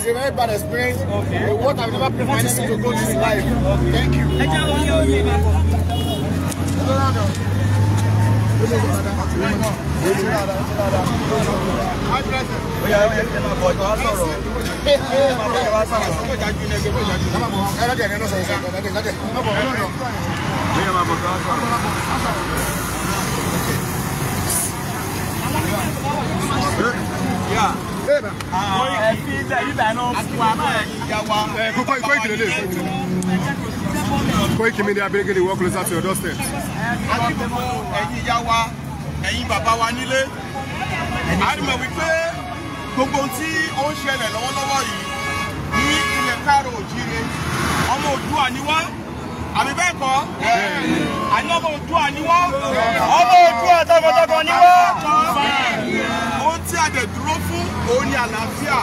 It's a very bad experience. Okay. What I've never prepared my enemy to go through in life. Thank you. Yeah. Koiki Media bringing the work closer to your doorstep. Ẹ̀yin bàbá wa nílé. A rí mọ̀ wípé gbogbo tí ó ń ṣẹlẹ̀ lọ́wọ́lọ́wọ́ yìí ní ilẹ̀ Káàárọ̀ Oòjíire. Ọmọ Oòduà ni wá. Àbí bẹ́ẹ̀ kọ́? Àní ọmọ Oòduà ni wá. Ọmọ Oòduà tọkàntọkàn ni wá. Ohun tí a dẹ̀ dúró fún òun ni àlàáfíà.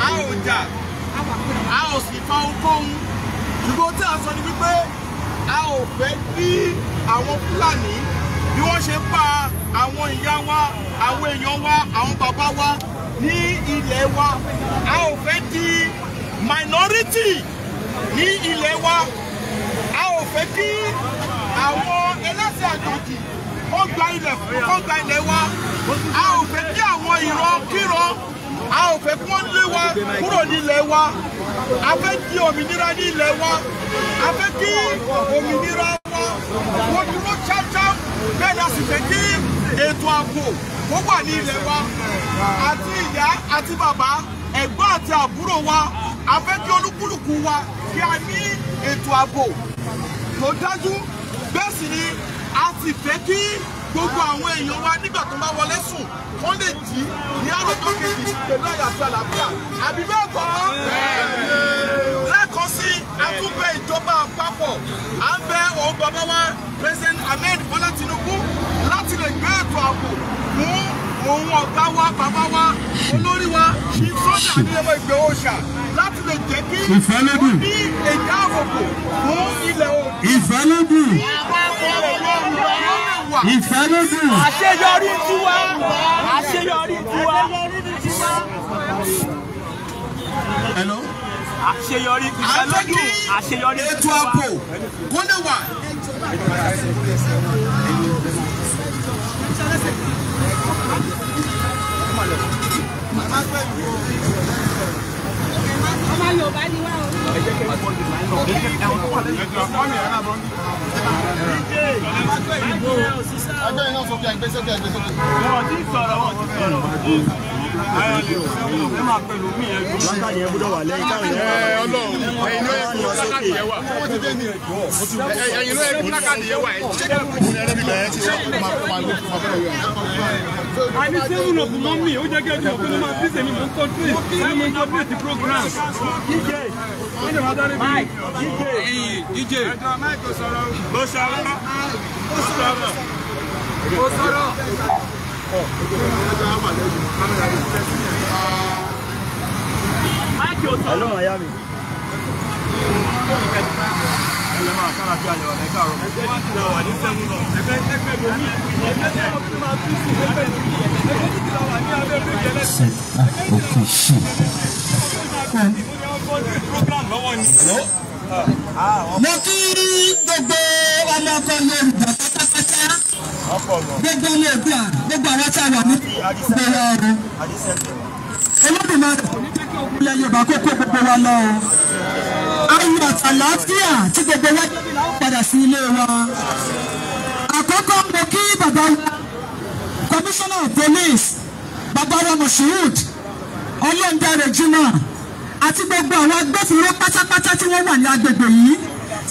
A ò jà, a ò sì fa ohunkóhun. Ṣùgbọ́n tí a sọ ni wípé a ò fẹ́ kí àwọn Fúlàní bí wọ́n ṣe pa àwọn ìyá wa, àwọn èèyàn wa, àwọn bàbá wa ní ilẹ̀ wa. A ò fẹ́ di minority ní ilẹ̀ wa. A ò fẹ́ kí àwọn ẹlẹ́sìn àjòjì kó gba ilẹ̀ wa. A ò fẹ́ kí àwọn ìran-kíran, a ò fẹ́ kí wọ́n lé wa kúrò nílẹ̀ wa. A fẹ́ di òmìnira ní ilẹ̀ wa. A fẹ́ kí òmìnira wa wọ́n dúró ṣáṣá. Bẹ́ẹ̀ ni a sì fẹ́ kí ètò ààbò kó wà ní ilẹ̀ wa. Àti ìyá àti bàbá, ẹ̀gbọ́n àti àbúrò wa. A fẹ́ kí olúkúlùkù wa kí a ní ètò ààbò tó dájú. Bẹ́ẹ̀ sì ni a sì fẹ́ kí gbogbo àwọn èèyàn wa nígbà tó bá wọlé sùn wọ́n lè jí ní àròjọ kejì pẹ̀lú àyàfi àlàáfíà. Àbí bẹ́ẹ̀ kọ́? Lẹ́ẹ̀kan sí àtúbẹ̀ ìjọba àpapọ̀. À ń bẹ òun bàbá wa President Ahmed Bola Tinubu láti lè gbé ètò ààbò fún òun ọ̀gá wa, bàbá wa, olórí wa, Sunday Adéyẹmọ Ìgbòho Òòṣà láti lè jẹ́ kí wọ́n ní ìdáàbòbò fún ilẹ̀ Oòduà. Ìfẹ́lódùn. Ìfẹ́lódùn. Àṣeyọrí tiwa. Àṣeyọrí tiwa. Hello. Àṣeyọrí ìfẹ́lódùn. Àṣeyọrí tiwa. Ètò ààbò kó lè wà. Ọmọ Yorùbá ni wá o. Ẹgbẹ́ iná sókè, ẹgbẹ́ sókè, ẹgbẹ́ sókè. Wọ́n ti sọ̀rọ̀ wọn ti sọ̀rọ̀. Ẹ máa pẹ̀lú mí ẹ gbọ́. Lákàtí ẹ gbọ́dọ̀ wà lẹ́yìn káwọn yẹn. Ọlọ́run, ẹ̀yin ló yẹ kí lákàtì yẹn wà. Ẹ̀yin ló yẹ kí lákàtì yẹn wà. Àní sẹ́wọ̀n náà fún mọ́mí, ó jẹ́ kí ẹjọ́ òkú ló máa bí sẹ́mi mọ́ kọ́ńtírì. Sẹ́mi mọ́ kọ́ńtírì ti program. DJ, wọ́n lè máa dárí bí. DJ. Ẹjọ́ Mike sọ̀rọ̀. Ló sọ̀rọ̀. Ó sọ̀rọ̀. Ó sọ̀rọ̀. Mike ò sọ̀rọ̀. Hello, Miami. Mo kí gbogbo ọmọ ọkọ Yorùbá pátápátá, gbogbo ọmọ Oòduà, gbogbo àwọn tí a wà ní ìgboro ọrùn. Olódùmarè ilẹ̀ Yorùbá kó kó gbogbo wa lọ o. Ayọ̀ àtàlàáfíà tí gbogbo wa padà sí ilé wa. Àkọ́kọ́ mo kí bàbá wa Commissioner of Police, bàbá wa Moshood Ọlọ́ndàrẹ Jimoh àti gbogbo àwọn agbófinró pátápátá tí wọ́n wà ní agbègbè yìí,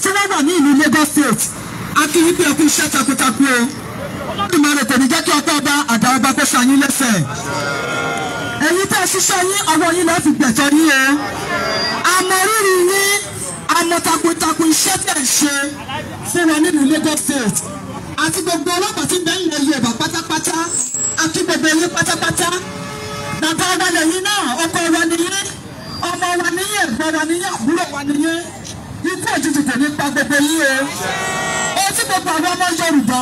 tí wọ́n wà ní ìlú Lagos State. A kí yín pé ẹ kú iṣẹ́ takuntakun o. Olódùmarè kò ní jẹ́ kí ọpẹ́ ọba àdá ọba kó ṣàyín lẹ́sẹ̀. Èyí tẹ́ ẹ ṣiṣẹ́ yín, ọwọ́ yín lọ́ọ́ fi gbẹ̀tọ́ yín o. Àmọ́ rírì yín, àmọ́ takuntakun iṣẹ́ tẹ̀ ń ṣe fún wọn nínú Lagos State. Àti gbogbo ọlọ́pàá tí ń bẹ nílẹ̀ Yorùbá pátápátá, àti gbogbo yín pátápátá. Bàbá wa lẹ́yìn náà, ọkọ wa nìyẹn, ọmọ wa nìyẹn, ẹ̀gbọ́n wa nìyẹn, àbúrò wa nìyẹn. Ikú òjijì kò ní pa gbogbo yín o. Ó tí gbogbo àwọn ọmọ Yorùbá,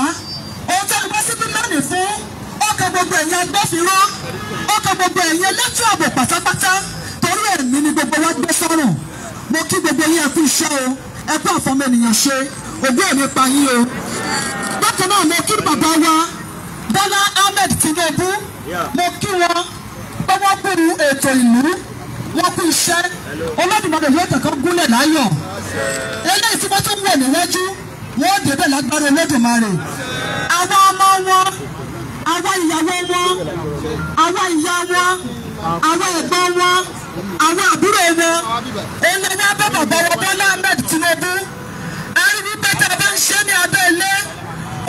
òun tó ń bá síbí mẹ́rin fún ọkọ̀ gbogbo ẹ̀yin agbófinró, ọkọ̀ gbogbo ẹ̀yin elétò ààbò pátápátá, torí yín ẹkú iṣẹ́ o ẹkú àfọmọ ènìyàn ṣe ògbó ò ní pa yín o. bákan náà mo kí bàbá wa Bọ́lá Ahmed Tinubu mo kí wọn pé wọ́n gbúrú ètò ìlú wọ́n kú iṣẹ́ Olódùmarè yóò tẹ̀kọ́ gúnlẹ̀ láyọ̀ eléyìí tí wọ́n tún wọ̀ níwájú wọ́n débẹ̀ lágbára Olódùmarè àwọn ọmọ wọn àwọn ìyàwó wọn àwọn ìyá wọn àwọn ẹ̀gbọ́n wọn àwọn àbúrò wọn olórí abẹ́ bàbá wọn Bọ́lá Ahmed Tinubu ẹni wípé tí a bá ń ṣe ní abẹ́ ilé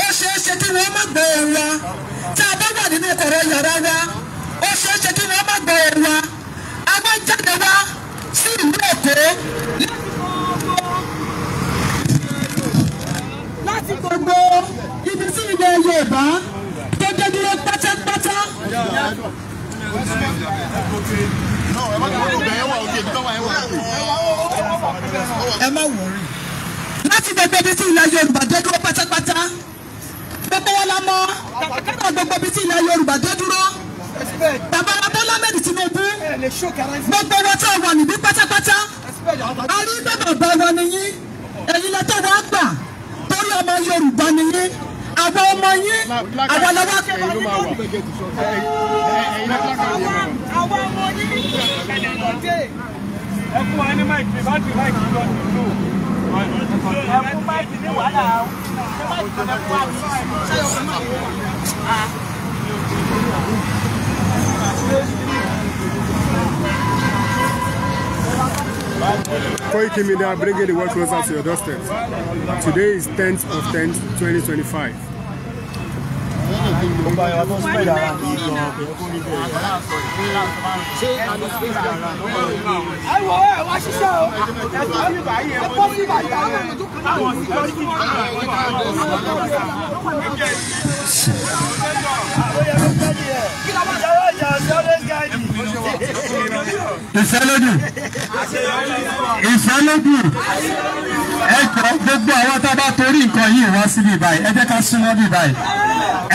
ó ṣeé ṣe kí wọ́n má gbọ́ ohùn wa tí a bá wà nínú kọ̀rọ̀ yàrá wa ó ṣeé ṣe kí wọ́n má gbọ́ ohùn wa a bá jáde wá sí ìlú Èkó láti gbogbo ibi tí ilẹ̀ Yorùbá tó dé dúró pátápátá. ẹ má wọrí láti gbogbo ibi tí ilẹ̀ Yorùbá dé dúró pátápátá gbogbo wọn la mọ̀ kákàkà gbogbo ibi tí ilẹ̀ Yorùbá dé dúró bàbá wa Bọ́lá Ahmed Tinubu gbogbo wọn tí a wà níbí pátápátá a rí bàbá wa nìyí ẹ̀yin lẹ́tọ̀ wá gbà torí ọmọ Yorùbá nìyí àwọn ọmọ yín àwọn lọ́wọ́ àwọn ọmọ yín ẹ̀lẹ́dọ̀dé. ẹ fún wa ní máìkì bá ti máìkì lọ nínú. ẹ fún máìkì ní wàhálà o. Koiki Media bringing the world closer to your doorstep. Today is 10th of 10th, 2025. ìfẹ́lódù ẹjọ́ gbogbo àwọn tá a bá torí nǹkan yìí wá síbí báyìí ẹ jẹ́ ká súnmọ́ bí báyìí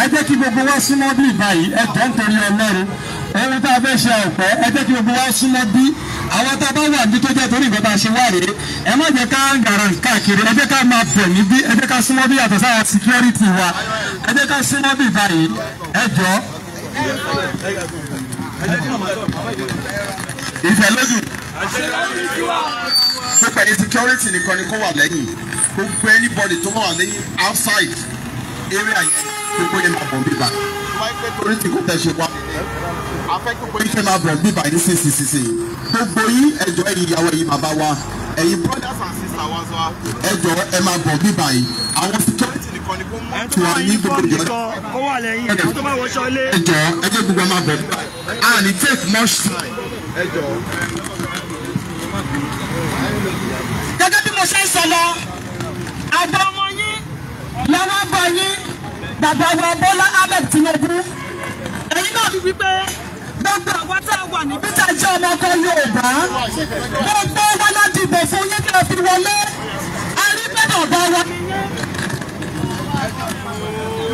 ẹ jẹ́ kí gbogbo wa súnmọ́ bí báyìí ẹ jọ̀ọ́ nítorí Ọlọ́run ohun tá a fẹ́ ṣe ọ̀pẹ́ ẹ jẹ́ kí gbogbo wa súnmọ́ bí àwọn tá a bá wà ní tó jẹ́ torí nǹkan tá a ṣe wá rèé ẹ má jẹ́ ká ń gàrà káàkiri ẹ jẹ́ ká máa bọ̀ níbí ẹ jẹ́ ká súnmọ́ bí yàtọ̀ sára security wa ẹ jẹ́ ká súnmọ́ bí báyìí ẹ jọ̀ọ́. ìfẹ́lódù pípẹ́ ní security nìkan ni kó wà lẹ́yìn gbogbo anybody tó wà lẹ́yìn outside area yẹn gbogbo yẹn máa bọ̀ bíbá wáyé pé torí tí kò tẹ̀ ṣe wá afẹ́ gbogbo yìí fẹ́ máa bọ̀ bíbá ní sísìsìsì gbogbo yìí ẹjọ́ ẹ̀yin ìyàwó ẹ̀yin bàbá wa ẹ̀yin brothers and sisters wa sọ ẹjọ́ ẹ máa bọ̀ bíbá yìí àwọn security nìkan ni kó mú tó wà ní gbogbo ìjọ kó wà lẹ́yìn àwọn tó bá wọṣọ ilé. ẹjọ́ ẹjọ́ gbogbo ẹ máa bọ̀ bíbá yìí and it take much time ẹjọ́. gẹ́gẹ́ bí mo ṣe ń sọ lọ àgbà ọmọ yín lọ́wọ́ bọ̀ yín bàbá wa Bọ́lá Ahmed Tinubu èyí náà fi wípé gbogbo àwọn tá a wà níbí tá a jẹ́ ọmọ ọkọ Yorùbá gbogbo wa la dìbò fún yín kí ẹ fi wọlé a rí pé bàbá wa nìyẹn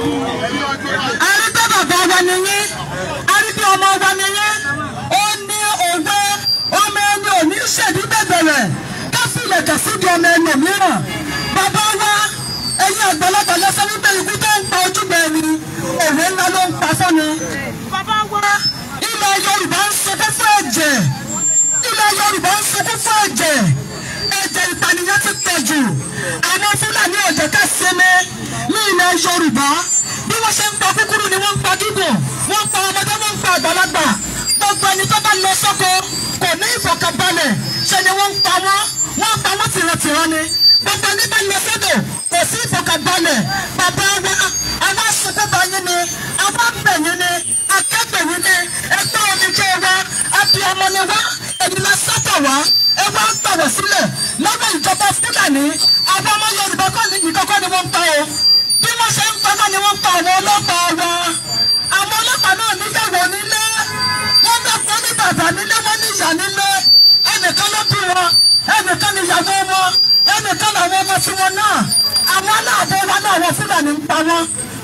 a rí pé bàbá wa nìyẹn a rí pé ọmọ wa nìyẹn ó ní òwe ọmọ ẹni ò ní ṣèdí bẹ̀bẹ̀rẹ̀ káfílẹ̀ kàfídìí ọmọ ẹni mìíràn bàbá wa ẹ̀yin àgbàlagbà lọ́sọ̀ wípé ikú tó ń pa ojúbẹ ẹni òwe ńlá ló ń pa fúnni. bàbá wa ilẹ̀ Yorùbá ń sunkún fún ẹ̀jẹ̀ ilẹ̀ Yorùbá ń sunkún fún ẹ̀jẹ̀ ẹ̀jẹ̀ ìpànìyàn ti pọ̀ jù àwọn Fúlàní ọ̀jẹ̀ ká sinmi ní ilẹ̀ Yorùbá bí wọ́n ṣe ń pa kúkúrú ni wọ́n ń pa gígùn wọ́n ń pa ọmọdé wọ́n ń pa àgbàlagbà gbogbo ẹni tó bá lọ sóko kò ní ìfọ̀kànbalẹ̀ ṣe ni wọ́n ń pa wọ́n tìrantìran ni gbogbo ẹni bá lọ sódò kò sí ìfọ̀kànbalẹ̀ bàbá wa àwọn aṣọ́gbọ́gba yín ni àwọn abẹ yín ni akẹ́gbẹ̀ yín ni ẹgbẹ́ omi jẹ́ wa àbí ọmọ ni wá èyí la sọ́tọ̀ wá ẹ wá ń gbàwọ̀ sílẹ̀ lọ́wọ́ ìjọba Fúlàní àwọn ọmọ Yorùbá kọ́ ni ìkọ́kọ́ ni wọ́n ń pa o bí wọ́n ṣe ń pa náà ni wọ́n ń pa àwọn ọlọ́pàá wa àwọn ọlọ́pàá náà níyàwó nílé wọ́n dàpọ̀ ní bàbá nílé wọ́n ní ìyá nílé ẹnìkan ló bí wọn ẹnìkan ni ìyàwó wọn ẹnìkan làwọn ọmọ tí wọn náà àwọn aláàbò wa náà wọ Fúlàní ń pa wọn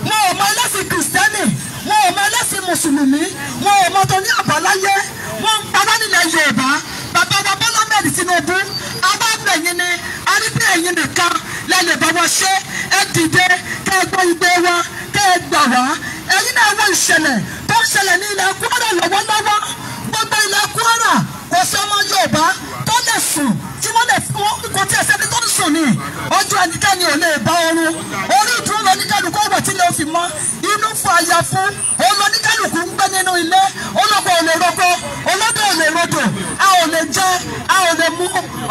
wọn ò mọ ẹlẹ́sìn Kìrìsìtẹ́nì wọn ò mọ ẹlẹ́sìn Mùsùlùmí wọn ò mọ tó ní àbáláyé wọn ń pa wá nílẹ̀ Yorùbá bàbá wa Bọ́lá Ahmed Tinubu àwọn abẹ̀yìn ni ṣe ẹ dìde kẹ́ ẹ gbọ́ igbe wa kẹ́ ẹ gbà wá ẹ̀yin náà wọ ìṣẹ̀lẹ̀ tó ń ṣẹlẹ̀ ní ilẹ̀ Kwara lọ́wọ́lọ́wọ́ gbogbo ilẹ̀ Kwara kò sí ọmọ Yorùbá tó lè sùn tí wọ́n lè fún kò tí ẹ sẹ́ni tó ń sùn ní ọjọ́ ẹnikẹ́ni ò lè bá oorun orí ìdúró lóníkálukú ọ̀rọ̀ tí lè fi mọ́ inú fún àyà fún olóníkálukú ń gbé nínú ilé olóko ò lè roko olódò ò lè rodò a ò lè jẹ a ò lè mú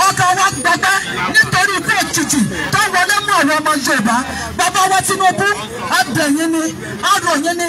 ọkàn wa gbàgbé nítorí ikú òjijì tó wọlé mú àwọn ọmọ Yorùbá bàbá wa Tinubu abẹ̀yìn ni aròyìn ni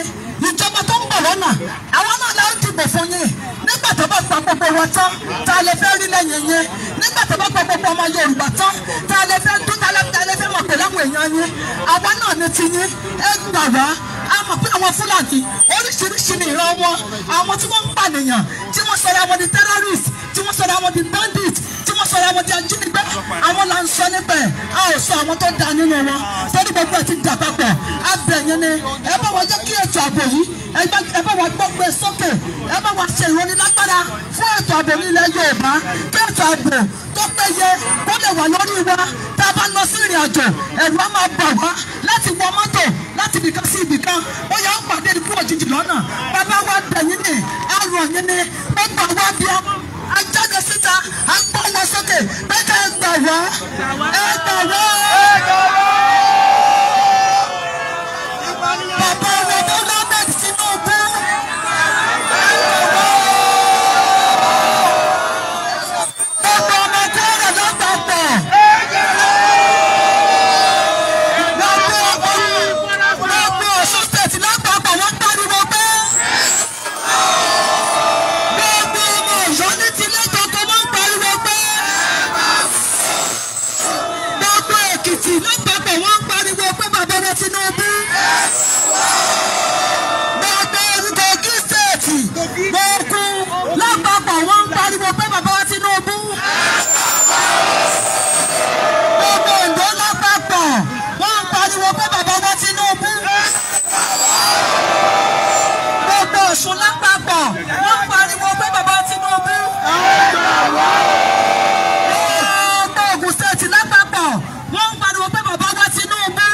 ìjọba tó ń bọ̀ lọ́nà àwọn náà la ń dìbò fún yín nígbà tó bá pa gbogbo wa tán tá a lè fẹ́ rí lẹ́yìn yẹn nígbà tó bá pa gbogbo ọmọ Yorùbá tán tá a lè fẹ́ dún tá a lè fẹ́ mọ̀ pẹ̀lú àwọn èèyàn yín àwa náà ní ti yín ẹ gbà wá a mọ̀ pé àwọn Fúlàní oríṣiríṣi ni ìran wọn àwọn tí wọ́n ń pànìyàn tí wọ́n sọ̀rọ̀ àwọn di terrorist tí wọ́n sọ̀rọ̀ àwọn di bandit tí wọ́n sọ̀rọ̀ àwọn di ajínigbé àwọn là ń sọ níbẹ̀ a ò sọ àwọn tó da nínú wọn torí gbogbo ẹ̀ ti dà papọ̀ abẹ̀yìn ni ẹ bá wa jẹ́ kí ètò ààbò yìí ẹ bá wa gbọ́gbé sókè ẹ bá wa ṣe ìrónilágbára fún ètò ààbò ní ilẹ̀ Yorùbá kí ètò ààbò tó péye kó lè wà lórí wa tá a bá lọ sí ìrìn àjò ẹ̀rù á máa bà wá láti wọ mọ́tò láti ibìkan sí ibìkan ó yà ń pàdé ikú òjijì lọ́nà bàbá wa bẹ̀yìn ni àrùn ọ̀yìn ni gbogbo àwọn abíọ́ ajáde síta à ń pọ̀ wọn sókè bẹ́ẹ̀ ká ẹ gbà wá ẹ gbà wá. Bàbá wa tó lọ́mẹ̀ Tinubu. Gbogbo ọmọ Kwara lápapọ̀. Gbogbo Ọ̀ṣun state lápapọ̀ wọ́n pariwo pé. Gbogbo ọmọ Ọ̀yọ́ ní tilé tuntun wọ́n pariwo pé. Gbogbo Èkìtì lápapọ̀ wọ́n pariwo pé bàbá wa Tinubu. Lápapọ̀ wọ́n ń pariwo pé bàbá wa Tinubu. Gbogbo Oǹdó lápapọ̀ wọ́n ń pariwo pé bàbá wa Tinubu. Gbogbo Ọ̀ṣun lápapọ̀ wọ́n ń pariwo pé bàbá wa Tinubu. Gbogbo Ògùn state lápapọ̀ wọ́n ń pariwo pé bàbá wa Tinubu.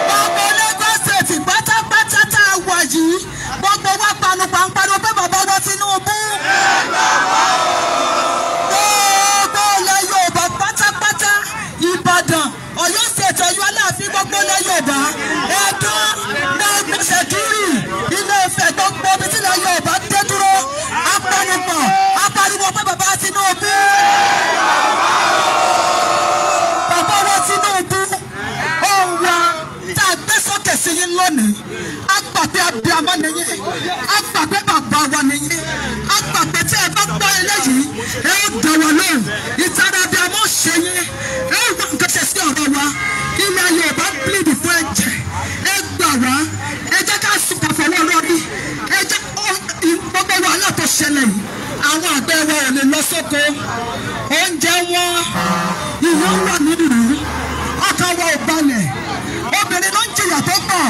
Gbogbo Lagos state pátápátá tá a wà yìí gbogbo wa panupọ̀ ń pariwo pé bàbá wa Tinubu. Gbogbo ilẹ̀ Yorùbá pátápátá Ìbàdàn Ọ̀yọ́ state Ọ̀yọ́ Aláàfin gbogbo ilẹ̀ Yorùbá Ẹdó Lagos Ṣẹ̀kírì Ilé Ifẹ̀ gbogbo ibi tí ilẹ̀ Yorùbá dé dúró apanupọ̀ apariwo pé bàbá Tinubu. Bàbá wa Tinubu ohùn wa tá a gbé sókè sí yín lónìí agbàgbé abiyamọ nìyí agbàgbé bàbá wa nìyí agbàgbé tí ẹ bá gbọ́ eléyìí ẹ ó dá wa lóhùn ìtara abiyamọ ṣe yín ẹ ó wá nǹkan ṣe sí ọ̀rọ̀ wa ilẹ̀ Yorùbá bíléèdì fún ẹ̀jẹ̀ ẹ gbà wá ẹ jẹ́ ká sùpà fọwọ́ lórí ẹ jẹ́ gbogbo wàhálà tó ṣẹlẹ̀ yìí àwọn àgbẹ̀ wa ò lè lọ sóko oúnjẹ wọn ìyá wà nílùú ọkàn wa ò balẹ̀ obìnrin ló ń jìyà tó pọ̀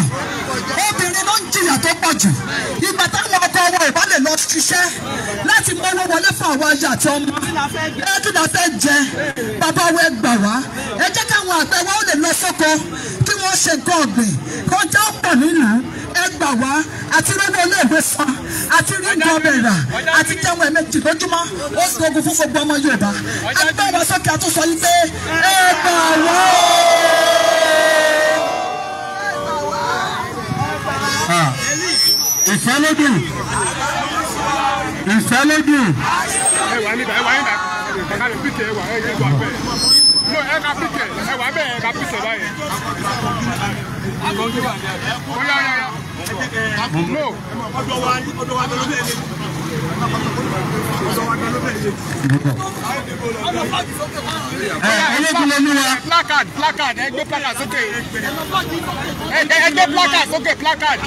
obìnrin ló ń jìyà tó pọ̀ jù ìgbà táwọn ọkọ wa ò bá lè lọ ṣiṣẹ́ láti mọ́wọ́ wọlé fún àwọn ayé àti ọmọ ẹ kí la fẹ́ jẹ bàbá wa ẹ gbà wá ẹ jẹ́ káwọn àgbẹ̀ wa ó lè lọ sóko kí wọ́n ṣe nǹkan ọ̀gbìn kó jẹ́ ọ̀pọ̀ nílùú ẹ gbà wá àti rówó iléèwé san àti rí nǹkan ọbẹ̀ rà àti jẹun ẹ̀mẹ́jì lójúmọ́ ó sì ogun fún gbogbo ọmọ Yorùbá agbẹ́ wa sókè àtúnṣọ yìí pé ẹ gbà wá. Ìfẹ́ ló dùn. Ìfẹ́ ló dùn. Ẹ wà níbà ẹ wà níbà ẹ ká lè pìtẹ́ ẹ wà ẹ yẹ wà bẹ́ẹ̀. No ẹ ká pìtẹ́ ẹ wà bẹ́ẹ̀ ẹ ká pìtẹ́ báyìí. Bóyá yára. No. Ọ̀dọ̀ wa ló bẹ̀rẹ̀ lé. Placard ẹ gbé placard sókè. Ẹ gbé placard sókè placard.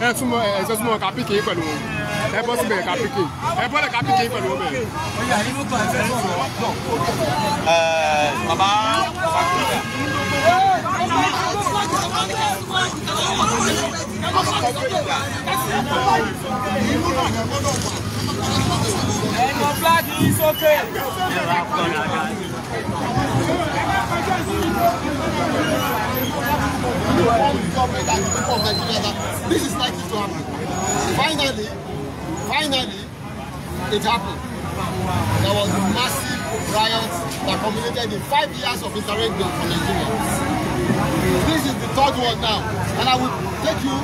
Ẹ súnmọ́ kàpíkì pẹ̀lú wọn. Ẹ bọ́ síbẹ̀ kàpíkì. Ẹ bọ́lẹ̀ kàpíkì pẹ̀lú wọn bẹ̀rẹ̀. Bàbá. Ẹ̀yọ̀ flag yìí sókè. This is likely to happen. Finally, it happened. There was a massive riot that culminated in 5 years of interregnum for Nigerians. This is the third one now, and I will take you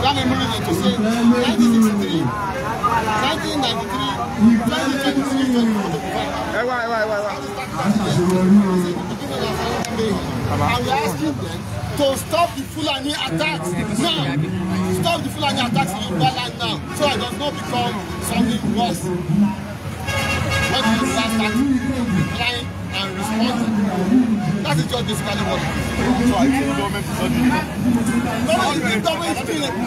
down a minute to say 1963, 1993, 2023, 2025. And we are asking them to stop the Fulani attacks now. Stop the Fulani attacks in Yoruba land now, so it does not become something worse. When the Yoruba start flying and responding, that is just basically what it is. So I think government is not doing enough.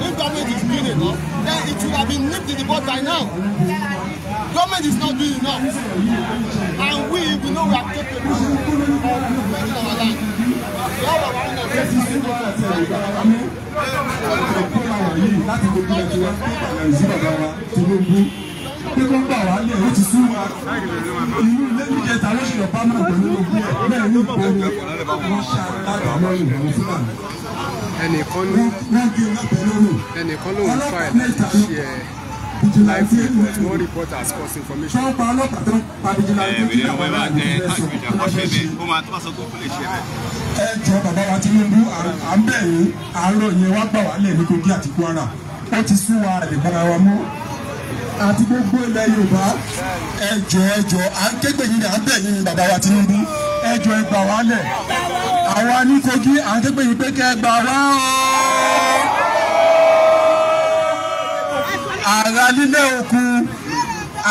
If government is doing enough, then it should have been nipped in the bud by now. Government is not doing enough, and we know we are capable of defending our land. We have our own pé kó gbà wá lé ó ti sú wa ìlú lẹ́gbẹ̀ẹ́ ta ló ṣe ọ̀pá máa pẹ̀lú ogun ẹ̀ bẹ́ẹ̀ ní ìgboro wọ́n ṣá lágbàá lọ́rùn ìwọ̀n fúlàní. ẹnìkan ló ń fa ẹ̀ live report one report has caused information. sọ́ọ́pà ọlọ́pàá tó ń pa vigilante kí àwọn ará àgbẹ̀ ẹ jọ bàbá wa Tinubu à ń bẹ̀ yín àárọ̀ yẹn wá gbà wá lẹ̀ ní Kogi àti Kwara ó ti sú wa ẹ̀ lè bára wa mú àti gbogbo ilẹ̀ Yorùbá ẹjọ́ à ń kégbè yín ni à ń bẹ̀ yín ni bàbá wa Tinubu ẹjọ́ ẹ gbà wá lẹ̀ àwa ní Kogi à ń kégbè yín pé kẹ́ ẹ gbà wá o.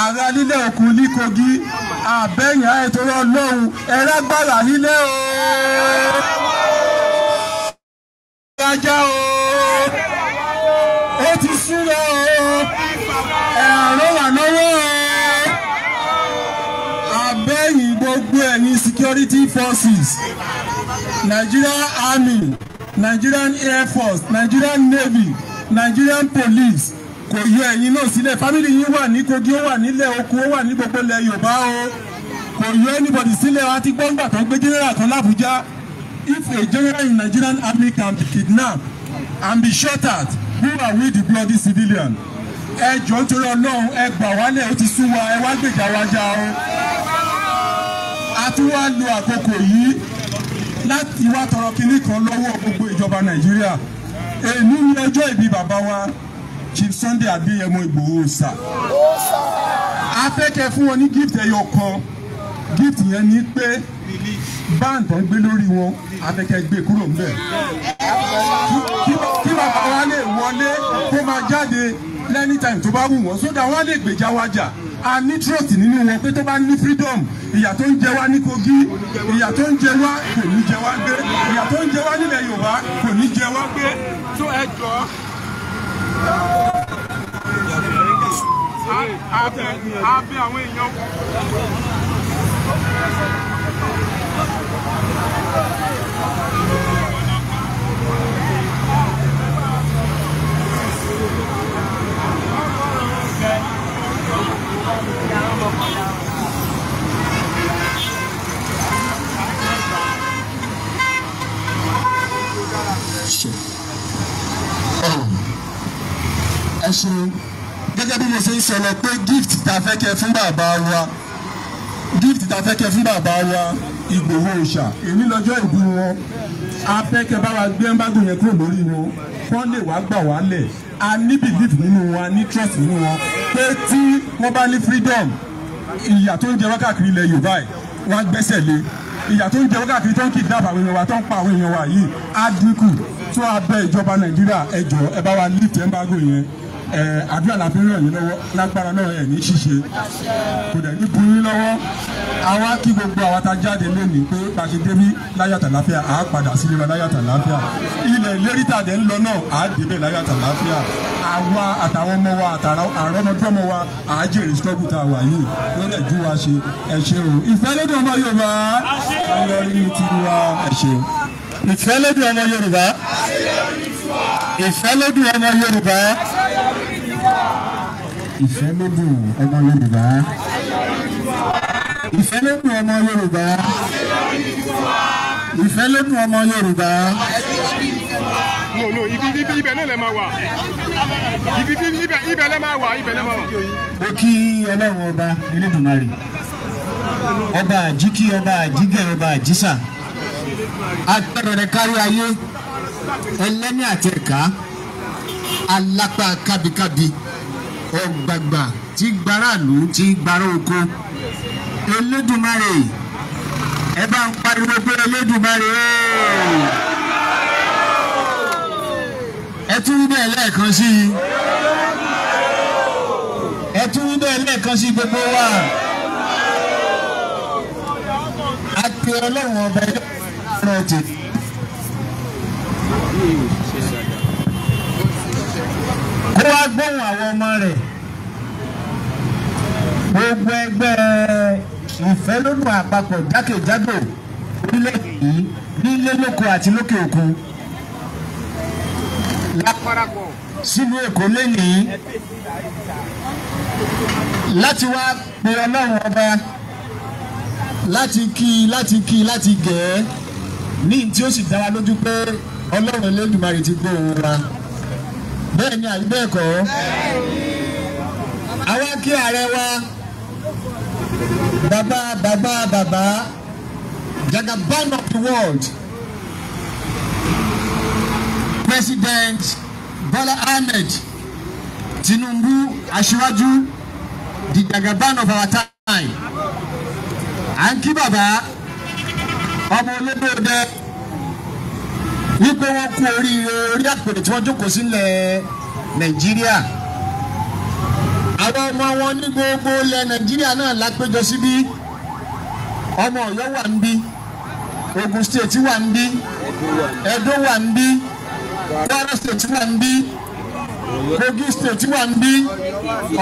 àrà lílẹ̀ òkun ní Kogi àbẹ̀yìn àìtòrò Ọlọ́run ẹ̀rá gbàrà nílẹ̀ o. ajá o ó ti súnra o. ẹ̀rọ wà lọ́wọ́ abẹ́yìn gbogbo ẹ̀yin security forces Nigerian Army, Nigerian Air Force, Nigerian Navy, Nigerian Police kò yọ ẹ̀yin náà sílẹ̀ family yín wà ní Kogi ó wà nílẹ̀ oko ó wà ní gbogbo ilẹ̀ Yorùbá o kò yọ anybody sílẹ̀ wá tí gbọ́ngbà tó ń gbé general kan l'Abuja. If a general in Nigerian Army can be kidnapped and be shot at, who are we the bloody civilian? Ẹ jọ̀ọ́ nítorí Ọlọ́run ẹ gbà wálẹ̀ ó ti sú wa ẹ wá gbèjà wa jà o. A tún wá lo àkókò yìí láti wá tọrọ kinní kan lọ́wọ́ gbogbo ìjọba Nàìjíríà. Èmi ní ọjọ́ ìbí bàbá wa Chief Sunday Adéyẹmọ Ìgbòho Òòṣà. A fẹ́ kẹ́ fún wọn ní gift ẹyọ kan. Gift yẹn ni pé báńd tó ń gbé lórí wọn a fẹ́ kẹ́ gbé kúrò ńbẹ̀. Kí bàbá wa lè wọlé kó máa jáde anytime tó bá wù wọ́n sódà wọ́n lè gbèjà wa jà a ní trust nínú wọn pé tó bá ní freedom ìyà tó ń jẹ wá ní Kogi ìyà tó ń jẹ wá kò ní jẹ wá gbé ìyà tó ń jẹ wá nílẹ̀ Yorùbá kò ní jẹ wá gbé. tó ẹ jọ abẹ àwọn èèyàn. Ẹ ṣeun gẹ́gẹ́ bí mo ṣe ń sọ̀rọ̀ pé gift tá a fẹ́ kẹ́ fún bàbá wa Ìgbòho Òòṣà èmi lọ́jọ́ ìbí wọn a fẹ́ kẹ́ bá wa gbé ẹ́ńbágùn yẹn kúrò lórí wọn kọ́ lè wá gbà wá lẹ̀ a ní belief nínú wọn a ní trust nínú wọn pé tí wọ́n bá ní freedom ìyà tó ń jẹ wá káàkiri ilẹ̀ Yorùbá ẹ̀ wọ́n á gbẹ́sẹ̀ lé ìyà tó ń jẹ wá káàkiri tó ń kidnap àwọn èèyàn wa tó ń pa àwọn èèyàn wa yìí á dínkù tó a bẹ ìjọba Nàìjíríà ẹ jọ̀ọ́ ẹ bá wa lift ẹ́ńbágùn yẹn àdúrà la fi ń ràn yín lọ́wọ́ lágbára náà ẹ̀ ní ṣíṣe kò dẹ̀ ní bu yín lọ́wọ́ àwa kí gbogbo àwa ta jáde lónìí pé bá a ṣe débí láyàtà láfíà à á padà sílé wa láyàtà láfíà ilẹ̀ ìlérí tàdé ń lọ náà à á débẹ̀ láyàtà láfíà àwa àtàwọn ọmọ wa àrọ́mọdọ́mọ wa à á jèrè struggle tá a wà yìí lórí ẹ̀jú wa ṣe ẹ ṣé o ìfẹ́ lódì ọmọ Yorùbá ayọ̀rí ti wa ẹ ṣé o ìfẹ́ lódì ọmọ Yorùbá ìfẹ́ lódì ọmọ Yorùbá. ìfẹ́ ló dùn ọmọ Yorùbá. Ìfẹ́ ló dùn ọmọ Yorùbá. Ìfẹ́ ló dùn ọmọ Yorùbá. No, ibẹ̀ náà lẹ máa wà. Ibẹ̀ lẹ máa wà. Ó kí Ọlọ́run ọba Elédùmarè. Ọba àjíkí, ọba àjígẹ̀, ọba àjísà. Agbẹ́rẹ́ rẹ̀ kárí ayé. Ẹlẹ́ni àtẹ̀ká. Alápá kábíkábí. Ọ̀gbàgbà tí gbáràlú tí gbárà oko. Elédùmarè. Ẹ bá ń pariwo pé Elédùmarè. Ẹ tún wí bẹ́ẹ̀ lẹ́ẹ̀kan sí i. Ẹ tún wí bẹ́ẹ̀ lẹ́ẹ̀kan sí gbogbo wa. A pe Ọlọ́run ọba ẹlẹ́rọ ọ̀tẹ̀. Kó wá gbóhùn àwọn ọmọ rẹ̀. Gbogbo ẹgbẹ́ ìfẹ́lódùn àpapọ̀ jákèjádò orílẹ̀-èdè yìí nílé lóko àti lókè òkun. Láparapọ̀ sínú Èkó lénìí láti wá pe Ọlọ́run ọba láti gẹ̀ ẹ́ ní tí ó sì dá wa lójú pé Ọlọ́run Elédùmarè ti gbọ́ ohùn wa. Bẹ́ẹ̀ ni àbí bẹ́ẹ̀ kọ́? Àwa kí ààrẹ wa bàbá Jagaban of the world President Bola Ahmed Tinubu Aṣíwájú, the Jagaban of our time. À ń kí bàbá ọmọ olódòdó wípé wọ́n kú oríire orí àpèrè tí wọ́n jókòó sílẹ̀ Nàìjíríà. Àwọn ọmọ wọn ní gbogbo ilẹ̀ Nàìjíríà náà lápéjọ síbí. Ọmọ Ọ̀yọ́ wà ń bí, Ogun State wà ń bí, Edo wà ń bí, Kwara State wà ń bí, Kogi State wà ń bí,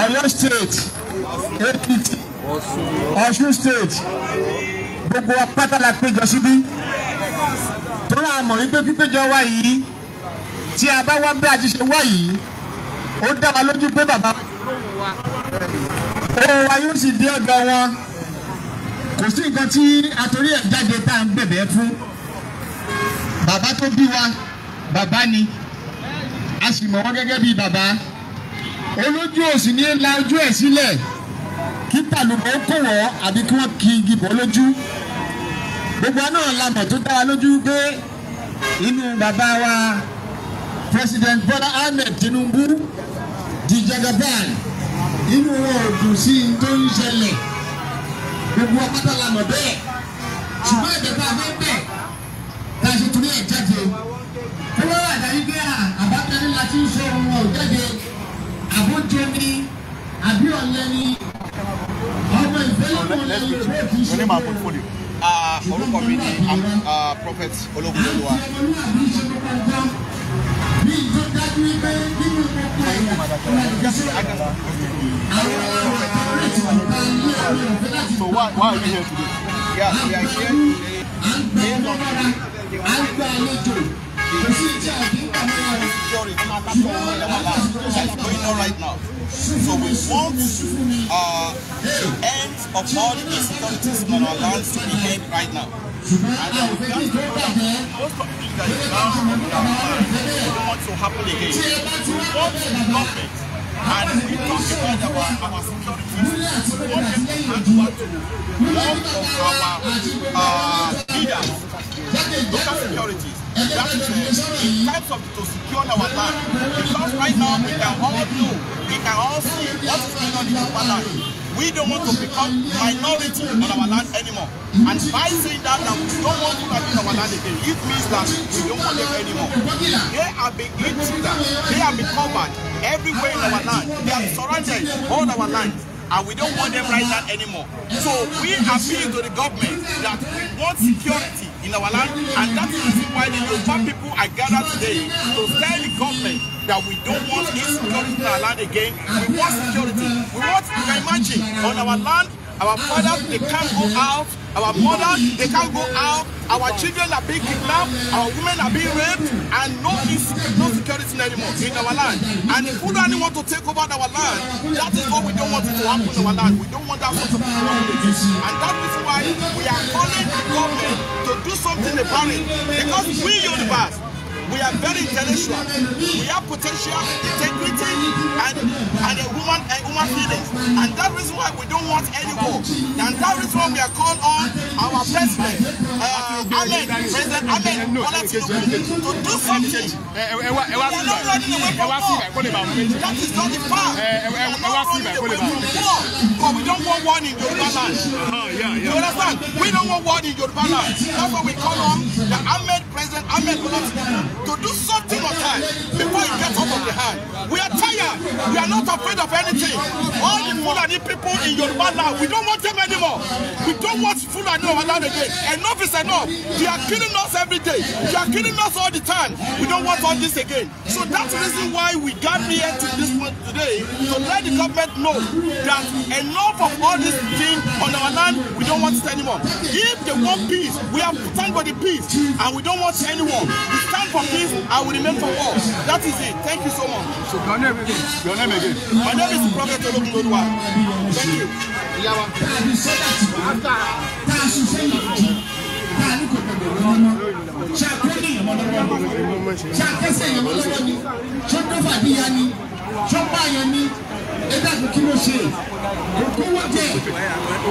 Ọ̀yọ́ State, Ekiti, Ọ̀ṣun State, gbogbo apáta la péjọ síbí. Tó náà mọ̀ wípé pípéjọ wa yìí tí a bá wá bí a ti ṣe wá yìí, ó dá wa lójú pé bàbá ohùn wa yóò sì dé ọ̀dọ̀ wọn. Kò sí nǹkan tí àtòrí ẹ̀ jáde tá à ń bẹ̀bẹ̀ fún. Bàbá tó bí wa bàbá ni, a sì mọ̀ wọ́n gẹ́gẹ́ bí bàbá. Olójú òsì ní la ojú ẹ̀ sílẹ̀ kí tàlùbọ̀ kò wọ́ àbí kí wọ́n kí igi bọ́ lójú. Gbogbo náà la mọ̀ tó dá wa lójú pé inú bàbá wa President Bola Ahmed Tinubu di Jagaban, inú wọn ò dùn sí i tó ń ṣẹlẹ̀. Gbogbo ọpátá la mọ̀ bẹ́ẹ̀, ṣùgbọ́n ẹ̀jẹ̀ tá a fẹ́ bẹ̀ ká ṣe torí ẹ̀ jáde. Ó wá wà dájú pé àbájáde la ti ń sọ ohun ọ̀ jáde. Àbójọ ni àbí ọ̀lẹ ni ọmọ ìfẹ́ lọ́wọ́ lẹ́yìn ìfẹ́ kì í ṣe bẹ́ẹ̀. Orúkọ mi ni Prophet Ológunlolúwa. So why are you here today? Yeah, we are here that's going on right now. So we want the end of all the insecurities on our lands to be end right now. And most of the things that is now don't want to happen again. We want the government, and we talk about our security. We want them to hand over to one of our leaders, local securities. That is in terms of to secure our land. Because right now we can all know, we can all see what is going on in our land. We don't want to become minority on our land anymore. And by saying that we don't want to have our land again, it means that we don't want them anymore. They have been intruder, they have been covered everywhere in our land. They have surrounded all our land. And we don't want them right now anymore. So we appeal to the government that we want security in our land, and that is the reason why the Yoruba people are gathered today to tell the government that we don't want insecurity in our land again. We want security. We want, you can imagine, on our land, Our fathers, they can't go out. Our mothers, they can't go out. Our children are being kidnapped. Our women are being raped. And no security anymore in our land. And if Fulani want to take over our land, that is what we don't want it to happen in our land. We don't want that sort of privileges. And that is why we are calling the government to do something about it. Because we Yorubas, we are very intellectual. We have potential, integrity, and a human feelings. And that is why we don't want any war. And that is why we are called on our president, President Ahmed Bola Tinubu, to do something. We are not running away from war. That is not the fact. We are not running away from war. But we don't want war in Yoruba land. You understand? We don't want war in Yoruba land. That's why we call on the President Ahmed Bola Tinubu to do something on time before it gets out of the hand. We are tired. We are not afraid of anything. All the Fulani people in Yoruba land, we don't want them anymore. We don't want Fulani in our land again. Enough is enough. They are killing us every day. They are killing us all the time. We don't want all this again. So that's the reason why we got here to this one today, to let the government know that enough of all this thing on our land, we don't want it anymore. If they want peace, we have to stand for the peace, and we don't want anyone. We stand for peace, I will remain for war. That is it. Thank you so much. So your name again? My name is Prophet Olokundoluwa.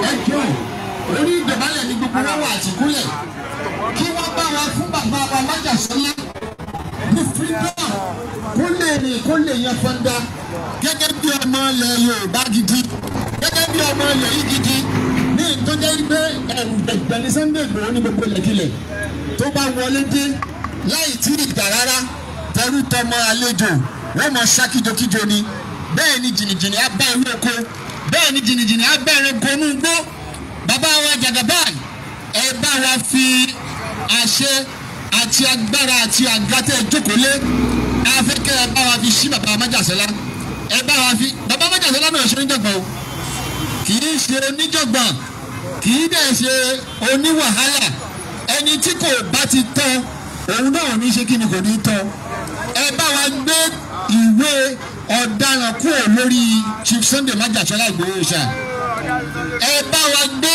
Thank you. Orí ìdọ̀bálẹ̀ ní gbogbo wọn wà àtìkúlẹ̀ kí wọ́n bá wa fún bàbá wa Májàsọ́lá ní freedom kó lè yan fọ́ndà gẹ́gẹ́ bí ọmọ ilẹ̀ Yorùbá gidi gẹ́gẹ́ bí ọmọ ilẹ̀ yìí gidi ní ìtọ́jẹ́ pé ẹ̀rù gbẹ̀gbẹ̀ ní Sunday Igboho ní gbogbo ilẹ̀kílẹ̀ tó bá wọlé dé láì tí ì gbà rárá tẹrú tọmọ àlejò wọ́n mọ ṣákíjokíjo ni bẹ́ẹ̀ ni jìnnìjìnnì á bá ìwé oko bẹ́ẹ̀ ni jìnnìjìnnì á bẹ̀rẹ̀ gbónú gbó. Bàbá wa Jagaban ẹ bá wa fi àṣẹ àti agbára àti àgàtẹ̀ ìjókòólé afẹ́kẹ́ ẹ bá wa fi ṣí bàbá Májàsọ́lá ẹ bá wa fi bàbá Májàsọ́lá náà ṣe oníjọ̀gbọ̀n o kì í ṣe oníjọ̀gbọ̀n kì í dẹ̀ ṣe oníwàhálà ẹni tí kò bá ti tọ́ òun náà ní ṣe kí ni kò ní tọ́ ẹ bá wa gbé ìwé ọ̀daràn kúrò lórí Chief Sunday Májàsọ́lá Ìgbòho ṣá. Ẹ bá wa gbé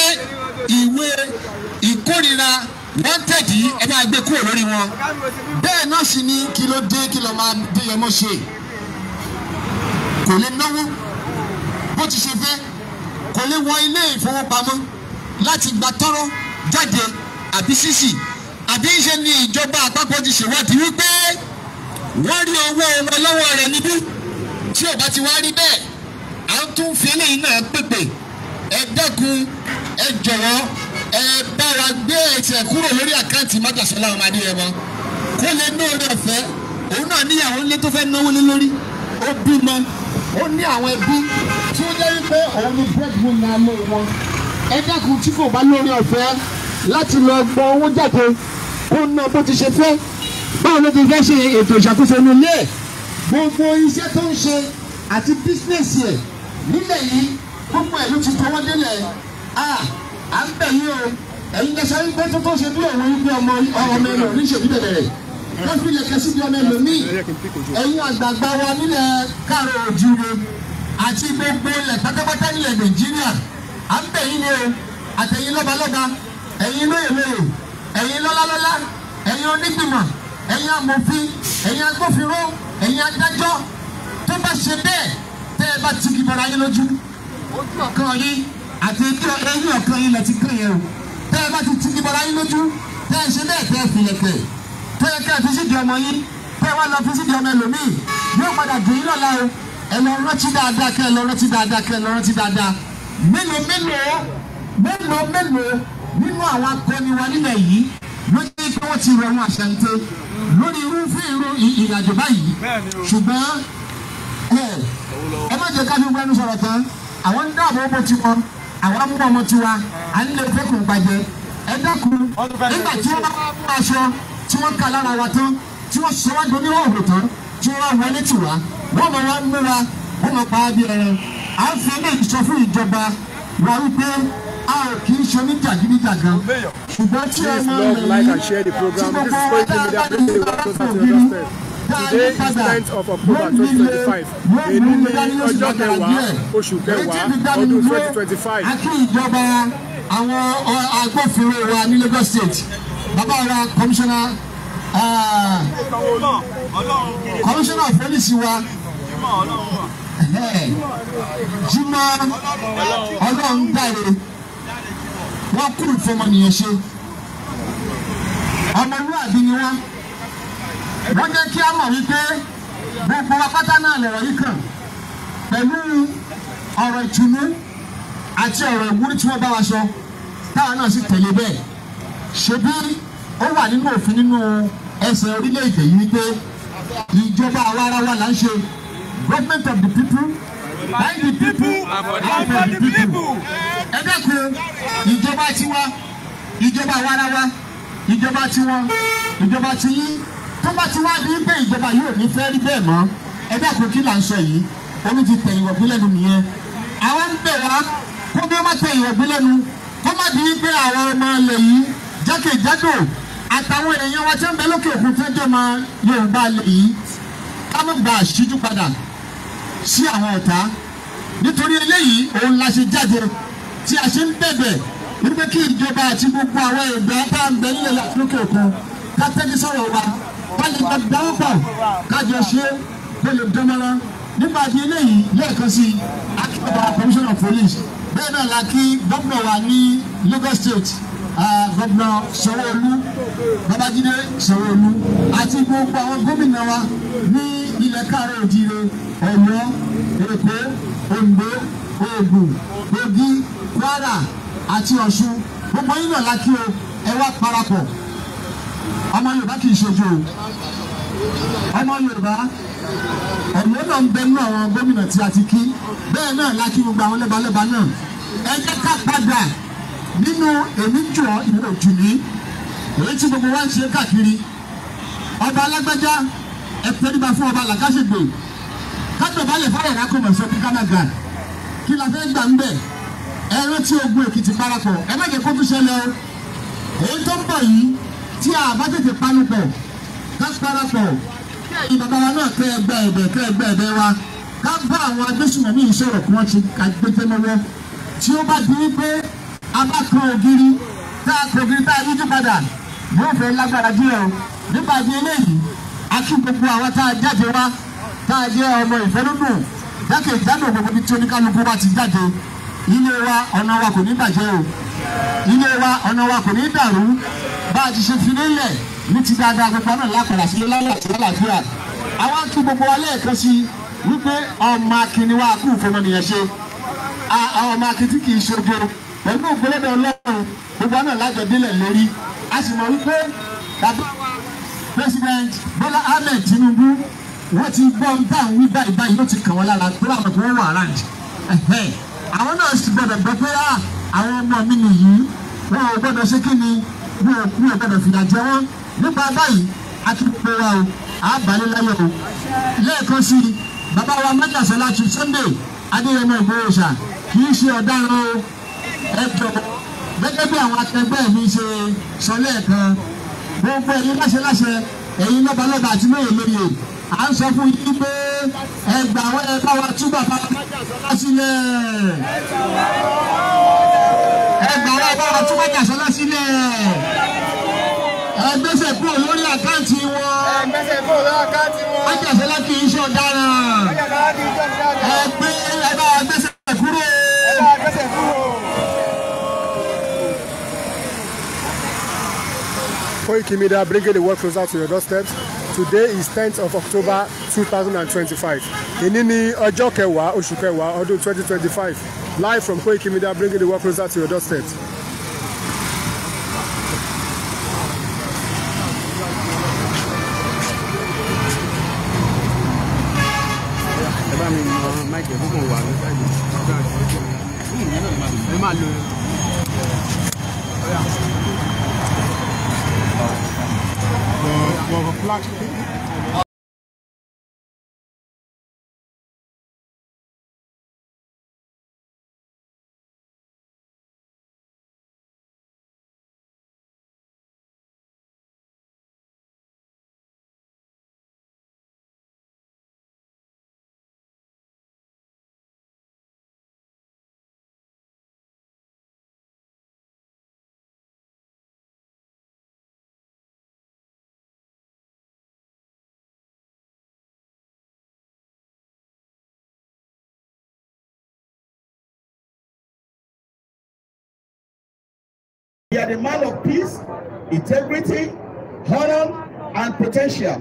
ìwé ìkórìíra wanted yìí ẹ bá gbé kúrò lórí wọn. Bẹ́ẹ̀ náà sì ni kí ló dé kí ló máa dé yọmọ ṣe. Kò lè náwó bó ti ṣe fẹ́ kò lè wọ ilé ìfowópamọ́ láti gba tọ́rọ́ jáde àbí sísì àbí ṣe ni ìjọba àpapọ̀ ti ṣèwádìí wípé wọ́n rí owó wọn lọ́wọ́ rẹ̀ níbí tí ò bá ti wá rí bẹ́ẹ̀ à ń tún fi eléyìí náà pèpè ẹ dẹ́kun ẹ jọ̀wọ́ ẹ bá wa gbé ẹsẹ̀ kúrò lórí àkáǹtì Májàsọ́lá ọmọ Adéyẹmọ kó lè ná orí ọ̀fẹ́ òun náà níyàwó ńlé tó fẹ́ náwó lé lórí ó bímọ ó ní àwọn ẹbí tí ó jẹ́ wípé òun ni breadwinner lé wọn ẹ dẹ́kun tí kò bá lórí ọ̀fẹ́ láti lọ gbọ́ owó jáde kó ná bó ti ṣe fẹ́ báwo ló ti fẹ́ ṣe ètò ìṣàkóso inú ilé ẹ̀ gbogbo iṣẹ́ tó ń ṣe àti bísínẹ́sì ẹ̀ nílẹ̀ yìí gbogbo ẹ̀ ló ti tọwọ́ délẹ̀ à ń bẹ̀ yín o ẹ̀yin kẹsàn án gbé tó ṣe bí òun wípé ọmọ ẹlò oníṣèlú bẹ̀rẹ̀ wọ́n fi lè kẹsí bí ọmọ ẹlò míì ẹ̀yin àgbààgbà wa nílẹ̀ káàrọ̀ òjúre àti gbogbo ilẹ̀ pátápátá nílẹ̀ Nàìjíríà à ń bẹ̀ yín ni o àtẹ̀yin lọ́balọ́ba ẹ̀yin lóyèlóyè ẹ̀yin lọ́lálọ́lá ẹ̀yin onígbìmọ̀ ẹ̀yin amòfin ẹ̀yin agbófinró ẹ̀yin adájọ́ tó bá ṣe bẹ́ẹ̀ tẹ́ ẹ bá ti kí bọ́ra yín lójú ojú ọ̀kan yín àti ẹ̀yìn ọ̀kan yín lẹ ti kàn yẹn o tẹ́ ẹ bá ti kí bọ́ra yín lójú tẹ́ ẹ ṣe bẹ́ẹ̀ tẹ́ ẹ filẹ̀kẹ̀ tẹ́ ẹ kẹ́ ẹ fi sídìí ọmọ yín tẹ́ ẹ wá lọ fi sídìí ọmọ ẹlòmíì yóò padà dùn yín lọ́la o ẹ lọ rántí dáadáa kẹ́ ẹ lọ rántí dáadáa kẹ́ ẹ lọ rántí dáadáa mélòó nínú àwọn akọni wa nílẹ̀ yìí ló jẹ́ pé wọ́n ti rọrùn àṣàǹtẹ̀ lórí irúfẹ́ ìrìnàjò báyìí ṣùgbọ́n ẹ má jẹ́ ká fi wẹ́nu sọ̀rọ̀ tán àwọn ń dáàbò bó tiwọn àwọn mú ọmọ tiwa à ń lè fẹ́ kó gbàjẹ́ ẹ dákun nígbà tí wọ́n bá mú aṣọ tí wọ́n ká lára wa tán tí wọ́n sọ wá doní òòrùn tán tí wọ́n wọlé tì wá wọ́n mọ̀ wá mú wa wọ́n mọ̀ pa á bí ẹran à ń fi eléyìí sọ fún ìjọba wà wípé a ò kì í ṣe oníjàgídíjàgan ṣùgbọ́n tí Please ọmọ love, rẹ̀ like yìí and share the tí program. This gbogbo is wa Koiki tá a Media bá bringing ní the world closer to ògiri your doorstep. Today is 10th of October 2025. Èyí ní ọjọ́ kẹwàá oṣù kẹwàá ọdún 2025. a kí ìjọba àwọn agbófinró wa ní Lagos State bàbá wa commissioner of police wa Jimoh Ọlọ́run dáre wọ́n kúrò fọmọnìyàn ṣe ọmọlúwàbí ni wọ́n jẹ́ kí a mọ̀ wípé gbogbo apáta náà lọ̀rọ̀ yìí kàn pẹ̀lú ọ̀rọ̀ ìtùnú àti ọ̀rọ̀ ìwúrí tí wọ́n bá wa sọ táwa náà sì tẹ̀lé bẹ́ẹ̀ ṣebí ó wà nínú òfin nínú ẹsẹ̀ orílẹ̀-èdè yìí wípé ìjọba àwarawa là ń ṣe government of the people by the people and for the people. ẹ dẹ́kun ìjọba tiwa ìjọba àwarawa ìjọba tiwọn ìjọba tiyín tó bá ti wá di pé ìjọba yóò ní fẹ́ rí bẹ́ẹ̀ mọ́ ẹ dẹ́kun kí là ń sọ yìí omi ti tẹ̀yìn wọ̀gbìn lẹ́nu nìyẹn àwọn ń bẹ̀ wá kó bí wọ́n má tẹ̀yìn wọ̀gbìn lẹ́nu kó má di pé àwọn ọmọ ilẹ̀ yìí jákèjádò àtàwọn èèyàn wa tí ń bẹ lókè òkun tó jẹ́ ọmọ Yorùbá ilẹ̀ yìí ká má gba àṣíjú padà sí àwọn ọ̀tá nítorí eléyìí òun la ṣe jáde tí a ṣe ń bẹ̀bẹ̀ wípé kí ìjọba àti gbogbo àwọn ìgbà bá ń bẹ nílẹ̀ lókè òkun ká tẹ́tí sọ̀rọ̀ wa ká lè gba dáwọ́pọ̀ kájọ ṣe kó lè dánmọ́rán nígbà tí eléyìí lẹ́ẹ̀kan sí akíkọ̀ọ́ commissioner of police bẹ́ẹ̀ náà la kí gómìnà wa ní Lagos State gómìnà Sanwó-Olú Babájídé Sanwó-Olú àti gbogbo àwọn gómìnà wa ní ilẹ̀ káàárọ̀ òjíire Ọ̀yọ́ Èkó Oǹdó Ògùn Kogi Kwara àti Ọ̀ṣun gbogbo yín náà la kí o ẹ wá parapọ̀ ọmọ Yorùbá kì í ṣojú o ọmọ Yorùbá Ọ̀yọ́ náà ń bẹ nínú àwọn gómìnà tí a ti kí bẹ́ẹ̀ náà la kí gbogbo àwọn lẹ́balẹ́ba náà ẹ jẹ́ ká padà nínú èmi jọ ìlú òjìní èyí tí gbogbo wa ń ṣe káàkiri ọba alágbájá ẹ tẹríba fún ọba làkàṣègbè kájọbalẹ̀ fáwọn ẹ̀rá kọ̀mọ̀ sọ kíkámẹ́gà kí la fẹ́ gbà ń bẹ̀ ẹ rántí ogun Èkìtì parapọ̀ ẹ má jẹ́ kó tún ṣẹlẹ̀ o èyí tó ń bọ̀ yìí tí a bá tètè panupọ̀ ká parapọ̀ kí ẹ̀yin bàbá wa náà kẹ́ ẹgbẹ́ ẹ̀bẹ̀ wa ká bá àwọn agbésùnmọ̀mí yìí sọ̀rọ̀ kí wọ́n ti gbẹ́tẹ́ lọ́wọ́ tí ó bá di wípé a bá kan ògiri tá a kàn ògiri tá a yíjú padà yóò fẹ́ lágbára díẹ̀ o nípa di eléyìí a kí gbogbo àwọn tá a jáde wá tá a jẹ́ ọmọ ìfẹ́lódùn jákèjádò gbogbo ibi tí oníkálukú wa ti jáde ilé wa ọ̀nà wa kò ní bàjẹ́ o ilé wa ọ̀nà wa kò ní dàrú bá a ti ṣe fi nílẹ̀ ní ti dáadáa gbogbo náà lápàdà sí lálẹ́ àti lálàáfíà àwọn kí gbogbo wa lẹ́ẹ̀kan sí wípé ọmọ akínní wa kú fọmọnìyàn ṣe àwọn ọmọ akíntí kì í ṣojo pẹ̀lú ògbólódé Ọlọ́run gbogbo náà lájọ délẹ̀ lórí a sì mọ̀ wípé bàbá President Bola Ahmed Tinubu wọ́n ti gbọ́ ń bá àwọn wíwá ìbáyìí ló ti kàn wọ́n lára tó àwọn kan wà around àwọn náà sì gbọ́dọ̀ gbọ́ pé àwọn ọmọ mi nìyí wọn ò gbọ́dọ̀ ṣe kí ni wọn ò gbọ́dọ̀ fìyà jẹ wọ́n nípa báyìí a ti pè wá o àbálẹ̀ láyọ̀ o lẹ́ẹ̀kan sí i bàbá wa Májàsọ́lá ti Sunday Adéyẹmọ Ìgbòho ṣà kì í ṣe ọ̀daràn o ẹ jọ̀ọ́ gẹ́gẹ́ bí àwọn akẹgbẹ́ mi ṣe sọ lẹ́ẹ̀kan gbogbo ẹ̀yin láṣẹ ẹ̀yin lọ́balọ́ba àti mẹ́rin lóye à ń sọ fún yín pé ẹgbà wọn ẹ bá wa tú bàbá Májàsọ́lá sílẹ̀ ẹgbà wọn ẹ bá wa tú Májàsọ́lá sílẹ̀ ẹgbẹ́sẹ̀ kúrò lórí àkáǹtì wọn Májàsọ́lá kì í ṣe ọ̀daràn ẹgbẹ́ ẹ bá wa gbẹ́sẹ̀ kúrò. Koiki Media bringing the world closer to your doorstep. Today is 10th of October 2025. Èní ni ọjọ́ kẹwàá oṣù kẹwàá ọdún 2025. Live from Koiki Media bringing the world closer to your doorstep. Black. We are the man of peace, integrity, honor, and potential.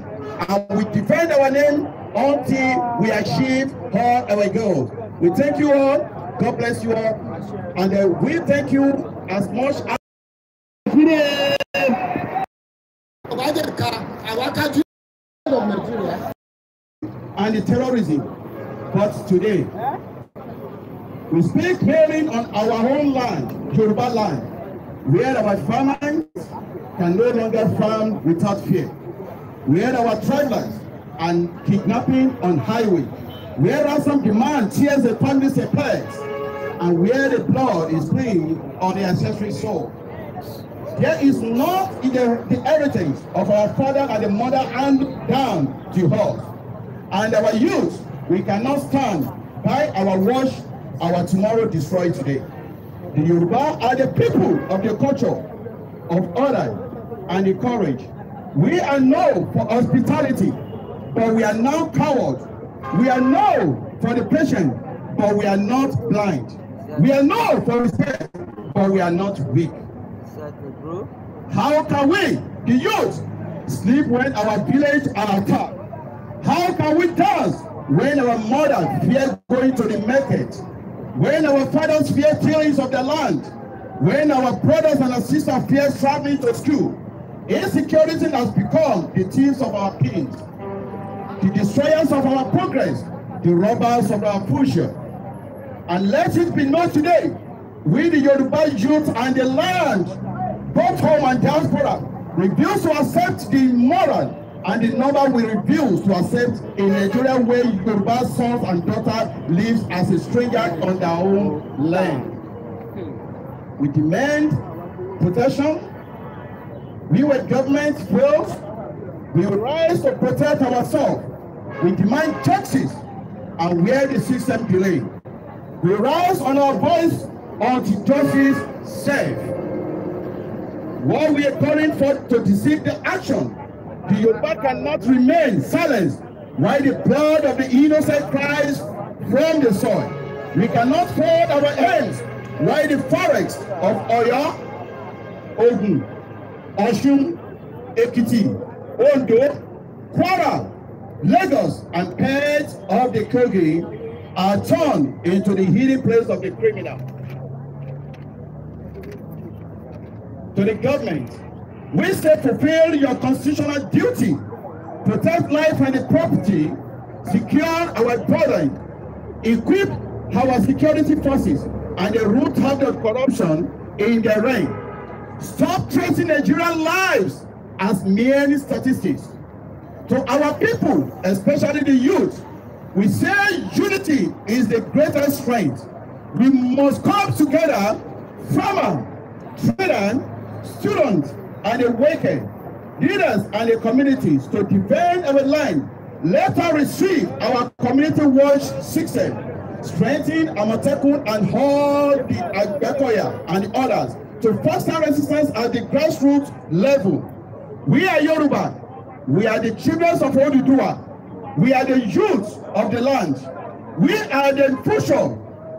And we defend our name until we achieve all our goals. We thank you all. God bless you all. And we thank you as much as and the terrorism. But today, we speak healing on our own land, Yoruba land, where our farmers can no longer farm without fear, where our tribals and kidnapping on highway, where ransom demand tears the families apart, and where the blood is playing on the ancestral soul. There is not in the heritage of our father and the mother handed down to us. And our youth, we cannot stand by our watch, our tomorrow destroyed today. The Yoruba are the people of the culture, of honor, and the courage. We are known for hospitality, but we are now cowards. We are known for the patient, but we are not blind. We are known for respect, but we are not weak. How can we, the youth, sleep when our village are attacked? How can we dance when our mothers fear going to the market? When our fathers fear tillings of the land? When our brothers and our sisters fear traveling to school? Insecurity has become the thieves of our kings, the destroyers of our progress, the robbers of our future. And let it be known today, we the Yoruba youth and the land, both home and diaspora, refuse to accept the immoral and the number we refuse to accept a Nigeria where Yoruba sons and daughters live as a stranger on their own land. We demand protection. We, when government fails, we will rise to protect ourselves. We demand justice, and where the system delay, we rise on our voice until justice serves. What we are calling for to deceive the action, the Yoruba cannot remain silent while the blood of the innocent cries from the soil. We cannot fold our hands while the forests of Oyo, Ogun, Osun, Ekiti, Ondo, Kwara, Lagos, and parts of the Kogi are turned into the hidden place of the criminal. To the government, we say fulfill your constitutional duty, protect life and the property, secure our border, equip our security forces, and the root out the corruption in the reign. Stop treating Nigerian lives as mere statistics. To our people, especially the youth, we say unity is the greatest strength. We must come together, farmer, trader, students, and the worker, leaders and the communities to defend our land. Let us receive our community watch system, strengthen Amotekun and all the Agbekoya and the others to foster resistance at the grassroots level. We are Yoruba. We are the children of Oduduwa. We are the youth of the land. We are the future.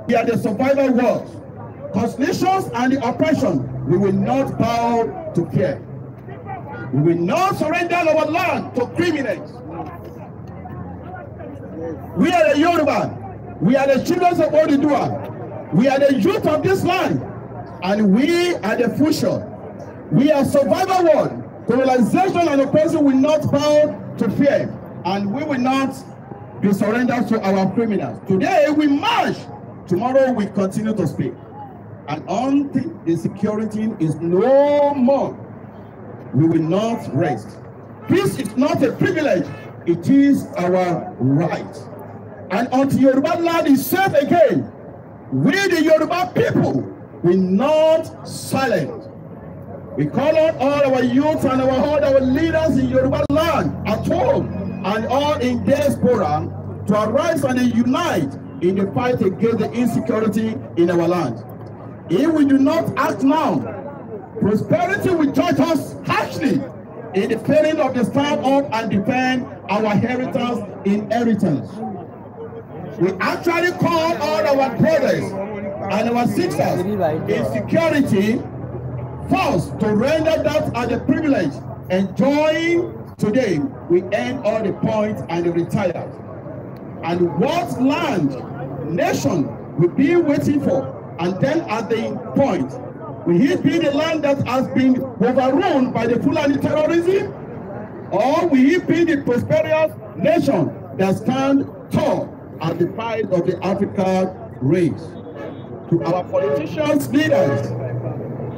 We are the survival world. Constellations and the oppression, we will not bow to fear. We will not surrender our land to criminals. We are the Yoruba. We are the children of Oduduwa. We are the youth of this land. And we are the future. We are survival world. Colonization and oppression will not bow to fear. And we will not be surrendered to our criminals. Today we march. Tomorrow we continue to speak. And until the security is no more, we will not rest. Peace is not a privilege, it is our right. And until Yoruba land is safe again, we the Yoruba people will not silence. We call on all our youth and all our leaders in Yoruba land, at home and all in diaspora, to arise and unite in the fight against the insecurity in our land. If we do not act now, prosperity will judge us harshly in the failing of the stand up and defend our inheritance. We actually call all our brothers and our sisters in security forced to render that as a privilege, enjoying today, we end all the points and retire. And what land, nation will be waiting for? And then at the point, will it be the land that has been overrun by the Fulani terrorism? Or will it be the prosperous nation that stands tall at the pride of the African race? To our politicians, leaders,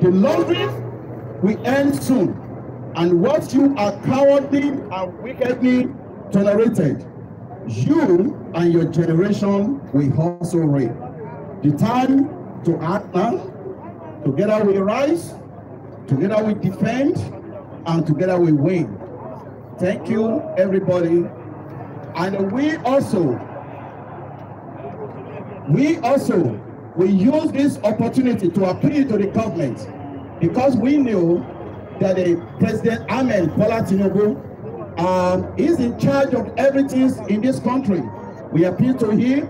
the laundry will end soon. And what you are cowardly and wickedly tolerated, you and your generation will also reap. The time to act now, together we rise, together we defend, and together we win. Thank you, everybody. And we also use this opportunity to appeal to the government, because we know that the President Ahmed Bola Tinubu is in charge of everything in this country. We appeal to him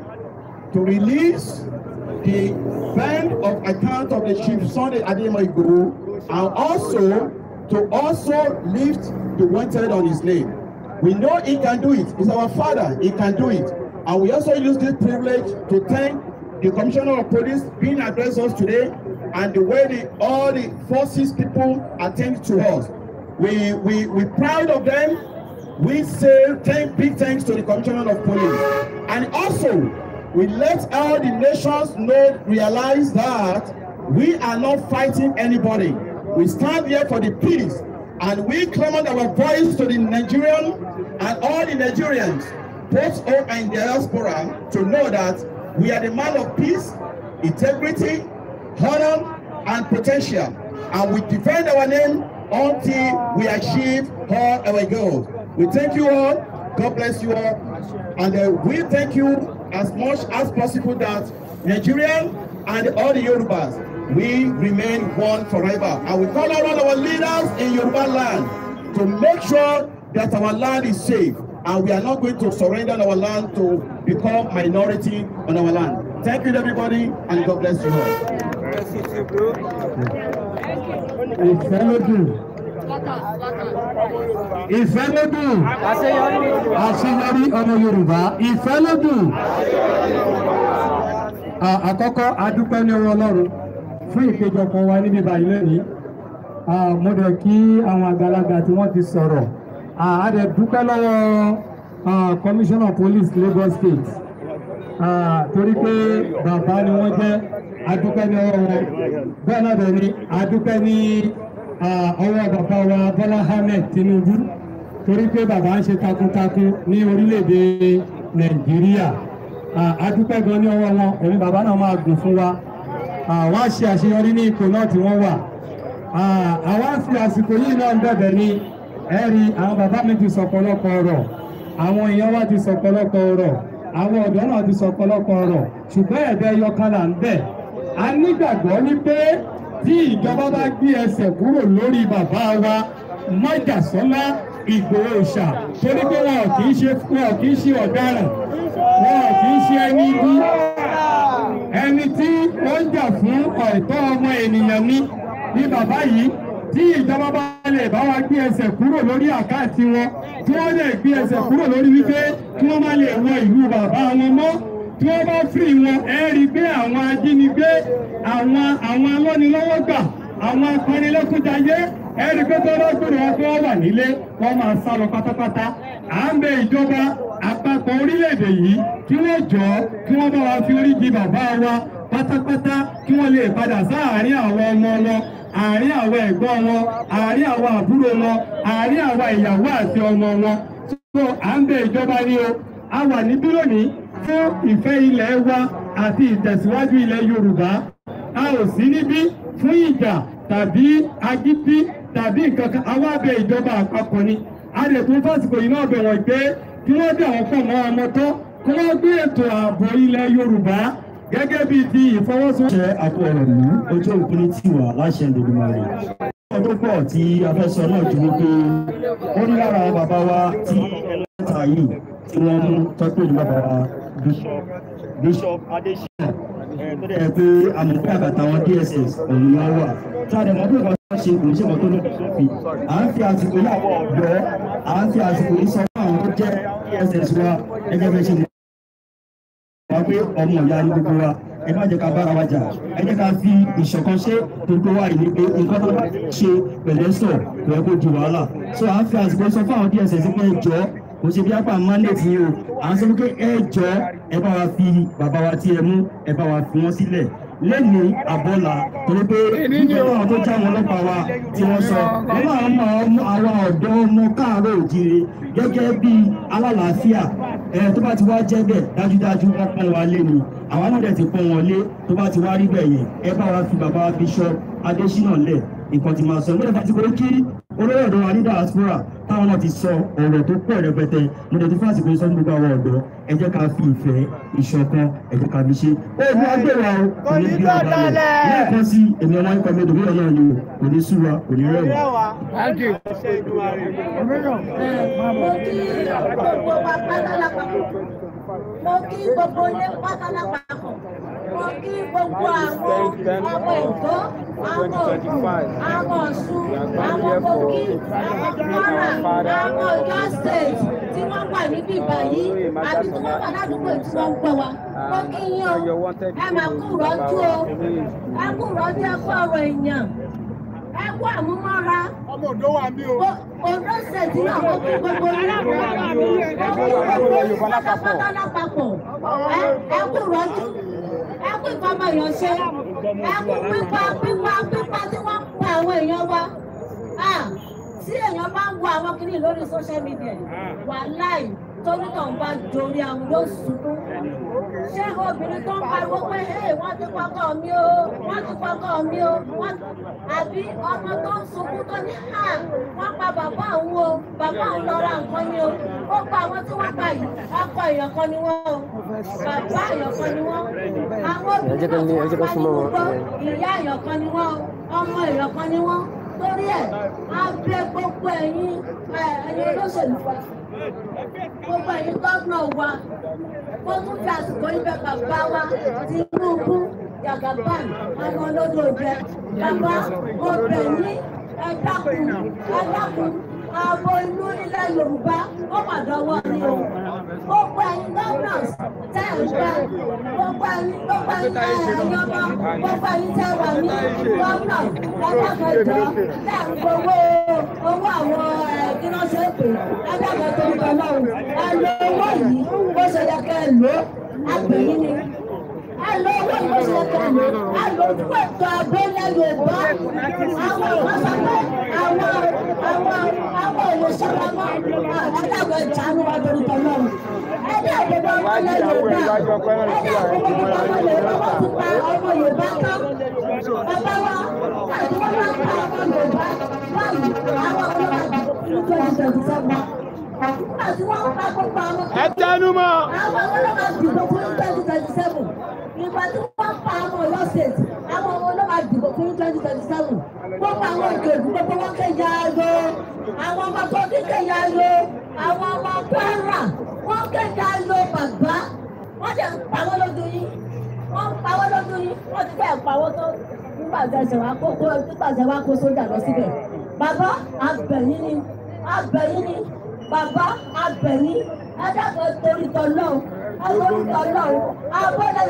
to release the band of account of the Chief Sunday Adeyemo Igboho, and also to lift the wanted on his name. We know he can do it. He's our father. He can do it. And we also use this privilege to thank the Commissioner of Police being addressed us today, and the way all the forces people attend to us. We proud of them. We say big thanks to the Commissioner of Police. And also, we let all the nations realize that we are not fighting anybody. We stand here for the peace, and we clamor our voice to the Nigerian and all the Nigerians, both home and diaspora, to know that we are the man of peace, integrity, honor, and potential. And we defend our name until we achieve all our goals. We thank you all. God bless you all. And we thank you as much as possible that Nigerian and all the Yorubas, we remain one forever. And we call on all our leaders in Yoruba land to make sure that our land is safe. And we are not going to surrender our land to become minority on our land. Thank you, everybody, and God bless you all. Ìfẹ́ ló dùn. Àṣeyọrí ọmọ Yorùbá. Ìfẹ́ ló dùn. Àkọ́kọ́ adúpẹ́ ní ọwọ́ Ọlọ́run fún ìpéjọpọ̀ wa níbí báyìí lónìí. Mo dẹ̀ kí àwọn àgbàlagbà tí wọ́n ti sọ̀rọ̀. A dẹ̀ dúpẹ́ lọ́wọ́ Commissioner of Police Lagos State. Torí pé bàbá ni wọ́n jẹ́, adúpẹ́ ní ọwọ́ wọn. Bẹ́ẹ̀ náà dẹ̀ ni adúpẹ́ ní ọwọ́ bàbá wa Bọ́lá Ahmed Tinubu, torí pé bàbá ń ṣe takuntakun ní orílẹ̀-èdè Nàìjíríà. Adúpẹ́ gan ní ọwọ́ wọn, ẹ̀mí bàbá náà máa gùn fún wa. Wọ́n á ṣe àṣeyọrí ní ipò náà tí wọ́n wà. Àwa fi àsìkò yìí náà ń bẹ̀bẹ̀ ní ẹ̀rí àwọn bàbá mi ti sọ̀pọ̀lọpọ̀ ọ̀rọ̀, àwọn èèyàn wa ti sọ̀pọ̀lọpọ̀ ọ̀rọ̀, àwọn ọ̀dọ́ náà ti sọ̀pọ̀lọpọ̀ ọ̀rọ̀, ṣùgbọ́n ẹ̀bẹ̀ yọkan là ń bẹ̀. A nígbàgbọ́ ní pé tí ìjọba bá gbé ẹsẹ̀ kúrò lórí bàbá wa Májàsọ́lá Ìgbòho Òòṣà, torí pé wọn kì í ṣe ọ̀daràn, wọn kì í ṣe ẹni ibi, ẹni tí ó ń jà fún ẹ̀tọ́ ọmọ ènìyàn ní bàbá yìí. Tí ìjọba bá lè bá wa gbé ẹsẹ̀ kúrò lórí àkáǹtì wọn, tí wọ́n lè gbé ẹsẹ̀ kúrò lórí wípé kí wọ́n má lè wọ ìlú bàbá wọn mọ́, tí wọ́n bá fìrì wọn, ẹ rí i pé àwọn ajínigbé, àwọn alọ́nilọ́wọ́gbà, àwọn apanilẹ́kúnjayé, ẹ rí i pé tó bá gbèrò wọn tó wà nílé, wọ́n máa sá lọ pátápátá. À ń bẹ ìjọba àpapọ̀ orílẹ̀-èdè yìí kí wọ́n jọ kí wọ́n bá wa fi orí jì bàbá wa pátápátá, kí wọ́n lè padà sáàárín àwọn ọmọ wọn, àárín àwọn ẹ̀gbọ́n wọn, àárín àwọn àbúrò wọn, àárín àwọn ìyàwó àti ọmọ wọn. So à ń bẹ ìjọba ní o, a wà níbí lónìí fún ìfẹ́ ilẹ̀ wa àti ìtẹ̀síwájú ilẹ̀ Yorùbá. A ò sí níbí fún ìjà tàbí agídí tàbí nǹkan kan. Àwa bẹ ìjọba àpapọ̀ ni. A lè tún fásitì yìí náà bẹ̀ wọ́n pé kí wọ́n dẹ̀ wọ́n pọ̀ mọ́ ọmọ tó, kí wọ́n gbé ètò ààbò ilẹ̀ Yorùbá gẹ́gẹ́ bí ti ìfọwọ́sowọ́pọ̀. Ṣé àpò ọ̀rọ̀ yìí ojú òpin tí wà láṣẹ Olódùmarè. Ọdún pọ̀ tí a fẹ́ sọ náà ju wípé ó ní lára bàbá wa tí ẹlẹ́ta yìí tí wọ́n mú tọ́pẹ́ ní bàbá wa Bishop Adesina tó dẹ̀ pé àmọ̀ pé àbàtà wọn DSS òun ni wọ́n wà tí a dẹ̀ mọ̀ pé ìwọ́n tó ṣe kò ní ṣe mọ̀ tó lókè sófin à ń fi àsìkò yìí àwọn ọ̀dọ́ à ń fi àsìkò yìí sọ fún àwọn tó jẹ́ DSS wa ẹgbẹ́ bẹ́ẹ̀ ṣe mọ̀ wá pé ọmọ ìyá ní gbogbo wa ẹ má jẹ́ ká bára wa jà ẹ jẹ́ ká fi ìṣọ̀kan ṣe gbogbo wa yìí pé nǹkan tó bá ṣe pẹ̀lẹ́ sọ̀ kò yẹ kó di wàhálà so à ń fi àsìkò sọ fún àwọn DSS pé ẹjọ́ kò ṣe bí apá mandate yìí o à ń sọ pé ẹjọ́ ẹ bá wa fi bàbá wa tí ẹ mú ẹ bá wa fi wọ́n sílẹ̀ lẹ́nu àbọ̀là torí pé nígbà àwọn tó já wọn ọlọ́pàá wa tí wọ́n sọ wọ́n máa àwọn ọ̀dọ́ ọmọ káàárọ̀ òjìire gẹ́gẹ́ bí alálàáfíà tó bá ti wá jẹ́ bẹ́ẹ̀ dájúdájú wọ́n pọ́n wa lé ni àwọn náà dẹ̀ ti pọ́n wọn lé tó bá ti wá rí bẹ́ẹ̀ yẹn ẹ bá wa fi bàbá Bishop Adésínà lẹ̀ nǹkan ti máa sọ nígbà tí kò kí olóyè ọ̀dọ́ wa ní diaspora táwọn náà ti sọ ọ̀rọ̀ tó pọ̀ rẹpẹtẹ mo dẹ̀ ti fún àsìkò sọ ní gbogbo àwọn ọ̀dọ́ ẹ jẹ́ ká fi ìfẹ́ ìṣọ̀kan ẹ jẹ́ ká fi ṣe ó ní agbèrò àwọn kò ní bí ọba lẹ̀ lẹ́ẹ̀kan sí èmi ọmọ ikọ̀ mẹ́tò mílíọ̀nù náà ni kò ní sú wa kò ní rẹwà. mo kí gbogbo ilé pátá lápapọ̀ mo kí gbogbo àwọn ẹ̀tọ́ àwọn Ògùn àwọn Ọ̀ṣun àwọn Kogi àwọn Kwara àwọn Ọ̀yọ́ state tí wọ́n wà níbí báyìí àti tí wọ́n wà ládùúgbò tí wọ́n ń gbọ́ wa mo kí yín o ẹ máa kú rọ́jú o ẹ kú rọ́jú ẹ kú ọ̀rọ̀ èèyàn ẹ kú àmúmọ́ra ọmọ òdó wa bí o òdó state náà mo kí gbogbo pátápátá lápapọ̀ ẹ kú rọ́jú ẹ kú ìfọmọ èèyàn ṣe ẹ kú pípa tí wọ́n pa àwọn èèyàn wa tí èèyàn bá ń wo àwọn kìnnì lórí social media wàláì tónítọ̀ ń bá dorí àwọn yóò sunkún ṣé obìnrin tó ń pariwo pé wọ́n ti pọkọ mi o wọ́n ti pọkọ mi o àbí ọmọ tó ń sunkún tó ní wọ́n pa bàbá òun o bàbá òun lọ ra nǹkan ni o ó pa àwọn tí wọ́n pa yìí ọkọ èèyàn kan ni wọ́n o bàbá èèyàn kan ni wọ́n àwọn obìnrin náà tí wọ́n pa ní gbogbo ìyá èèyàn kan ni wọ́n ọmọ èèyàn kan ni wọ́n torí ẹ̀ á bẹ gbogbo ẹ̀yin olóṣèlú wa gbogbo ẹ̀yin gómìnà wa ó tún fi àsìkò ibẹ̀ bàbá wa Tinubu Jagaban ọmọ olódò jẹ bàbá obìnrin ẹ dákun ààbò ìlú ilẹ̀ Yorùbá ó mà dọ́wọ́ ni o gbogbo ẹ̀yin governors tẹ́ ẹ̀ ń gbẹ gbogbo ẹ̀yin ẹ̀yọ́mọ gbogbo ẹ̀yin tẹ́ wà ní governor ẹ̀dàkọ̀jọ́ tẹ́ ń gbowó owó àwọn ìránṣẹ́ pé ẹ̀dàkọ̀jọ́ ń bọ̀ náà ẹ̀ lo owó yìí bó ṣe yẹ kẹ́ ẹ̀ lò àgbẹ̀yìn ni ẹ̀ lo owó yìí bó ṣe yẹ kẹ́ ẹ̀ lò ẹ̀ lo fún ètò ààbò ilẹ̀ Yorùbá àwọn ìránṣẹ́ àwọn olùsọ̀rọ̀ mọ́ ẹ̀dàgbọ̀ ìjánu wa torí tọ́lọ́ ẹ̀dàgbọ̀ ọmọ ilẹ̀ Yorùbá ẹ̀dàgbọ̀ ọmọ Yorùbá ti pa ọmọ Yorùbá tán bàbá wa àti wọ́n máa ń pa ọmọ Yorùbá báyìí àwọn ọlọ́wà ní 2027 àti wọ́n pa gbogbo àwọn ọlọ́wà dìbò fún 2027 ìgbà tí wọ́n pa àwọn Ọ̀yọ́ state àwọn ọlọ́wà dìbò fún 2027 gbogbo àwọn ìgbèkùn gbogbo wọn kéjà lọ àwọn ọmọ tó ní kéjà lọ àwọn ọmọ Kwara wọn kéjà lọ bàbá wọn jẹ ń pawọ́ lójú yín wọn ń pawọ́ lójú yín wọn ti fẹ́ pawọ́ tó nígbà tẹ̀sẹ̀ wá kó sójà lọ síbẹ̀ bàbá abẹ̀yìn ni bàbá abẹ̀yìn ẹ̀dàgbọ́ torí tọ́lọ́ọ̀ abọ́lẹ̀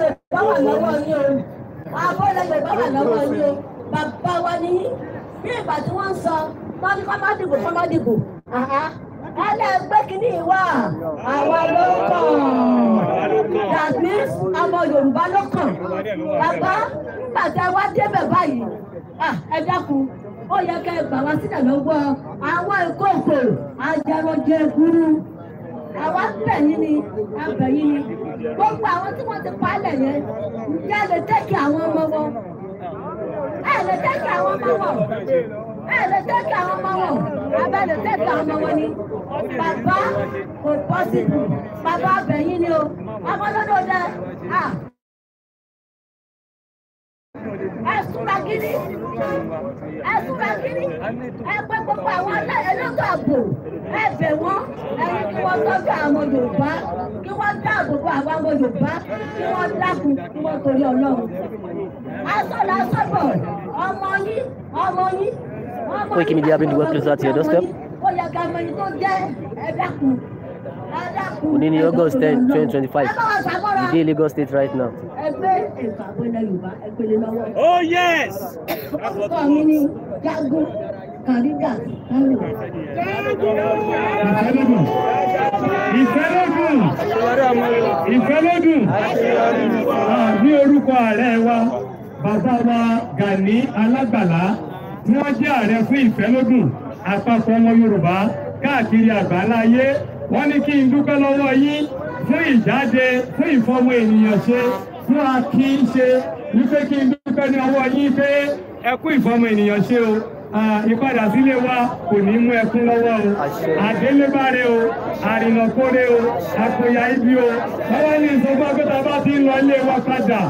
Yorùbá wà lọ́wọ́ yín o abọ́lẹ̀ Yorùbá wà lọ́wọ́ yín o bàbá wa ní bí ìgbà tí wọ́n ń sọ wọ́n ní kọ́ má dìbò ẹlẹ́gbẹ́ kìíní wà àwa ló kàn that means ọmọ Yorùbá ló kàn bàbá nígbà tí a wá débẹ̀ báyìí ẹ dákun ó yẹ kẹ́ ẹ gbà wá sílẹ̀ lọ́wọ́ àwọn ìkókò ajẹrọjẹ gúrú àwa bẹ̀yìn ni gbogbo àwọn tí wọ́n ti palẹ̀ yẹn ǹjẹ́ lè tẹ́kì àwọn ọmọ wọn lè tẹ́kì àwọn ọmọ wọn lè tẹ́kì àwọn ọmọ wọn abẹ́ lè tẹ́kì àwọn ọmọ wọn ni bàbá kò pọ́sibù bàbá bẹ̀yìn ni o ọmọlọ́dọ̀ dẹ ẹ̀sùnra gidi ẹ pé gbogbo àwọn ẹlẹ́gbẹ́ àbò ẹ bẹ̀ wọ́n ẹ̀yìn kí wọ́n wọ́n tọ́jú àwọn Yorùbá kí wọ́n dáàbò bo àwọn Yorùbá kí wọ́n dákun kí wọ́n torí Ọlọ́run. Asọ́lá sọ́bọ̀ ọmọ yín. Koiki Media bring the work closer to your doorstep. Ó yẹ ká mọ ẹni tó jẹ́ ẹ dákun. Within August 10, 2025, the day Lagos State right now. Oh yes! Ìfẹ́lódùn ní orúkọ ààrẹ wa bàbá wa Gani Alágbàlá tí wọ́n jẹ́ ààrẹ fún Ìfẹ́lódùn àpapọ̀ ọmọ Yorùbá káàkiri àgbáláyé. Wọ́n ní kí n dúpẹ́ lọ́wọ́ yín fún ìjáde fún ìfọmọ ènìyàn ṣe fún akínṣe wípé kí n dúpẹ́ ní ọwọ́ yín pé ẹ kú ìfọmọ ènìyàn ṣe o. Ìpadà sílé wa kò ní mú ẹkún lọ́wọ́ o. Àdélébáre o, àrìnàkórè o, àpòyà ibi o. Lọ́wọ́ ní ìsọgbọ́n pé tá a bá ti ń lọ ilé wa padà,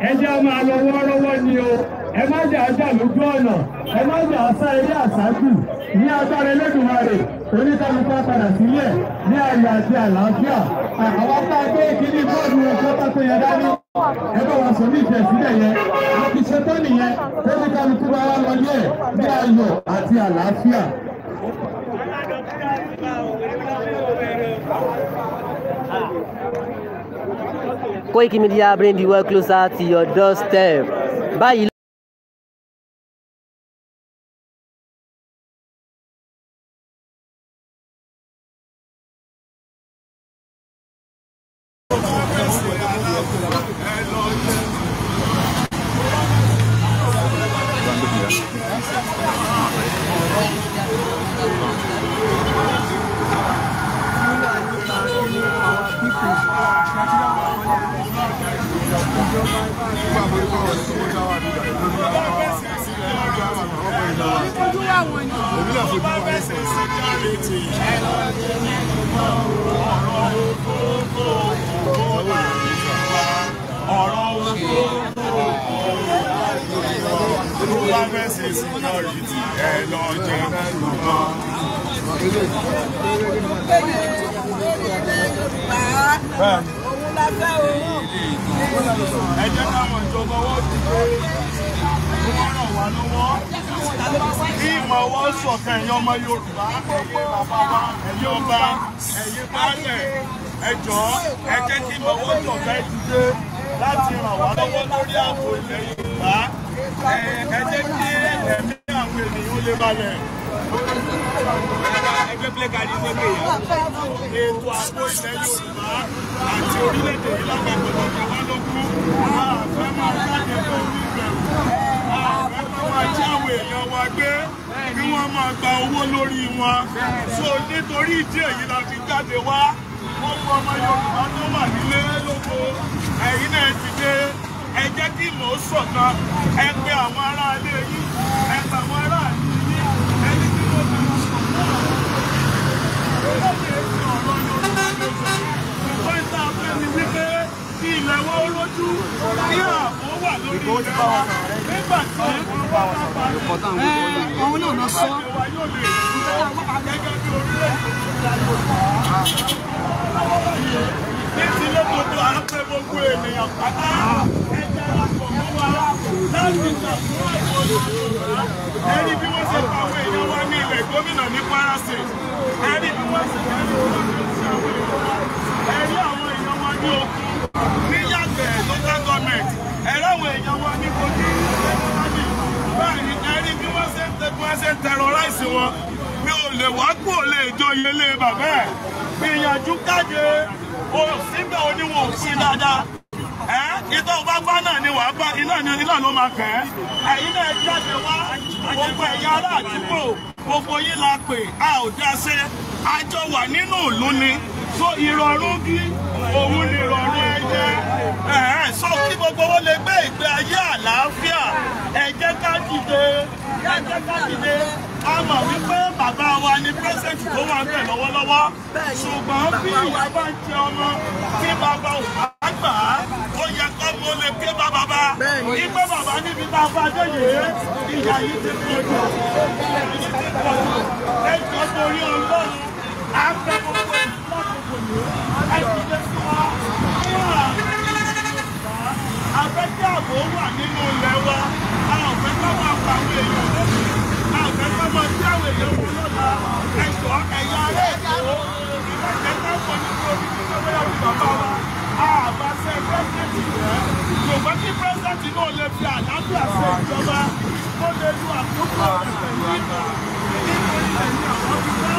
ẹ jẹ́ á máa lọ wọ́ọ́rọ́wọ́ ni o. Ẹ má jẹ́ àjà lójú ọ̀nà, ẹ má jẹ́ àṣà eré àṣáájú ní agbára Elédùmarè oníkálukú padà sílẹ̀ ní ayọ̀ àti àlàáfíà. Àwọn bá gbé ìkíní bọ́ọ̀lù ọ̀pọ̀ pápá yẹn dání. Ẹ bá wa sọ ní ìfẹ́ sílẹ̀ yẹn. A ti ṣetán nìyẹn oníkálukú bá wá lọ yẹ ní ayọ̀ àti àlàáfíà. Koiki Media bring the world closer to your doorstep. Bye. Ẹ jẹ́ káwọn ìjọba wọ́n ti pé wọ́n ràn wá lọ́wọ́ kí ìmọ̀ wọ́n ṣọ̀kan ẹ̀yin ọmọ Yorùbá ẹ̀yin bàbá wa ẹ̀yin ọba ẹ̀yin baálẹ̀ ẹ jọ̀ọ́ ẹ jẹ́ kí ìmọ̀ wọ́n ṣọ̀kan ẹ dìde láti ràn wá lọ́wọ́ lórí ààbò ilẹ̀ Yorùbá ẹ jẹ́ kí ẹ̀mí àwọn ènìyàn lè balẹ̀. Ẹgbẹ́ pílẹ̀kàdì sókè yẹn. Ètò ààbò ilẹ̀ Yorùbá àti orílẹ̀-èdè yìí lágbàgbọ́ lọ́jọ́ wá lógún. Àfẹ́ máa jáde lórí ìbẹ̀rù. Àfẹ́ máa já àwọn èèyàn wa gbé kí wọ́n máa gba owó lórí wọn. So nítorí ìdí èyí la fi jáde wá. Wọ́n fọ ọmọ Yorùbá tó wà nílé lóko. Ẹ̀yin náà ti dé. Ẹ jẹ́ kí ìmọ̀ ó ṣọ̀kan. Ẹ pe àwọn aráalé yín. Ẹ pe àwọn aráàlú yín. Ẹni tí wọ́n ti mú ilẹ̀ wọn olójú ní ààbò wà lórí ilẹ̀ wa nígbà tí àwọn náà lọ sọ wa yóò lè gẹ́gẹ́ bí orílẹ̀-èdè ní ti lókoto à ń pè gbogbo ènìyàn pátá ẹgbẹ́ àpò mọ́ wa láti ṣàkóso ìwòsàn ẹni bí wọ́n ṣe pa àwọn èèyàn wa ní ilẹ̀ gómìnà ní Kwara State ẹni bí wọ́n ṣe pa àwọn èèyàn wa ní Òkun ní Yàgbẹ́ local government ẹ̀rọ àwọn èèyàn wa ní Kogi báyìí ẹni bí wọ́n ṣe ń terrorize wọn mi ò lè wá kú ò lè joyè lé bàbá ẹ̀ gbìyànjú káde síbẹ̀ oníwọ̀n òfin dáadáa ìtọ́ bá bá náà ni wàá bá iná ló máa kẹ́ ẹ̀yin náà jáde wá gbogbo ẹ̀yà ará àdúgbò gbogbo yín la pè a ò dá sí àjọ wà nínú ìlú ni so ìrọ̀rùn bí òun ni ìrọ̀rùn ẹ̀jẹ̀ sọ kí gbogbo wọn lè gbé ìgbé ayé àlàáfíà ẹ jẹ́ ká dìde a mọ̀ wípé bàbá wa ni pírẹsidẹ̀ntì tó wà ń bẹ̀ lọ́wọ́lọ́wọ́ ṣùgbọ́n bí ìyá bá ń jẹ ọmọ tí bàbá ò bá gbà á ó yẹ kó mo lè ké bá bàbá ìgbé bàbá níbi tá a bá dé yìí ìyá yìí ti pọ̀ jù ẹ jọ torí Ọlọ́run á fẹ́ gbogbo ìlú láti fẹ́ kí ààbò wà nínú ilẹ̀ wa a ò fẹ́ kọ́ máa pa àwọn èèyàn lókè a ò fẹ́ kọ́ máa tí àwọn èèyàn wọn lọ́la ẹ̀ṣọ́ ẹ̀yà ará èkó ẹ̀ka pọ̀ nínú omi tó lọ́wọ́ bí bàbá wa àbáṣe pẹ́sidẹ̀ntì rẹ̀ ṣùgbọ́n kí pẹ́sidẹ̀ntì náà lè fi àlàáfíà ṣe ìjọba ó lè lu àkókò ìpẹ̀lú ìgbà nítorí ẹ̀yìn àwọn ti dá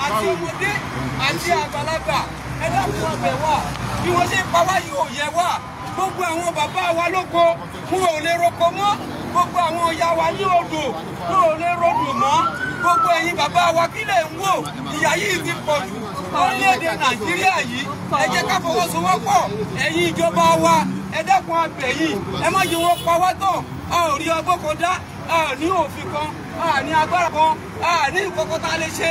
àti ọmọdé àti àgbàlagbà ẹ dákun ọbẹ̀ wà bí wọ́n ṣe pa wá yóò yẹ wá gbogbo àwọn bàbá wa lóko wọn ò lè roko mọ́ gbogbo àwọn ìyá wa ní odò wọn ò lè rodò mọ́ gbogbo ẹ̀yin bàbá wa kí lè ń wò ìyà yìí ti pọ̀ jù orílẹ̀-èdè Nàìjíríà yìí ẹ jẹ́ ká fọwọ́sowọ́pọ̀ ẹ̀yin ìjọba wa ẹ dákun abẹ̀ yìí ẹ má yí wọn pa wá tán a ò rí ọgbọ́n kan dá a ò ní òfin kan a ní agbára kan a ní ìkọ̀kọ̀ tá a lè ṣe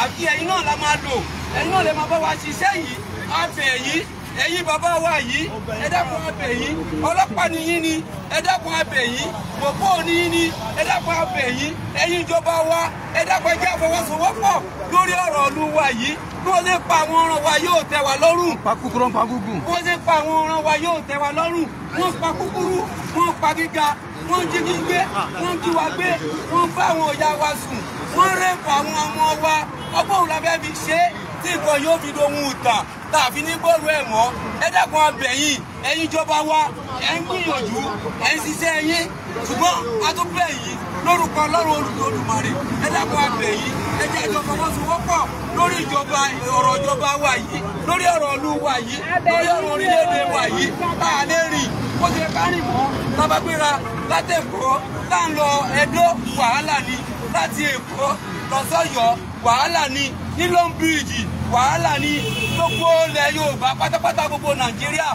àfi ẹ̀yin náà la máa lò ẹ̀yin náà lè máa bá wa ṣiṣẹ́ yìí abẹ̀ yìí ẹ̀yin bàbá wa yìí ẹ dákun abẹ̀ yìí ọlọ́pàá ni yín ni ẹ dákun abẹ̀ yìí gbogbo ni yín ni ẹ dákun abẹ̀ yìí ẹ̀yin ìjọba wa ẹ dákun ẹ jẹ́ àfọwọ́sowọ́pọ̀ lórí ọ̀rọ̀ ìlú wa yìí bí wọ́n ṣe pa àwọn ọ̀ràn wa yóò tẹ́ wa lọ́rùn. pa kúkúrú pa gúgù. bí wọ́n ṣe pa àwọn ọ̀ràn wa yóò tẹ́ wa lọ́rùn. wọ́n pa kúkúrú wọ́n pa gíga wọ́n jí gbígbé wọ́n jí wa gbé wọ́n bá àwọn ìyá wa sùn wọ́n rẹ́pọ̀ àwọn ọmọ wa ọgbọ́n òun la fẹ́ fi ṣe é tí nǹkan yóò fi dohun ìtàn tàbí ní gbòòrò ẹ̀ mọ́ ẹ dákun abẹ̀ yín ẹ̀yin ìjọba wa ẹ̀ ń gbìyànjú ẹ̀ ń ṣiṣẹ́ yín ṣùgbọ́n a tún bẹ̀ yín lórúkọ Ọlọ́run Olódùmarè ẹ dákun abẹ̀ yín ẹ jẹ́ àjọ fọwọ́sowọ́pọ̀ lórí ìjọba ọ̀rọ̀ ìjọba wa yìí lórí ọ̀rọ̀ ìlú wa yìí lórí ọ̀rọ̀ orílẹ̀-èdè wa yìí tá a lè rìn kó ṣe ká rìn mọ́ lábàgbéra látẹ̀kọ́ tá ń lọ Ẹdó wàhálà ni láti Èkó lọ s'Ọ́yọ́ wàhálà ni ní Long Bridge wàhálà ni gbogbo ilẹ̀ Yorùbá pátápátá gbogbo Nàìjíríà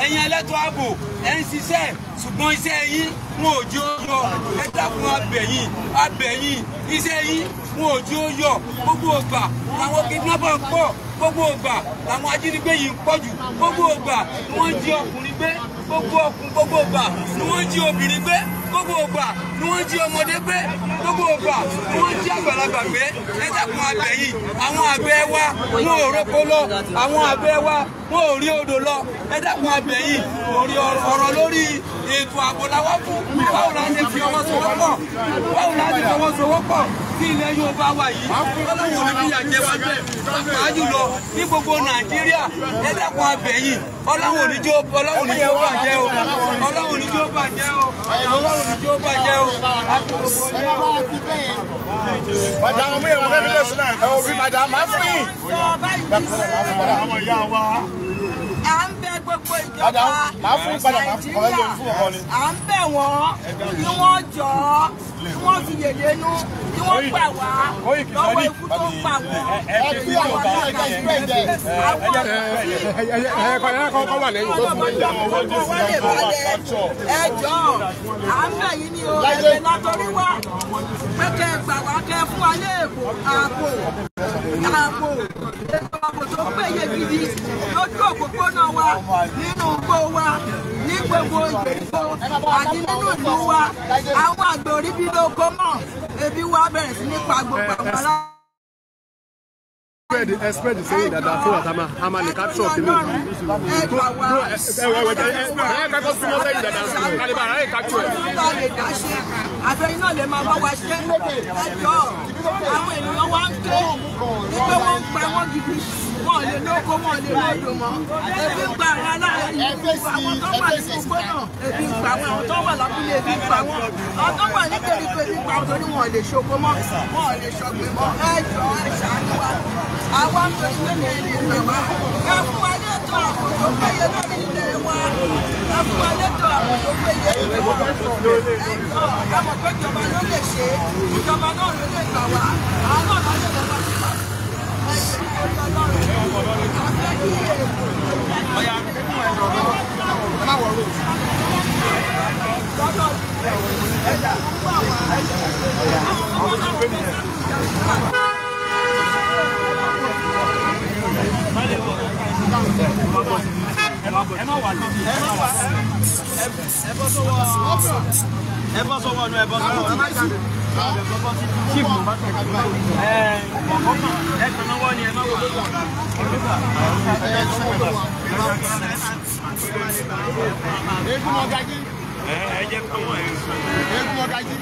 ẹ̀yin ẹlẹ́tọ̀ ààbò ẹ̀ ń ṣiṣẹ́ ṣùgbọ́n iṣẹ́ yín wọn ò jẹ́ ó yọ ẹ dákun abẹ̀yìn iṣẹ́ yín wọn ò jẹ́ ó yọ gbogbo ìgbà làwọn kidnapper ń pọ̀ gbogbo ìgbà làwọn ajínigbé yìí ń pọ̀ jù gbogbo ìgbà ni wọ́n ń jí ọkùnrin gbé gbogbo ìgbà ni wọ́n ń jí obìnrin gbé gbogbo ìgbà ni wọ́n ń jí ọmọdé gbé gbogbo ìgbà ni wọ́n ń jí àgbàlagbà gbé ẹ dákun abẹ̀yìn àwọn àgbẹ̀ wa wọn ò roko lọ àwọn àgbẹ̀ wa wọn ò rí odò lọ ẹ dákun abẹ̀yìn orí ọ̀rọ̀ lórí ètò ààbò làwọn fún báwo la ṣe fi ọwọ́ sowọ́pọ̀ báwo la ṣe fọwọ́ sowọ́pọ̀ sí ilẹ̀ Yorùbá wa yìí Ọlọ́run ò ní bí àjẹ́ wa bẹ́ẹ̀ pàápàá jùlọ ní gbogbo Nàìjíríà ẹ dákun abẹ̀yìn Ọlọ́run ò ní jó bàjẹ́ o Ọlọ́run ò ní jó bàjẹ́ o Ọlọ́run ò ní jó bàjẹ́ o. Madame, we are very listening. Oh, we madame, I'm free. À ń bẹ̀ gbogbo ìjọba Nàìjíríà à ń bẹ̀ wọ́n kí wọ́n jọ kí wọ́n fi yèyénú kí wọ́n gbà wá lọ́wọ́ ikú tó pa wọ́n. Ẹ jọ̀ọ́ à ń bẹ̀ yín ní o ẹ̀jẹ̀ látọrí wá pé kẹ́ ẹ gbà wá kẹ́ ẹ fún wa ní ààbò ètò ààbò tó péye gidi lójú òpópónà wa nínú igbó wa ní gbogbo ìgbèríko àti nínú ìlú wa àwọn àgbẹ̀ orí bí lóko mọ̀ ebi wa bẹ̀rẹ̀ sí ní pa gbogbo àwọn ará. expect the saying that fún àtàmà àmà lè capture kìíní. Àfẹ́yìn náà lè máa bá wa ṣe ẹjọ́ àwọn ènìyàn wa ń ké wípé wọ́n ń pa wọ́n gidi wọ́n lè lóko wọ́n lè lódò mọ́ ebi ń pa àwọn aláàárín ebi ń pa àwọn tó wà ní gbogbo náà ebi ń pa àwọn tó wà lábúlé ebi ń pa wọn àwọn tó wà ní kéríkó ebi ń pa wọn torí wọn lè ṣoko mọ́ wọn lè ṣọgbìn mọ́ ẹjọ́ ẹ̀ṣánú wa àwa ń torí pé lè rí ìwé wa ẹ fún wa létò ààbò tó péye lórí ilẹ̀ wa ẹ fún wa létò ààbò tó péye lórí ilẹ̀ wa ẹjọ́ ẹ mọ̀ pé ìjọba ló lè ṣe ìjọba náà ló lè gbà wá àwọn náà ló lè lọ́wọ́ sí wa. Chief mo bá tẹ̀ ẹ̀kan náà wọ́n ni ẹ má wò lóko. Eégún Mọ́gájí. Ẹ jẹ́ kí wọ́n ẹ̀ sọ. Eégún Mọ́gájí.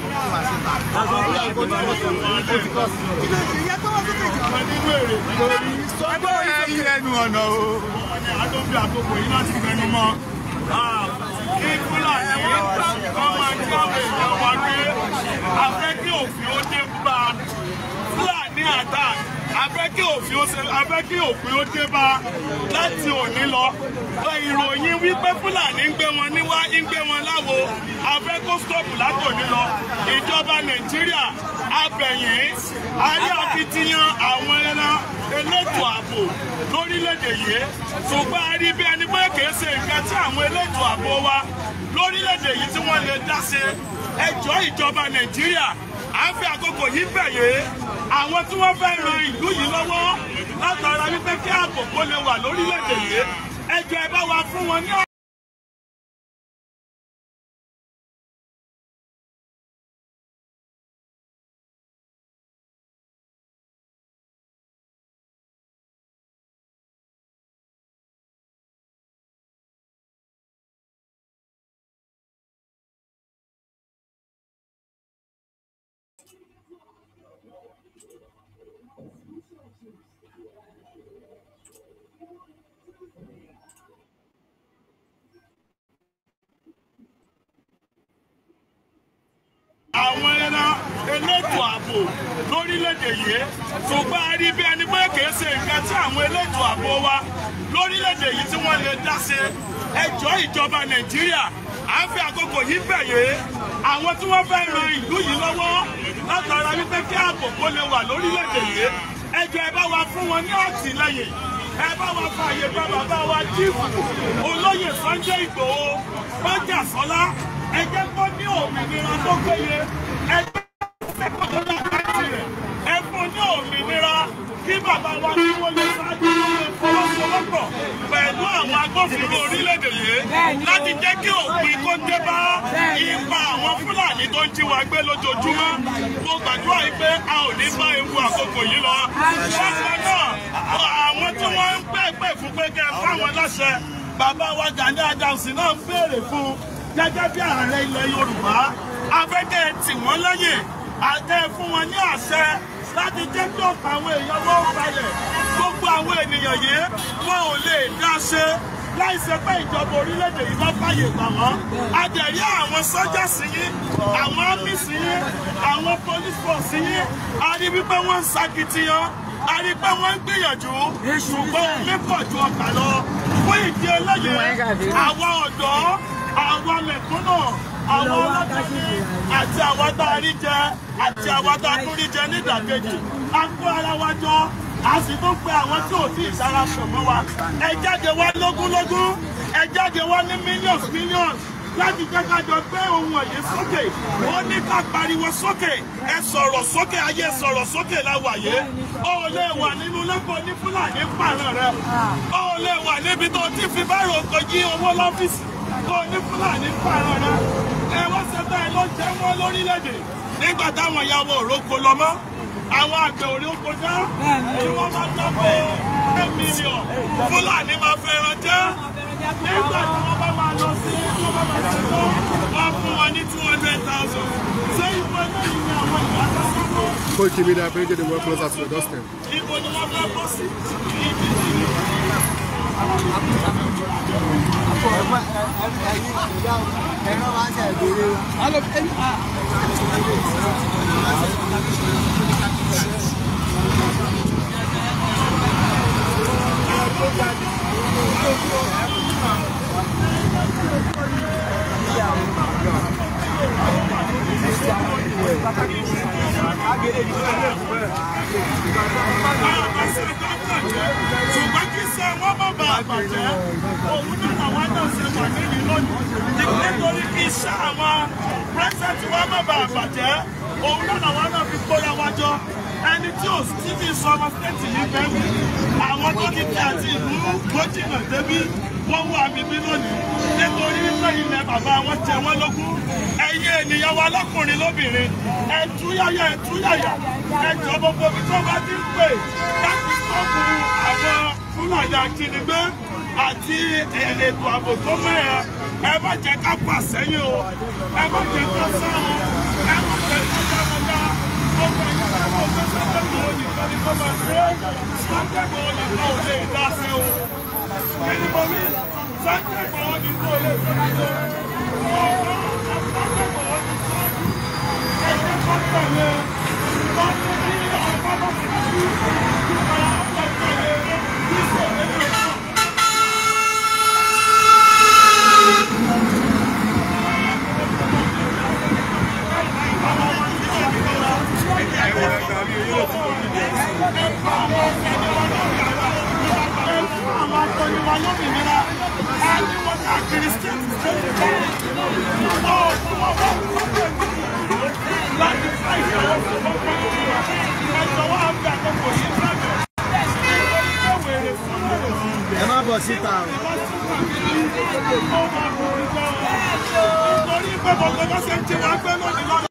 Ẹgbẹ́ ẹ̀yìn ẹnu ọ̀nà o. Adóbi àtòkò yìí láti fẹnu mọ́. Kí Fúlàní kan máa jáwé èèyàn wa gbé. A fẹ́ kí òfin ó dé bá Fúlàní attack. A fẹ́ kí òfin ó dé bá láti òní lọ. Ìròyìn wípé Fúlàní ń gbé wọn níwá ń gbé wọn láwo. A fẹ́ kó stọ́ọ̀pù látòní lọ. Ìjọba Nàìjíríà abẹ̀yìn ayé akitiyan àwọn ẹran elétò ààbò lórílẹ̀‐èdè yìí ṣùgbọ́n a rí bí ẹni pé kìí ṣe nǹkan tí àwọn elétò ààbò wa lórílẹ̀‐èdè yìí tí wọ́n lè dá ṣe ẹjọ́ ìjọba Nàìjíríà à ń fi àkókò yìí bẹ̀yẹ àwọn tí wọ́n fẹ́ ran ìlú yìí lọ́wọ́ látara wípé kí ààbò kó lè wà lórílẹ̀‐èdè yìí ẹjọ́ ẹ bá wa fún wọn ní àwọn ẹran elétò ààbò lórílẹ̀‐èdè yìí ṣùgbọ́n a rí bí ẹni pé kìí ṣe nǹkan tí àwọn elétò ààbò wa lórílẹ̀‐èdè yìí tí wọ́n lè dá ṣe ẹjọ́ ìjọba Nàìjíríà à ń fi àkókò yìí bẹ̀yẹ àwọn tí wọ́n fẹ́ ran ìlú yìí lọ́wọ́ látara wípé kí ààbò kó lè wà lórílẹ̀‐èdè yìí ẹjọ́ ẹ bá wa fún wọn ní àtìlẹ́yìn ẹ bá wa fààyè gba bàbá wa Jíìfù Olóyè Sunday Ìgbòho Májàsọ́lá ẹ jẹ́ kó ní òmìnira tó péye ẹ jẹ́ kó ní àkáǹtì rẹ̀ ẹ fún ní òmìnira kí bàbá wa kí wọ́n lè ṣáájú lórí ìfọwọ́sowọ́pọ̀ pẹ̀lú àwọn agbófinró orílẹ̀-èdè yìí láti jẹ́ kí òpin kó dé bá ipa àwọn Fúlàní tó ń jí wa gbé lójoojúmọ́ mo gbàdúrà yìí pé a ò ní bá ewu àkókò yìí lọ. Bákan náà àwọn tí wọ́n ń pẹ́ fún pé kẹ́ ẹ fáwọn láṣẹ bàbá wa Gani Adams náà ń béèrè fún gẹ́gẹ́ bí ààrẹ ilẹ̀ Yorùbá afẹ́kẹ́ tì wọ́n lẹ́yìn àtẹ fún wọn ní àṣẹ láti jẹ́ kí ọ̀pọ̀ àwọn èèyàn wọ́n balẹ̀ gbogbo àwọn ènìyàn yìí wọn ò lè dá ṣe láìsẹ pé ìjọba orílẹ̀-èdè yìí bá fàyè gbà wọ́n adẹ̀rí àwọn sọ́jà sí yín àwọn ámì sí yín àwọn police force yín a rí wípé wọ́n ń ṣakitiyan a rí pé wọ́n ń gbìyànjú ṣùgbọ́n omi pọ̀ ju ọkà lọ fún ìdí eléyìí àwọn ọ̀dọ́ àwọn mẹ̀kúnnù àwọn ọlọ́dọ̀ni àti àwọn tá a rí jẹ àti àwọn tá a tún rí jẹ nídàkejì a kó ara wa jọ a sì tún pe àwọn tí ò tí ì sára pọ̀ mọ́ wa ẹ jáde wá lógúnlógún ẹ jáde wá ní millions láti jẹ́ ká jọ gbé ohun ọ̀yẹ́ sókè ó ní ká pariwo sókè ẹ sọ̀rọ̀ sókè ayé sọ̀rọ̀ sókè láwàyé ó lè wà nínú lẹ́kọ̀ọ́ ní Fúlàní pààrọ̀ rẹ ó lè wà níbi tó ti fi báyìí òkò yí owó lọ́fíìsì kó ní Fúlàní pààrọ̀ rẹ ẹ wọ́n ṣe bẹ́ẹ̀ ló jẹ́ wọ́n lórílẹ̀‐èdè nígbà táwọn ìyàwó òrókò lọ mọ́ àwọn àgbẹ̀ orí oko jẹ́ tí wọ́n bá dábọ̀ 10 million Fúlàní máa fẹ́ràn jẹ́ nígbà tí wọ́n bá máa lọ sí tí wọ́n bá máa ṣe tó wọ́n fún wọn ní 200,000 ṣé ìwé náà yìí ni àwọn ìgbà tó sọ́kọ́. Koiki Media bringing the world closer to your doorstep. Ibo ni wọ́n fẹ́ bọ́ sí. Ṣùgbọ́n kí ṣe wọ́n má bàa bàjẹ́ òun ní àwọn náà ṣe wà nínú lónìí nítorí kí iṣẹ́ àwọn pírẹ́sẹ̀tì wọ́n má bàa bàjẹ́ òun náà àwọn náà fi kóra wájọ ẹni tí ò tí fi sọ ọmọ stéètì yìí bẹ́ẹ̀ àwọn tó ti tẹ àti ìlú gójìnà débí wọ́n wú àbíbí lónìí nítorí wípé ilẹ̀ bàbá wọn jẹ wọ́n lógún ẹ̀yin ènìyàn wa lọ́kùnrin lóbìnrin ẹ̀túyàyà ẹ̀jọ̀ gbogbo ibi tó bá ti ń pè láti sọ́kù àwọn Fúlàní ajínigbé àti ètò ààbò tó mẹ́ẹ̀ ẹ má jẹ́ ká pa sẹ́yìn o ẹ má jẹ́ ká sáwọn ẹ má jẹ́ ká dáadáa gbogbo ìgbà tó fẹ́ sọ́kù nìkan ni kò máa ṣe sọ́kù nìkan ò lè dá sí o. Ẹni mo rí Sunday Igboho ní kó lè fẹ́ lọ. Ẹgbẹ́ kan tẹ̀lé wọ́n tún ní ọ̀pọ̀ lọ́sí ọ̀pọ̀ tẹ̀lé ìṣẹ̀lẹ̀ náà. Àwọn akọniwa lómìnira ẹni wọ́n káàkiri stéètì láti fà ìṣòro fún ọgbọ́n ẹ̀jọ̀ wá ń bẹ àkókò yìí sábẹ̀ ìwèrè fún ẹ má bọ̀ síta o. Nítorí pé gbogbo bá ṣe ń jẹ wá gbé lónìí lọ́dọ̀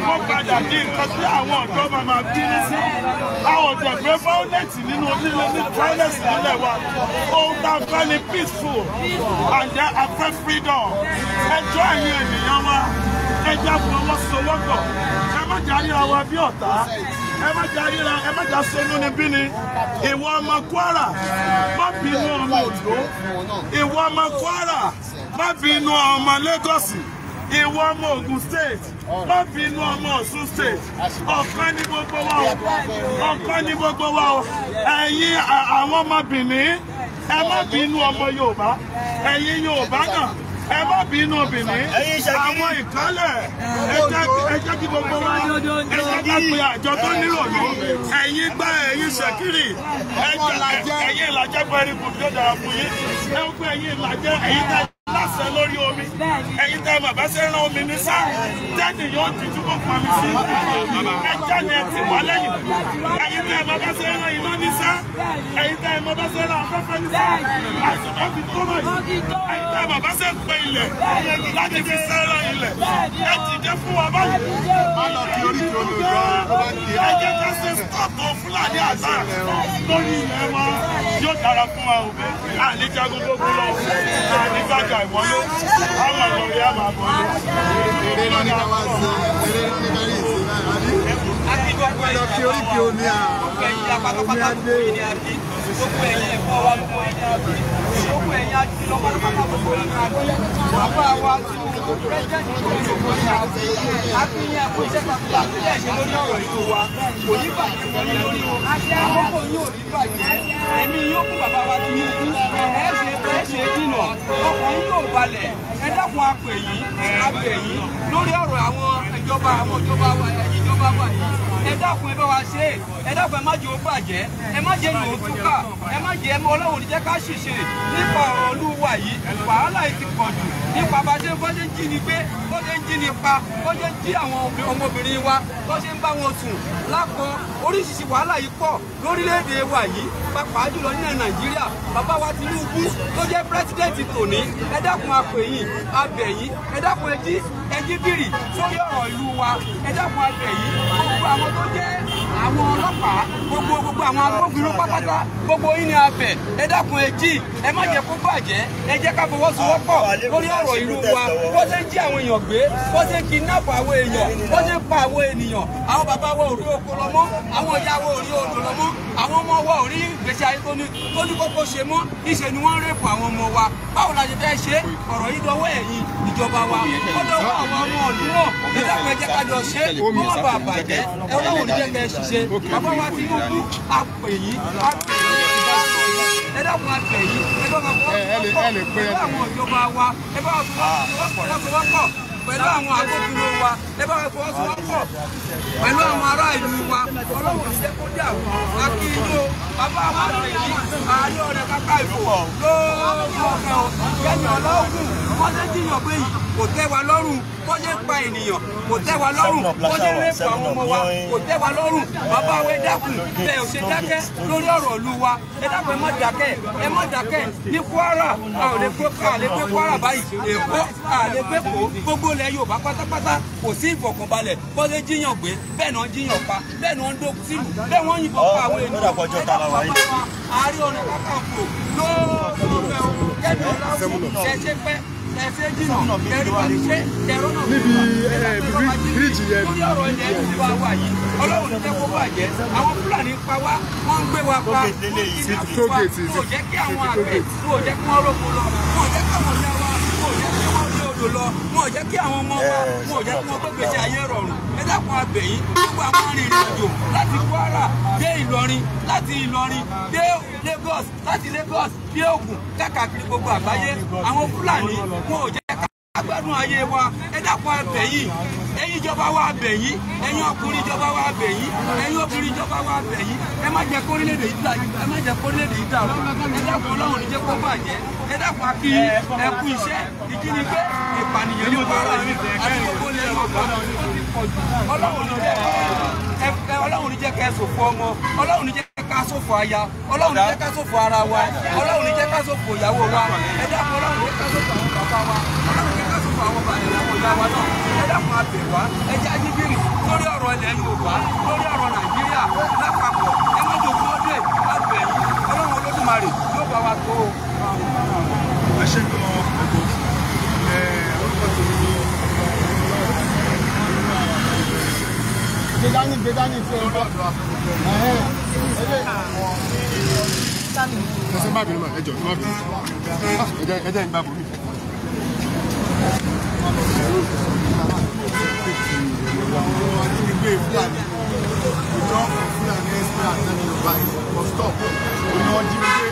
wọ́n padà di nǹkan tí àwọn ọ̀dọ́ máa máa bínú sí. Àwọn ọ̀dọ́ gbé violence nínú onílé ní violence nílẹ̀ wa. Ohun tá a fẹ́ ni peaceful and then a fẹ́ freedom. Ẹjọ́ ẹ̀yin ènìyàn wa, ẹja fọwọ́ sowọ́pọ̀. Ẹ má jà ríra wa bí ọ̀tá. Ẹ má jà ríra, ẹ má jà sonú ni bí ni. Ìwọ ọmọ Kwara, má bínú ọmọ Oǹdó. Ìwọ ọmọ Kwara, má bínú ọmọ Lagos. Ìwọ ọmọ Ògùn state, má bínú ọmọ Ọ̀ṣun state. Ọ̀kan ní gbogbo wa o. Ọ̀kan ní gbogbo wa o. Ẹ̀yin àwọn ọmọ Benin, ẹ má bínú ọmọ Yorùbá. Ẹ̀yin Yorùbá náà, ẹ má bínú Benin. Àwọn ìkálẹ̀, ẹ jẹ́ kí gbogbo wa, ẹ jẹ́ ká pe àjọ tó nírònú. Ẹ̀yin gbá ẹ̀yin ṣẹ̀kírì. Ẹ̀yin ìlàjẹ́ pẹ̀lú kò tó dára fún yín. Ẹ ń pè ẹ̀yin ìlàjẹ́, ẹ̀yin tẹ́ láṣẹ lórí omi. Ẹ̀yin tẹ́ bàbá ṣe rán omi ní sá. Jáde yóò ti túbọ̀ pa mi sí. Ẹ jáde ẹ tì wá lẹ́yìn. Ẹ̀yin tẹ́ bàbá ṣe rán iná ní sá. Ẹ̀yin tẹ́ bàbá ṣe rán afẹ́fẹ́ ní sá. Àṣìkò fi tó báyìí. Ẹ̀yin tẹ́ bàbá ṣe pe ilẹ̀ láti fi sẹ́ràn ilẹ̀. Ẹ ti jẹ́ fún wa báyìí. Má lọ kí orí kí omi òjò tó bá di ẹ. Ẹ jẹ́ ká ṣe stọ́ọ̀tù Fúlàní àgbà lórí ilẹ̀ wa. Yóò dára fún wa o. Àníjagun gbogbo lọ. Àníjájà ìwọlé. Àwọn àlọ́rí á máa bọ̀ lé. Eré lọ ní káwá sí. Eré lọ ní kárí ìsìn náà. Àbí lọ kí orí kí omi à. Omi á dé. Gbogbo ẹ̀yìn ẹ̀fọ́ wa ló wọ́n ẹ̀yìn àbí. Gbogbo ẹ̀yìn àti lọ́wọ́ pátápátá gbogbo ìlú àgbẹ̀. Bàbá wa ti gbogbo pírẹ́sìdẹ̀ntì tó ń sọ̀rọ̀ ní àti àfihàn kò iṣẹ́ pàtàkì àbílẹ̀ ṣe lórí ọ̀rọ̀ ìlú wa. Kò ní bàjẹ́ wọlé lórí o. Àkókò yóò ní bàjẹ́. Ẹ̀mí yóò kú bàbá wa ti ní ikú. Ẹ ṣe dínà. Ọkàn yóò balẹ̀. Ẹ dákun apè yìí lórí ọ̀rọ̀ àwọn ìjọba wa, ẹ̀yin ìjọba wa yìí. ẹ dákun ẹ bá wa ṣe ẹ dákun ẹ má jẹ́ ó bàjẹ́ ẹ má jẹ́ lòó túkà ẹ má jẹ́ Ọlọ́run ní jẹ́ ká ṣìṣe nípa ọ̀rọ̀ Olúwa yìí wàhálà yìí ti pọ̀ jù nípa bó ṣe ń jí ni gbé bó ṣe ń jí ni pa bó ṣe ń jí àwọn ọmọbìnrin wa bó ṣe ń bá wọn sùn lákọ oríṣiríṣi wàhálà yìí pọ̀ lórílẹ̀‐èdè wa yìí pàápàá jùlọ nílẹ̀ Nàìjíríà bàbá wa Tinubu tó jẹ́ pírẹ́sidẹ́ǹtì tòní ẹ dákun apèyìn abẹ̀yìn ẹ dákun ẹjí bìrì sórí ọ̀rọ̀ ìlú wa ẹ dákun abẹ̀yìn gbogbo àwọn tó jẹ́ àwọn ọlọ́pàá gbogbo àwọn agbófinró pátápátá gbogbo yín ni abẹ̀ ẹ dákun ẹjí ẹ má jẹ́ kó bàjẹ́ ẹ jẹ́ ká fọwọ́sowọ́pọ̀ lórí ọ̀rọ̀ ìlú wa bó ṣe ń jí àwọn èèyàn gbé bó ṣe ń kidnap àwọn èèyàn bó ṣe ń pa àwọn ènìyàn àwọn bàbá wa ò rí oko lọ mọ́ àwọn ìyá wa ò rí odò lọ mọ́ àwọn ọmọ wa ò rí ìgbésí ayé tó ní kókó ṣe mọ́ níṣẹ́ ni wọ́n ń rèpù àwọn ọmọ wa báwo la ṣe fẹ́ ṣe ọ̀rọ̀ yìí dọwọ́ ẹ̀yin ìjọba wa ó dọwọ́ àwọn ọmọ ọdún náà nígbà pé jẹ́ kájọ ṣe kó má bàa bàjẹ́ ẹ Ọlọ́run ní jẹ́ kẹ́ ẹ ṣiṣẹ́ bàbá wa Tinubu apèyí ẹ dákun apèyí ẹ bá wọn fọwọ́sowọ́pọ̀ pẹ̀lú àwọn ìjọba wa ẹ bá wọn fọwọ́sowọ́pọ̀ pẹ̀lú àwọn agbófinró wa ẹ bá wọn fọwọ́sowọ́pọ̀ pẹ̀lú àwọn ará ìlú wa Ọlọ́run ní jẹ́ kó dà wá kí inú bàbá wa apèyí Ààrẹ Ọ̀nà Kakanfò lóòótọ́ kẹ́ni ọlọ́ọ̀gùn wọ́n ṣe jíyàn pé yìí kò tẹ́ wa lọ́rùn bó ṣe ń pa ènìyàn kò tẹ́ wa lọ́rùn bó ṣe ń rẹ́pù àwọn ọmọ wa kò tẹ́ wa lọ́rùn bàbá wa ẹ dákun ẹ ò ṣe dákẹ́ lórí ọ̀rọ̀ ìlú wa ẹ dákun ẹ má dákẹ́ ní Kwara a ò lè gbé Kwara báyìí Èkó a lè gbé kó gbogbo ilẹ̀ Yorùbá pátápátá kò sí ìfọ̀kànbalẹ̀ bó ṣe jíyàn gbé bẹ́ẹ̀ náà jíyàn pa bẹ́ẹ̀ náà ń dókun sílùú bẹ́ẹ̀ wọ́n yìnbọn pa àwọn ènìyàn ẹ dákun bàbá wa Ààrẹ Ọ̀nà Kakanfò níbi bíríìjì yẹn lórí ọ̀rọ̀ ilẹ̀ ìlú wa wà yìí Ọlọ́run ní jẹ́ kó bàjẹ́ àwọn Fúlàní pa wá wọ́n ń gbé wa pa wọ́n jẹ́ kí àwọn àgbẹ̀ wọ́n jẹ́ kí wọ́n roko lọ wọ́n jẹ́ kí àwọn ọ̀yá wa wọ́n jẹ́ kí wọ́n rí odò lọ wọ́n jẹ́ kí àwọn ọmọ wa wọ́n jẹ́ kí wọ́n gbégbèsè ayé rọrùn ẹ dákun abẹ̀yìn gbogbo àwọn arìnrìn àjò láti Kwara dé Ìlọrin láti Ìlọrin dé Lagos láti Lagos dé Ògùn káàkiri gbogbo àgbáyé àwọn Fúlàní wọn ò jẹ́ agbádùn ayé wa ẹ dákun abẹ̀yìn ẹ̀yin ìjọba wa abẹ̀yìn ẹ̀yin ọkùnrin ìjọba wa abẹ̀yìn ẹ̀yin obìnrin ìjọba wa abẹ̀yìn ẹ má jẹ́ kórílẹ̀-èdè yìí dà ẹ má jẹ́ kórílẹ̀-èdè yìí dàrú ẹ dákun Ọlọ́run ní jẹ́ kó bàjẹ́ ẹ dákun akí ẹ kú iṣẹ́ ìjínigbé ìpànìyàn ní Kwara yìí àti gbogbo ilẹ̀ Yorùbá ó ti pọ̀ jù Ọlọ́run ní jẹ́ kẹ́ ṣòfò ọmọ Ọlọ́run ní jẹ́ ká ṣòfò aya Ọlọ́run ní jẹ́ ká ṣòfò ara wa Ọlọ́run ní jẹ́ ká ṣòfò ìyàwó wa ẹ dákun Ọlọ́run ní jẹ́ ká ṣòfò àwọn bàbá wa Ọlọ́run ní jẹ́ ká ṣòfò àwọn bàbá ìyàwó ìyá wa náà ẹ dákun abẹ̀ wá ẹ jẹ́ ajíbìrì lórí ọ̀rọ̀ ilẹ̀ Yorùbá lórí ọ̀rọ̀ Nàìjíríà lápapọ̀ ẹ má jòkó ọdẹ abẹ̀ yìí Ọlọ́run Olódùmarè yóò bá wa tó. ẹ ṣe kí wọn orúkọ tèmi ní gbẹdání tí o bá ẹsẹ má bínú ẹ jọ̀ọ́ má bínú ẹ jẹ́ ìgbà bò mí. ajínigbé Fúlàní ìjọ Fúlàní ẹsẹ àtẹnu Yorùbá must stop ọ̀nà ajínigbé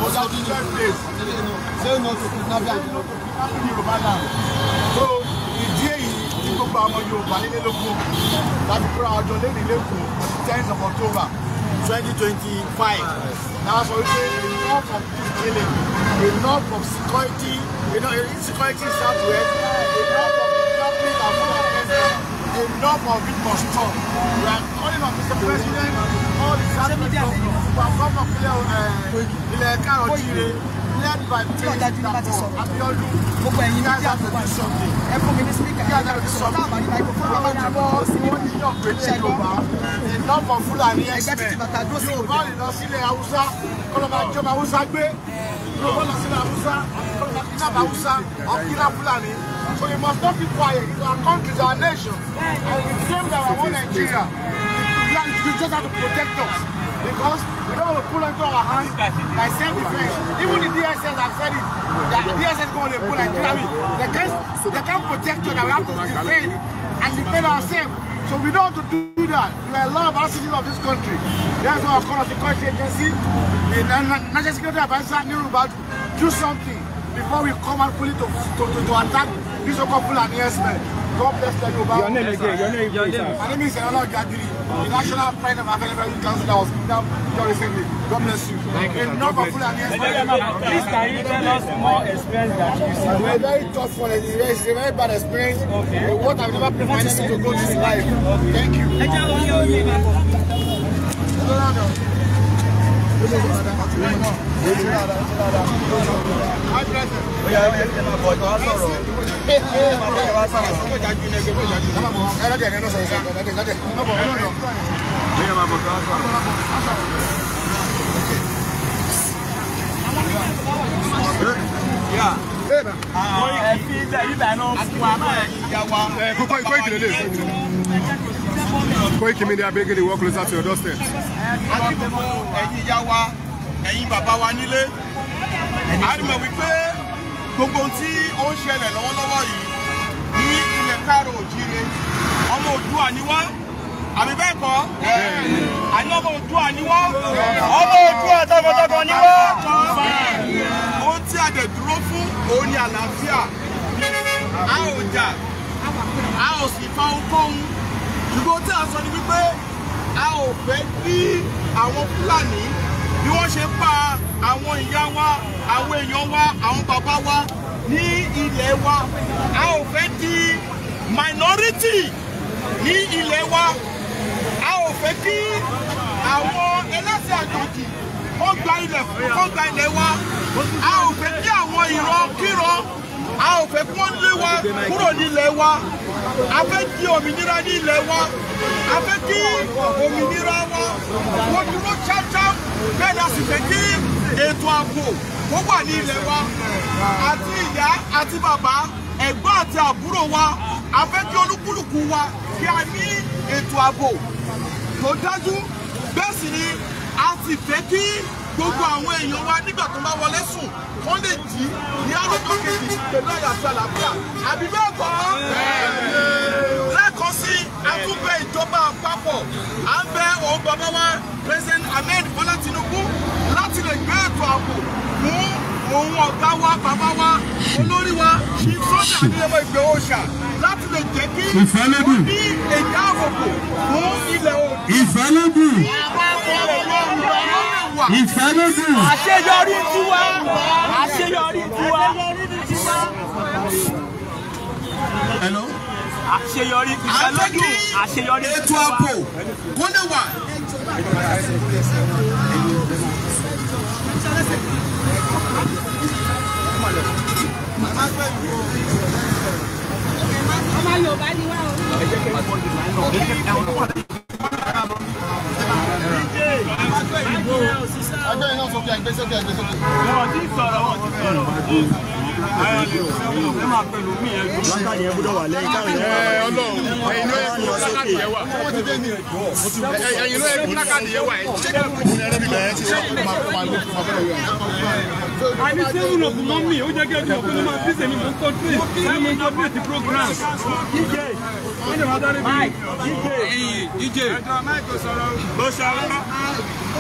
most of the place say no to kidnapping and no to kidnapping Yorùbá land so ìdí èyí tí gbogbo àwọn Yorùbá nílé lóko láti kúrò àjọ lẹ́nu lẹ́kọ̀ọ́ 10th of October 2025 náà sọ wípé enough of killing enough of security insecurity southwest enough of kidnapping and violence enough of it must stop we are calling on Mr. President all the southwest governors who are governor ilẹ̀ Káàárọ̀-o-jíire led by Abiodun gbogbo ẹ̀yin ní díà tó bá ṣe ẹ fún mi ní spíkà yẹn láti sọ táàbà ní microphone àwọn ìjàmbá sí ní Yorùbá enough of Fulani express Yorùbá lè lọ sílẹ̀ Haúsá kọlọ́ba ìjọba Haúsá gbé Yorùbá lọ sílẹ̀ Haúsá kọlọ́ba kidnap Haúsá or kidnap Fulani so we must not be quiet it's our country it's our nation and we claim that we want Nigeria we just have to protect us because we don't want to pull into our hands by self-defense even the DSS have said it that DSS going to pull Nigeria they can't protect us and we have to defend and defend ourselves. So we don't want to do that. We are a lot of our citizens of this country. That's why I call us the country agency, the National Security Advisor, do something before we come and pull it to attack This is a couple of years, man. God bless the Yoruba. Your name again. Your name. My name is Enola Gagiri, the national pride of African Council that was kidnapped recently. God bless you. Please, can you tell us more experience that you see? A very tough one. It's a very bad experience. Okay. What I've never prepared to go through in life. Thank you. Koiki Media bringing the work closer to your doorstep. Ẹ̀yin bàbá wa nílé a rí mọ̀ wípé gbogbo tí ó ń ṣẹlẹ̀ lọ́wọ́lọ́wọ́ yìí ní ilẹ̀ káàró òjíire ọmọ Oòduà ni wá àbí bẹ́ẹ̀ kọ́ àní ọmọ Oòduà ni wá ọmọ Oòduà tọkọtọkọ ni wá ohun tí a dẹ̀ dúró fún òun ni àlàáfíà a ò jà a ò sì fa ohunkóhun ṣùgbọ́n tí a sọ ni wípé a ò fẹ́ kí àwọn Fúlàní bí wọ́n ṣe pa àwọn ìyá wa àwọn èèyàn wa àwọn bàbá wa ní ilẹ̀ wa a ò fẹ́ di minority ní ilẹ̀ wa a ò fẹ́ kí àwọn ẹlẹ́sìn àjòjì kó gba ilẹ̀ wa a ò fẹ́ kí àwọn ìrankíran a ò fẹ́ kí wọ́n lé wa kúrò nílẹ̀ wa a fẹ́ di òmìnira ní ilẹ̀ wa a fẹ́ kí òmìnira wa kó dúró ṣáṣá bẹ́ẹ̀ la sì fẹ́ kí ètò ààbò kó wà ní ilẹ̀ wa àti ìyá àti bàbá ẹ̀gbọ́n àti àbúrò wa a fẹ́ kí olúkúlùkù wa kí a ní ètò ààbò tó dájú bẹ́ẹ̀ sì ni a sì fẹ́ kí gbogbo àwọn èèyàn wa nígbà tó bá wọlé sùn wọ́n lè jí ní àlọ́jọ́ kejì pẹ̀lú àyàfi àlàáfíà àbí bẹ́ẹ̀ kọ́ lẹ́ẹ̀kan sí àtúbẹ̀ ìjọba àpapọ̀ à ń bẹ òun bàbá wa President Ahmed Bola Tinubu láti lè gbé ètò ààbò fún òun ọ̀gá wa bàbá wa olórí wa Chief Sunday Adéyẹmọ Ìgbòho Òòṣà láti lè jẹ́ kí wọ́n ní èdè ààbòbò fún ilẹ̀ Oòduà. Ìfẹ́lódùn. Ìfẹ́lódùn. Àṣeyọrí tiwa. Àṣeyọrí tiwa. Hello. Àṣeyọrí ìfẹ́lódùn. Àṣeyọrí tiwa. Ètò ààbò kó lè wà. Ọmọ Yorùbá ni wá o. Ẹgbẹ́ iná sókè ẹgbẹ́ sókè ẹgbẹ́ sókè. Wọ́n ti sọ̀rọ̀ wọ́n ti sọ̀rọ̀. Ẹ máa pẹ̀lú mi ẹ̀ gbọ́dọ̀. Lákàtí yẹn gbọ́dọ̀ wà lẹ́yìn káwọn yẹn. Ọlọ́run ẹ̀yin ló yẹ kí lákàtì yẹn wà. Ẹ̀yin ló yẹ kí lákàtì yẹn wà. Àní sẹ́wọ̀n lọ fún mọ́mí, ó jẹ́ kí ẹjọ́ òkú ló máa bí sẹ́mi mọ́ kọ́ńtírì, sẹ́mi mọ́ kọ́ńtírì program. DJ, wọ́n lè máa dárí bí. DJ, ló ṣàrọ̀.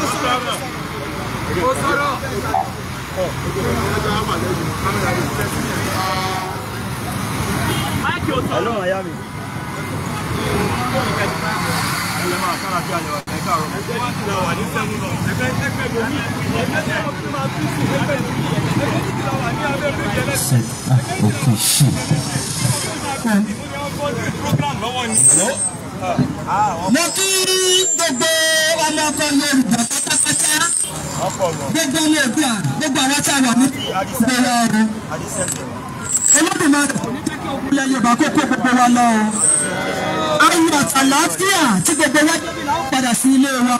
Ó sọ̀rọ̀. Hello, Miami. Mo kí gbogbo ọmọ ọkọ Yorùbá pátápátá gbogbo ọmọ Oòduà gbogbo àwọn tí a wà ní ìgboro ọrùn Olódùmarè ilẹ̀ Yorùbá kó kó gbogbo wa lọ o ayọ̀ àtàlàáfíà tí gbogbo wa padà sí ilé wa.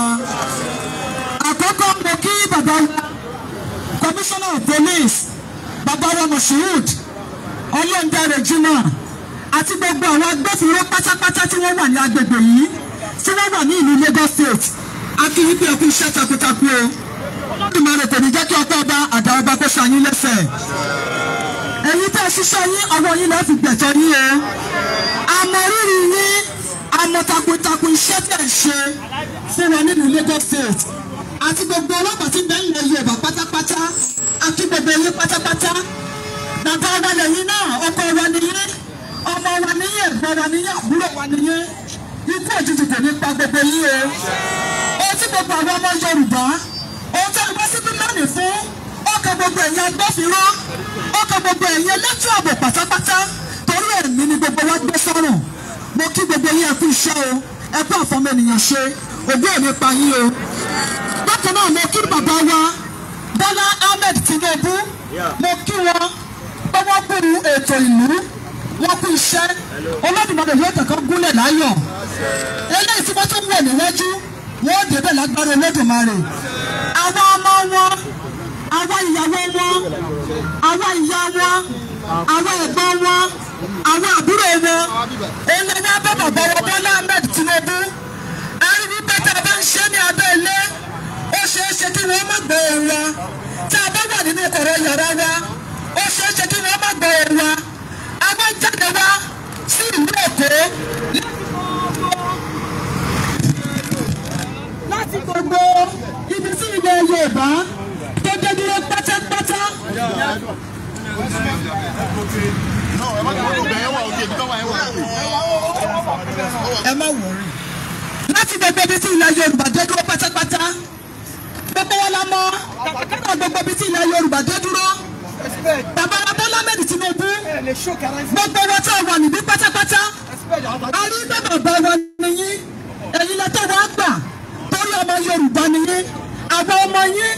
Àkọ́kọ́ mo kí bàbá wa Commissioner of Police bàbá wa Moshood Ọlọ́ndàrẹ Jimoh àti gbogbo àwọn agbófinró pátápátá tí wọ́n wà ní agbègbè yìí tí wọ́n wà ní ìlú Lagos State akínyìnbí ẹkú iṣẹ́ takuntakun o Olódùmarè kò ní jẹ́ kí ọkọ̀ ọba àdá ọba kó ṣàyín lẹ́sẹ̀ èyí tẹ́ ẹ ṣiṣẹ́ yín ọwọ́ yín lọ́ọ́ fi gbẹ̀tọ́ yín o àmọ́ rírì yín àmọ́ takuntakun iṣẹ́ tẹ̀ ń ṣe fún wọn nínú Lagos State àti gbogbo ọlọ́pàá tí bẹ́ẹ̀ ń lọ Yorùbá pátápátá àti gbogbo ilé pátápátá bàbá wa lẹ́yìn náà ọkọ̀ wa nìyẹn. wa nìyẹn ẹ̀gbọ́n wa nìyẹn àbúrò wa nìyẹn ikú òjijì kò ní pa gbogbo yín o. ohun tí gbogbo àwọn ọmọ Yorùbá ohun tí a gbọ́ síbí lónìí fún ọkàn gbogbo ẹ̀yin agbófinró ọkàn gbogbo ẹ̀yin elétò ààbò pátápátá torí ẹ̀mí ni gbogbo wa gbé sọ́rùn. mo kí gbogbo yín ẹ kú iṣẹ́ o ẹ kú àfọmọ ènìyàn ṣe ògbó ò ní pa yín o. bákan náà mo kí bàbá wa Bọ́lá Ahmed Tinubu mo kí wọn pé wọ́n kú ètò ìlú wọ́n kú iṣẹ́ Olódùmarè yóò tẹ̀kọ́ gúnlẹ̀ láyọ̀ eléyìí tí wọ́n tún wọ̀ níwájú wọ́n débẹ̀ lágbára Olódùmarè. àwa ọmọ wọn àwa ìyàwó wọn àwa ìyá wọn àwa ẹ̀gbọ́n wọn àwọn àbúrò wọn ẹlẹ́ni abẹ́ bàbá wa Bọ́lá Ahmed Tinubu ẹni ní bẹ́tẹ̀ abẹ́ ń ṣe ní abẹ́ ilé ó ṣeé ṣe kí wọ́n má gbọ́ ohùn wa tí a bá wà nínú kọ̀rọ̀ yàrá wa ó ṣeé ṣe kí wọ́n má gbọ́ ohùn wa a máa ń jáde wá sí ìlú Èkó láti gbogbo ibi tí ilẹ̀ Yorùbá tó dé dúró pátápátá. ẹ má wọrí láti gbogbo ibi tí ilẹ̀ Yorùbá dé dúró pátápátá gbogbo wọn la mọ kàkàkàkà gbogbo ibi tí ilẹ̀ Yorùbá dé dúró bàbá wa Bọ́lá Ahmed Tinubu gbogbo wọn tí a wà níbí pátápátá a rí bàbá wa nìyí ẹ̀yin lẹ́tọ̀ wá gbà torí ọmọ Yorùbá nìyí àwọn ọmọ yín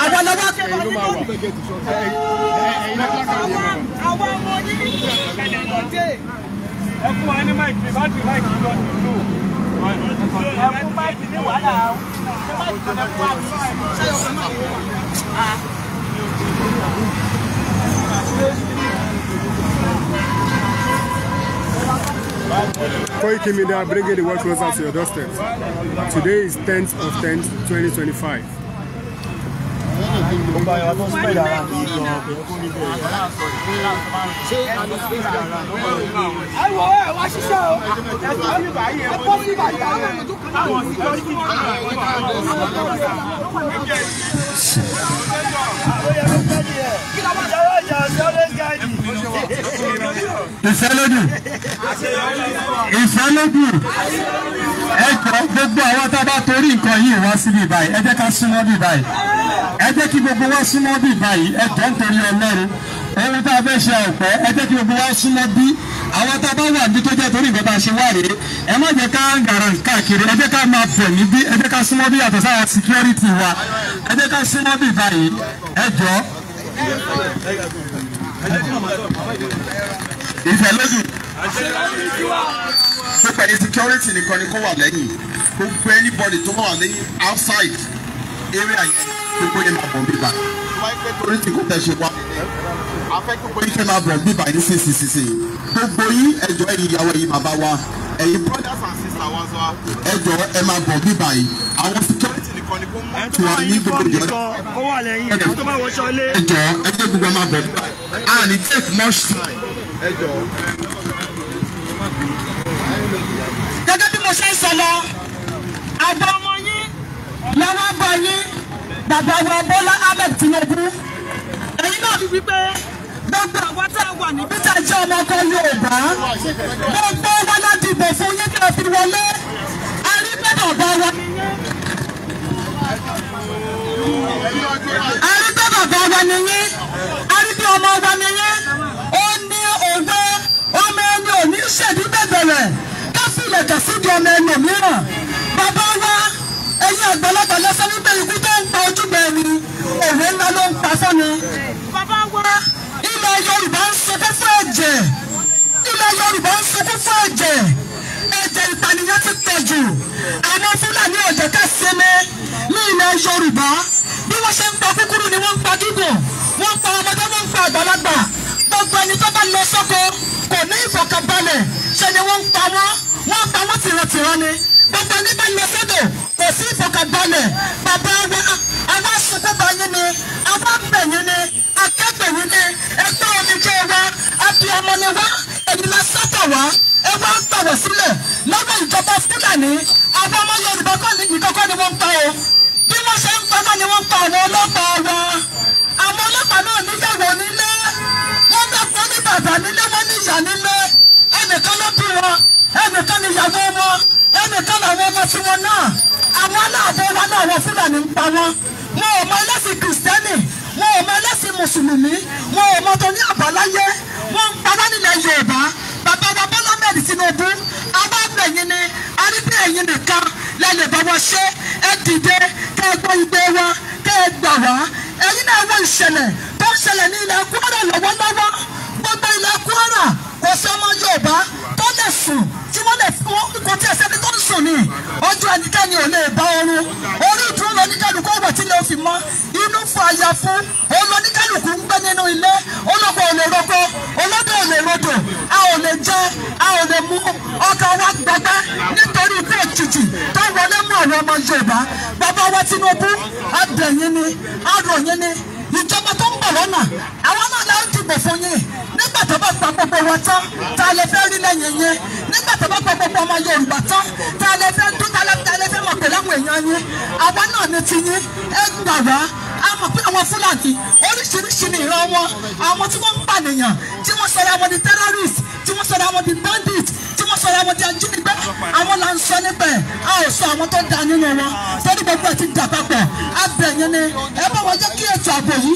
àwọn lọ́wọ́ àwọn ọmọ yín ẹ fún wa ní máìkì báàgì máìkì lọ nínú ẹ fún máìkì ní wàhálà Koiki Media bringing the world closer to your doorstep. Today is 10th of 10th, 2025. ìfẹ́lódù ẹ̀kọ́ gbogbo àwọn tá a bá torí nǹkan yìí wá síbí báyìí ẹ jẹ́ ká súnmọ́ bí báyìí ẹ jẹ́ kí gbogbo wa súnmọ́ bí báyìí ẹ jọ̀ọ́ nítorí Ọlọ́run ohun tá a fẹ́ ṣe ọ̀pẹ́ ẹ jẹ́ kí gbogbo wa súnmọ́ bí àwọn tá a bá wà ní tó jẹ́ torí nǹkan tá a ṣe wá rèé ẹ má jẹ́ ká ń gàrà káàkiri ẹ jẹ́ ká máa bọ̀ níbí ẹ jẹ́ ká súnmọ́ bí yàtọ̀ sára security wa ẹ jẹ́ ká súnmọ́ bí báyìí ẹ jọ̀ọ́ ìfẹ́lódù pípẹ́ ní security nìkan ni kó wà lẹ́yìn gbogbo anybody tó wà lẹ́yìn outside area yẹn gbogbo yẹn máa bọ̀ bíbá torí tí kò tẹ̀ ṣe wá afẹ́ gbogbo yín fẹ́ máa bọ̀ bíbá ní sísìsìsì gbogbo yín ẹjọ́ ẹ̀yin ìyàwó ẹ̀yin bàbá wa ẹ̀yin brothers and sisters wa sọ ẹjọ́ ẹ máa bọ̀ bíbá yìí àwọn security nìkan ni kó mú tí wọ́n ní gbogbo ìjọ ó wà lẹ́yìn àwọn tó máa wọṣọ lé. ẹjọ́ ẹjọ́ gbogbo máa bọ̀ bíbá and it take much time ẹjọ́. gẹ́gẹ́ bí mo ṣe ń sọ lọ àbọ̀ ọmọ yín lọ́wọ́ bọ̀ yín bàbá wa Bọ́lá Ahmed Tinubu ẹ̀yin náà fi wípé gbogbo àwọn tá a wà níbí tá a jẹ́ ọmọ ọkọ Yorùbá gbogbo wọn la dìbò fún yín kí ẹ fi wọlé a rí pé bàbá wa nìyẹn a rí pé bàbá wa nìyẹn a rí pé ọmọ wa nìyẹn ó ní òwe ọmọ ẹni ò ní ṣèdí bẹ̀bẹ̀rẹ̀ káfílẹ̀ kẹ̀sídìí ọmọ ẹni mìíràn bàbá wa ẹ̀yin àgbàlagbà lọ́sọ̀ wípé ikú tó ń pa ojúbẹ ẹni òwe ńlá ló ń pa fọ́ni. bàbá wa ilẹ̀ Yorùbá ń sunkún fún ẹ̀jẹ̀ ilẹ̀ Yorùbá ń sunkún fún ẹ̀jẹ̀ ẹ̀jẹ̀ ìpànìyàn ti pọ̀ jù àwọn Fúlàní ọ̀jẹ̀ ká sinmi ní ilẹ̀ Yorùbá bí wọ́n ṣe ń pa kúkúrú ni wọ́n ń pa gígùn wọ́n ń pa ọmọdé wọ́n ń pa àgbàlagbà gbogbo ẹni tó bá lọ sóko kò ní ìfọ̀kànbalẹ̀ ṣe ni wọ́n ń pa wọ́n tìrantìran ni gbogbo ẹni bá lọ sódò kò sí ìfọ̀kànbalẹ̀ bàbá wa àwọn asopọ̀bà yín ni àwọn abẹ̀ yín ni akẹ́gbẹ̀ yín ni ẹgbẹ́ omi jẹ́ wa àbí ọmọ ni wá èyí la sọ́tọ̀ wá ẹ wá ń tọ̀wọ̀ sílẹ̀ lọ́wọ́ ìjọba Fúlàní àwọn ọmọ Yorùbá kọ́ ni ìkọ́kọ́ ni wọ́n ń pa o bí wọ́n ṣe ń pa náà ni wọ́n ń pa àwọn ọlọ́pàá wa àwọn ọlọ́pàá náà níyàwó nílé wọ́n bẹ fún ní bàbá nílé wọ́n ní ìyá nílé ẹnìkan ẹnìkan ni ìyàwó wọn ẹnìkan làwọn ọmọ tí wọn náà àwọn aláàbọ̀ wa náà wọ Fúlàní ń pa wọn ò mọ ẹlẹ́sìn kìrìsìtẹ́nì wọn ò mọ ẹlẹ́sìn mùsùlùmí wọn ò mọ tó ní àbáláyé wọn ń pa wá nílẹ̀ Yorùbá bàbá wa Bọ́lá Ahmed Tinubu abábẹ̀yìn ni arígbé ẹ̀yìn nìkan lẹ́lẹ̀ bá wọn ṣe ẹ dìde kẹ́ ẹ gbọ́ igbe wa kẹ́ ẹ gbà wá ẹ̀yin náà wọ ìṣẹ̀lẹ̀ tó ń ṣẹlẹ̀ ní ilẹ̀ Kwara lọ́wọ́lọ́wọ́ gbogbo ilẹ̀ Kwara kò sí ọmọ Yorùbá tó lè sùn tí wọ́n lè fún kò tí ẹsẹ̀ ní tó ń sùn ní ojú ẹnikẹ́ni ò lè bá oorun orí ìdúró lóníkálukú ọ̀wọ̀ tí lè fi mọ́ inú fún àyà fún olóníkálukú ń gbé nínú ilé olóko ò lè roko olódò ò lè rodò a ò lè jẹ a ò lè mú ọkàn wa gbọgbẹ́ nítorí ikú òjijì tó wọlé mú àwọn ọmọ Yorùbá bàbá wa Tinubu abẹ̀yìn ni aròyìn ni ìjọba tó ń bọ̀ lọ́nà àwọn náà lè dìbò fún yín nígbà tó bá pa gbogbo wa tán tá a lè fẹ́ rí lẹ́yìn yẹn nígbà tó bá pa gbogbo ọmọ Yorùbá tán tá a lè fẹ́ dún tá a lè fẹ́ mọ̀ pé láwọn èèyàn yín àwa náà ní ti yín ẹ gbà wá a mọ̀ pé àwọn Fúlàní oríṣiríṣi ni ìran wọn àwọn tí wọ́n ń pànìyàn tí wọ́n sọ̀rọ̀ àwọn di terrorist tí wọ́n sọ̀rọ̀ àwọn di bandit tí wọ́n sọ̀rọ̀ àwọn di ajínigbé àwọn là ń sọ níbẹ̀ a ò sọ àwọn tó da nínú wọn torí gbogbo ẹ̀ ti dà papọ̀ abẹ̀yẹn ni ẹ bá wa jẹ́ kí ètò ààbò yìí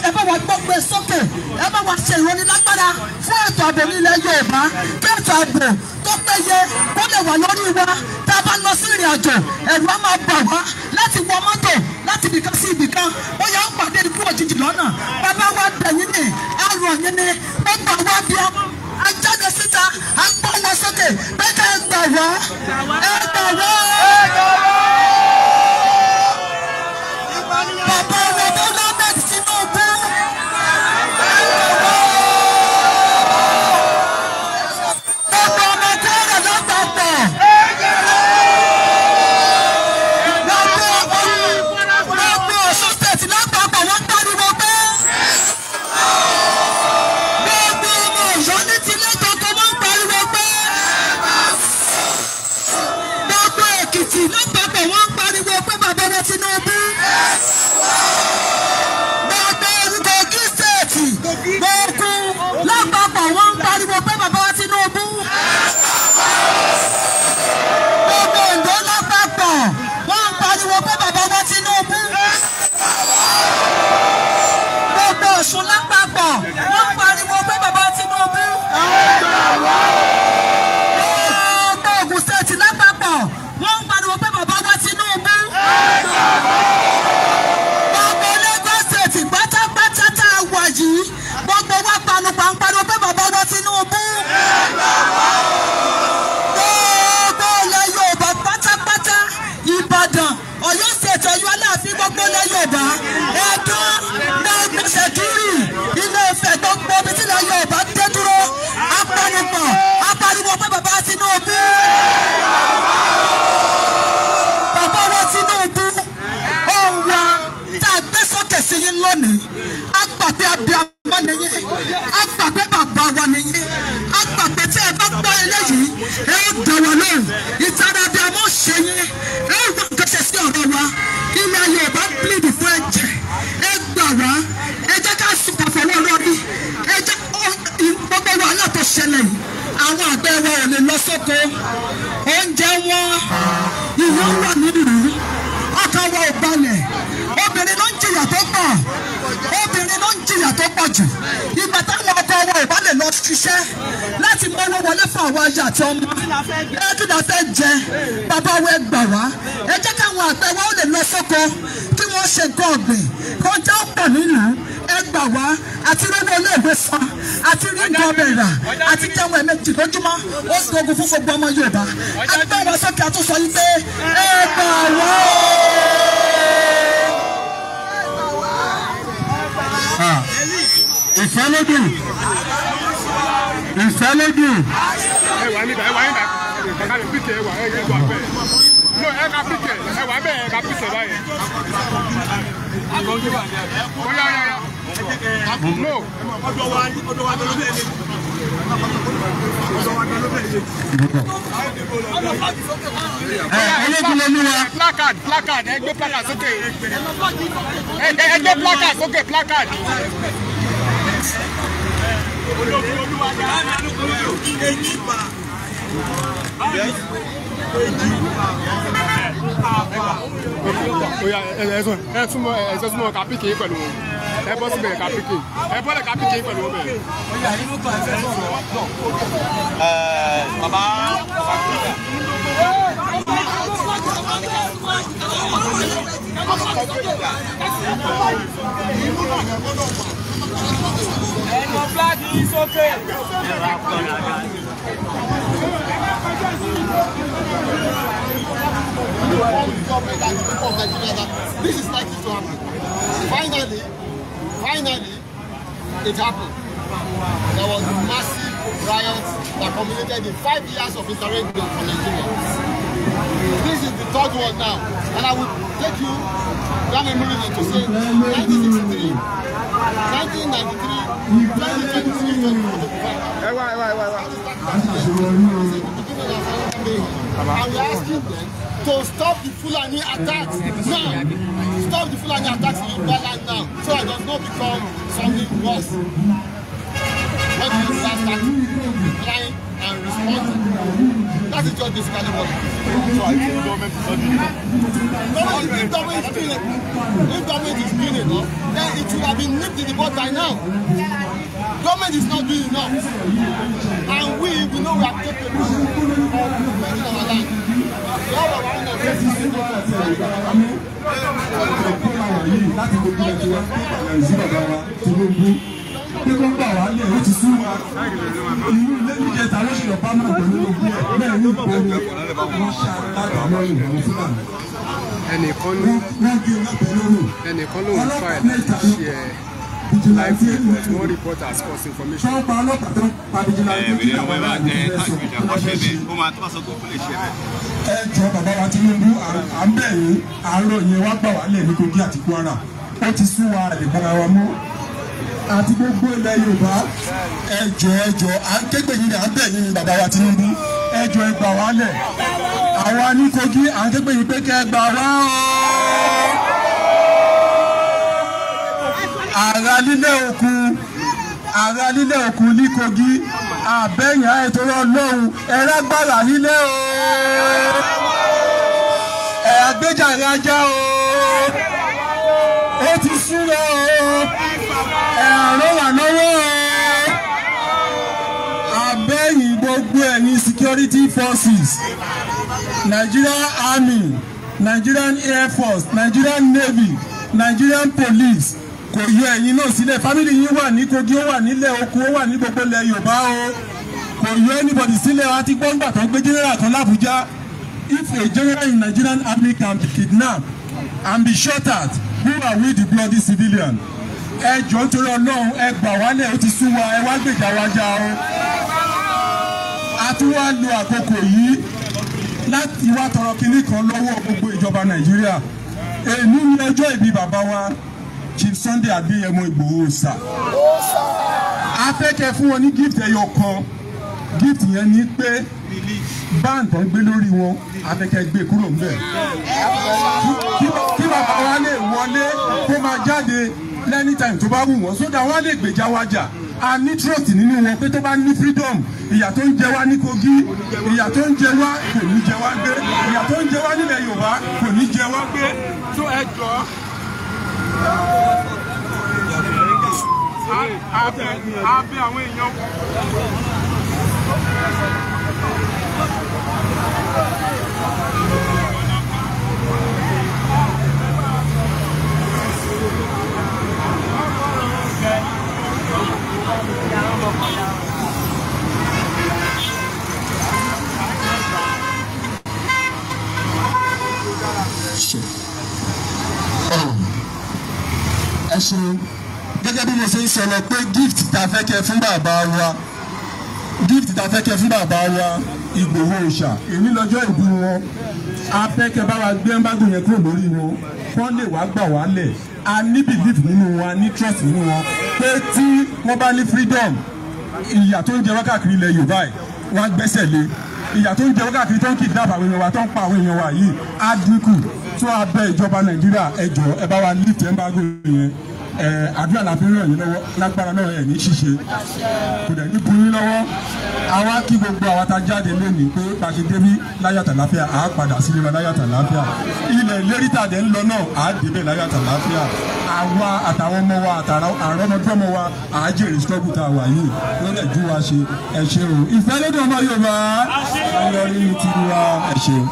ẹ bá wa gbọ́ pé sókè ẹ bá wa ṣe ìrónilágbára fún ètò ààbò ní ilẹ̀ Yorùbá kí ètò ààbò tó péye kó lè wà lórí wa tá a bá lọ sí ìrìn àjò ẹ̀rù á máa bà wá láti wọ mọ́tò láti ibìkan sí ibìkan ó yà ń pàdé ikú òjijì lọ́nà bàbá wa bẹ̀yìn ni àrùn ọ̀yìn ni gbogbo àwa bí ọmọ ajáde síta à ń gbọ́ wọn sókè pé ká ẹ gbà wá ẹ gbà wá. Bàbá wa Bọ́lá Ahmed Tinubu. Gbogbo ọmọ Kwara lápapọ̀. Gbogbo Ọ̀ṣun state lápapọ̀ wọ́n pariwo pé. Gbogbo ọmọ Ọ̀yọ́ ní tilé tọkọ wọ́n pariwo pé. Gbogbo Èkìtì lápapọ̀ wọ́n pariwo pé bàbá wa Tinubu. Lápapọ̀ wọ́n ń pariwo pé bàbá wa Tinubu. Gbogbo Oǹdó lápapọ̀ wọ́n ń pariwo pé bàbá wa Tinubu. Gbogbo Ọ̀ṣun lápapọ̀ wọ́n ń pariwo pé bàbá wa Tinubu. Gbogbo Ògùn state lápapọ̀ wọ́n ń pariwo pé bàbá wa Tinubu. Gbogbo Lagos state pátápátá tá a wà yìí gbogbo wa pariwo pé bàbá wa Tinubu. Gbogbo ilẹ̀ Yorùbá pátápátá Ìbàdàn Ọ̀yọ́ state Ọ̀yọ́ Aláàfin gbogbo ilẹ̀ Yorùbá Ẹdó gbogbo Ṣẹ̀kírì Ilé Ifẹ̀ gbogbo ibi tí ilẹ̀ Yorùbá dé dúró apariwo pé bàbá Tinubu. Bàbá wa Tinubu ohùn wa tá a gbé sókè sí yín lónìí agbàgbé abiyamọ nìyí agbàgbé bàbá wa nìyí agbàgbé tí ẹ bá gbọ́ eléyìí ẹ ó dọ̀wọ́ lóhùn ìtara abiyamọ ṣe yín ẹ ó gbọ́ nǹkan ṣe sí ọ̀rọ̀ wa ilẹ̀ Yorùbá bíléèdì fún ẹ̀jẹ̀ ẹ gbà wá ẹ jẹ́ ká sùpà fọwọ́ lórí ẹ jẹ́ gbogbo wàhálà tó ṣẹlẹ̀ yìí àwọn àgbẹ̀ wa ò lè lọ sóko oúnjẹ wọn ìyá wà nílùú ọkàn wa ò balẹ̀ obìnrin ló ń jìyà tó pọ̀ obìnrin ló ń jìyà tó pọ̀ jù ìgbà táwọn ọkọ wa ò bá lè lọ ṣiṣẹ́ láti mọ́wọ́ wọlé fún àwọn aya àti ọmọ ẹ̀ẹ́dùn náà fẹ́ jẹ bàbá wa ẹ gbà wá ẹ jẹ́ káwọn àgbẹ̀ wa ó lè lọ sóko kí wọ́n ṣe nǹkan ọ̀gbìn kó jẹ́ ọ̀pọ̀ nílùú ẹ gbà wá àti rẹ́nu iléèwé san àti rí nǹkan ọbẹ̀ rà àti jẹun ẹ̀mẹ́jì lójúmọ́ ó sì ogun fún gbogbo ọmọ Yorùbá agbẹ́ wa sókè àtúnṣe yìí pé ẹ gbà wá. Ìfẹ́ lódùn. Ìfẹ́ lódùn. Ẹ wà níbà ká lè píkẹ̀ ẹ wà ẹ yẹ wà bẹ́ẹ̀. No ẹ ká píkẹ̀ ẹ wà bẹ́ẹ̀ ẹ ká píkẹ̀ báyẹn. Ó yá. No. Ọ̀dọ̀ wa ló bẹ́ẹ̀ ni. Ológun ló ní wa. Placard ẹ gbé placard sókè. Ẹ gbé placard sókè placard. ẹ súnmọ́ kápíkì pẹ̀lú wọn ẹ bọ́ síbẹ̀ kápíkì ẹ bọ́lẹ̀ kápíkì pẹ̀lú wọn bẹ̀rẹ̀. bàbá ẹnu fúláàgì yìí sókè. This is likely to happen. Finally, it happened. There was a massive riot that culminated in 5 years of interregnum for Nigerians. This is the third one now, and I will take you down a minute to say 1963, 1993, 2023, 2025. And we are asking them to stop the Fulani attacks now. Stop the Fulani attacks in Yoruba land now, so it does not become something worse. When the Yoruba start replying and responding, that is just basically what it is. So I think government is not doing enough. If government is doing enough, then it should have been nipped in the bud by now. Government is not doing enough, and we know we are capable of defending our land. We have our own pé kó gbà wá lẹ̀ ó ti sú wa ìlú ilé níjẹta ló ṣe lọ́pàá náà pẹ̀lú ogun ẹ̀ bẹ́ẹ̀ ní ìgboro wọ́n ṣe àtàkà lọ́rùn ìlú fúlàní. ẹnìkan ló ń fa ẹ̀ ṣe ẹ̀ live report one report has caused information. sọ́ọ́pà ọlọ́pàá tó ń pa vigilante kí àwọn ará ìlú fẹ́ sọ. ẹ jọ bàbá wa Tinubu à ń bẹ̀ yín àárọ̀ yẹn wá gbà wá lẹ̀ ní Kogi àti Kwara ó ti sú wa àdìgbàra wa mọ́ àti gbogbo ilẹ̀ Yorùbá ẹjọ́ à ń kégbè yín à ń bẹ̀ yín bàbá wa Tinubu ẹjọ́ ẹ gbà wá lẹ̀ àwa ní Kogi à ń kégbè yín pé kẹ́ ẹ gbà wá o. àrà lílẹ̀ òkun ní Kogi àbẹ̀yìn àìtòrò Ọlọ́run ẹ̀rá gbàrà nílẹ̀ o ẹ̀ àgbéjà ìrajà o ó ti súnra o ẹ̀rọ wà lọ́wọ́ abẹ́yìn gbogbo ẹ̀yìn security forces Nigerian Army, Nigerian Air Force, Nigerian Navy, Nigerian Police kò yọ ẹ̀yin náà sílẹ̀ family yín wà ní Kogi ó wà nílẹ̀ oko ó wà ní gbogbo ilẹ̀ Yorùbá o kò yọ anybody sílẹ̀ wá tí gbọ́ngbà tó ń gbé general kan l'Abuja. If a general in Nigerian Army can be kidnapped and be shot at, who are we the bloody civilian? Ẹ jọ̀ọ́ nítorí Ọlọ́run ẹ gbà wálẹ̀ ó ti sú wa ẹ wá gbèjà wa jà o. A tún wá lo àkókò yìí láti wá tọrọ kinní kan lọ́wọ́ gbogbo ìjọba Nàìjíríà. Èmi ní ọjọ́ ìbí bàbá wa Chief Sunday Adéyẹmọ Ìgbòho Òòṣà. A fẹ́ kẹ́ fún wọn ní gift ẹyọ kan. Gift yẹn ni pé báńkì tó ń gbé lórí wọn a fẹ́ kẹ́ gbé kúrò ń bẹ̀. Kí bàbá wa lè wọlé kó máa jáde anytime tó bá wù wọ́n sódà wọ́n lè gbèjà wa jà a ní trust nínú wọn pé tó bá ní freedom ìyà tó ń jẹ wá ní Kogi ìyà tó ń jẹ wá kò ní jẹ wá gbé ìyà tó ń jẹ wá nílẹ̀ Yorùbá kò ní jẹ wá gbé tó ẹ jọ. abẹ àwọn èèyàn. Ẹ ṣeun gẹ́gẹ́ bí mo ṣe ń sọ̀rọ̀ pé gift tá a fẹ́ kẹ́ fún bàbá wa Ìgbòho Òòṣà èyí lọ́jọ́ ìbí wọn a fẹ́ kẹ́ bá wa gbé ẹ́ńbágùn yẹn kúrò lórí wọn kọ́ lè wá gbà wá lẹ̀ a ní belief nínú wọn a ní trust nínú wọn pé tí wọ́n bá ní freedom ìyà tó ń jẹ wá káàkiri ilẹ̀ Yorùbá ẹ̀ wọ́n á gbẹ́sẹ̀ lé ìyà tó ń jẹ wá káàkiri tó ń kidnap àwọn èèyàn wa tó ń pa àwọn èèyàn wa yìí á dínkù tó a bẹ̀ ìjọba Nàìjíríà ẹ jọ̀ọ́ ẹ bá wa lift ẹ́ńbágùn yẹn àdúrà la fi ràn yín lọ́wọ́ lágbára náà ẹ̀ ní ṣíṣe kò dẹ̀ ní kun yín lọ́wọ́ àwa kí gbogbo àwa ta jáde lónìí pé bá a ṣe débí láyàtà láfíà àá padà sílé wa láyàtà láfíà ilẹ̀ ìlérí tàdé ń lọ náà àá débẹ̀ láyàtà láfíà àwa àtàwọn ọmọ wa àrọ́mọdọ́mọ wa àá jèrè struggle tá a wà yìí lórí ẹ̀jú wa ṣe ẹ ṣé o ìfẹ́ lódò ọmọ Yorùbá ayọ̀rí ti wa ẹ ṣé o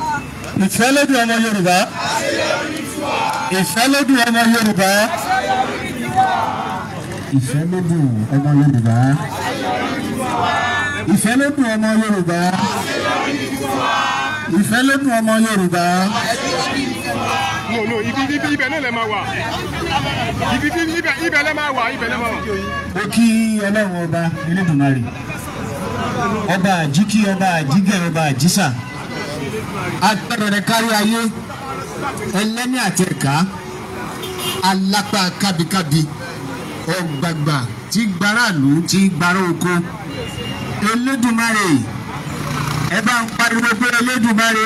ìfẹ́ lódò ọmọ Yorùbá ìfẹ́ lódò ọmọ Yorùbá ìfẹ́ lódò ọmọ Yorùbá ìfẹ́ lódò ọmọ Yorùbá ìfẹ́ lódò ọmọ Yorùbá. no ibẹ̀ náà lẹ máa wà ibẹ̀ lẹ máa wà. ó kí Ọlọ́run ọba Elédùmarè ọba àjíkí ọba àjígẹ̀ ọba àjísà agbẹ́rẹ́ kárí ayé ẹlẹ́ni àti ẹ̀ka alápá kábíkábí ọgbàgbà tí gbáràlú tí gbárà oko Elédùmarè ẹ bá ń pariwo pé Elédùmarè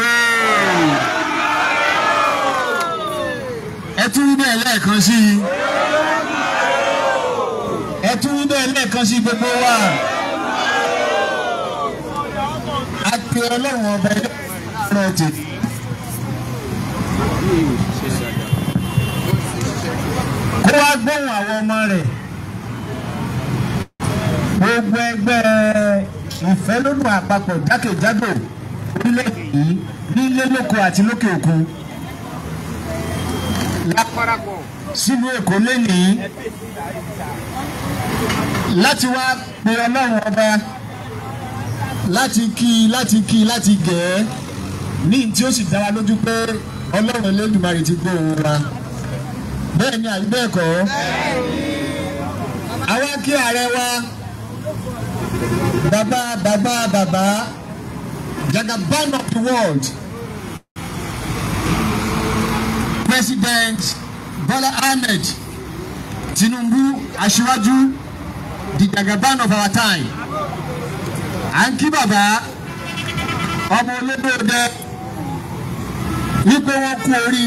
ẹ tún bẹ́ẹ̀ lẹ́ẹ̀kan sí i ẹ tún bẹ́ẹ̀ lẹ́ẹ̀kan sí gbogbo wa a pe Ọlọ́run ọba ẹlẹ́rọ tè. kó wá gbóhùn àwọn ọmọ rẹ̀ gbogbo ẹgbẹ́ ìfẹ́ lódò àpapọ̀ jákèjádò orílẹ̀-èdè yìí nílé lóko àti lókè òkun lápárapọ̀ sílùú Èkó lénìí láti wá pe Ọlọ́run ọba láti gẹ̀ ẹ́ ní tí ó sì dá wa lójú pé Ọlọ́run Elédùmarè ti gbọ́ ohùn wa bẹ́ẹ̀ ni àbí bẹ́ẹ̀ kọ́ àwa kí ààrẹ wa bàbá Jagaban of the world President Bola Ahmed Tinubu aṣíwájú the Jagaban of our time à ń kí bàbá ọmọ olódòdó wípé wọ́n kú orí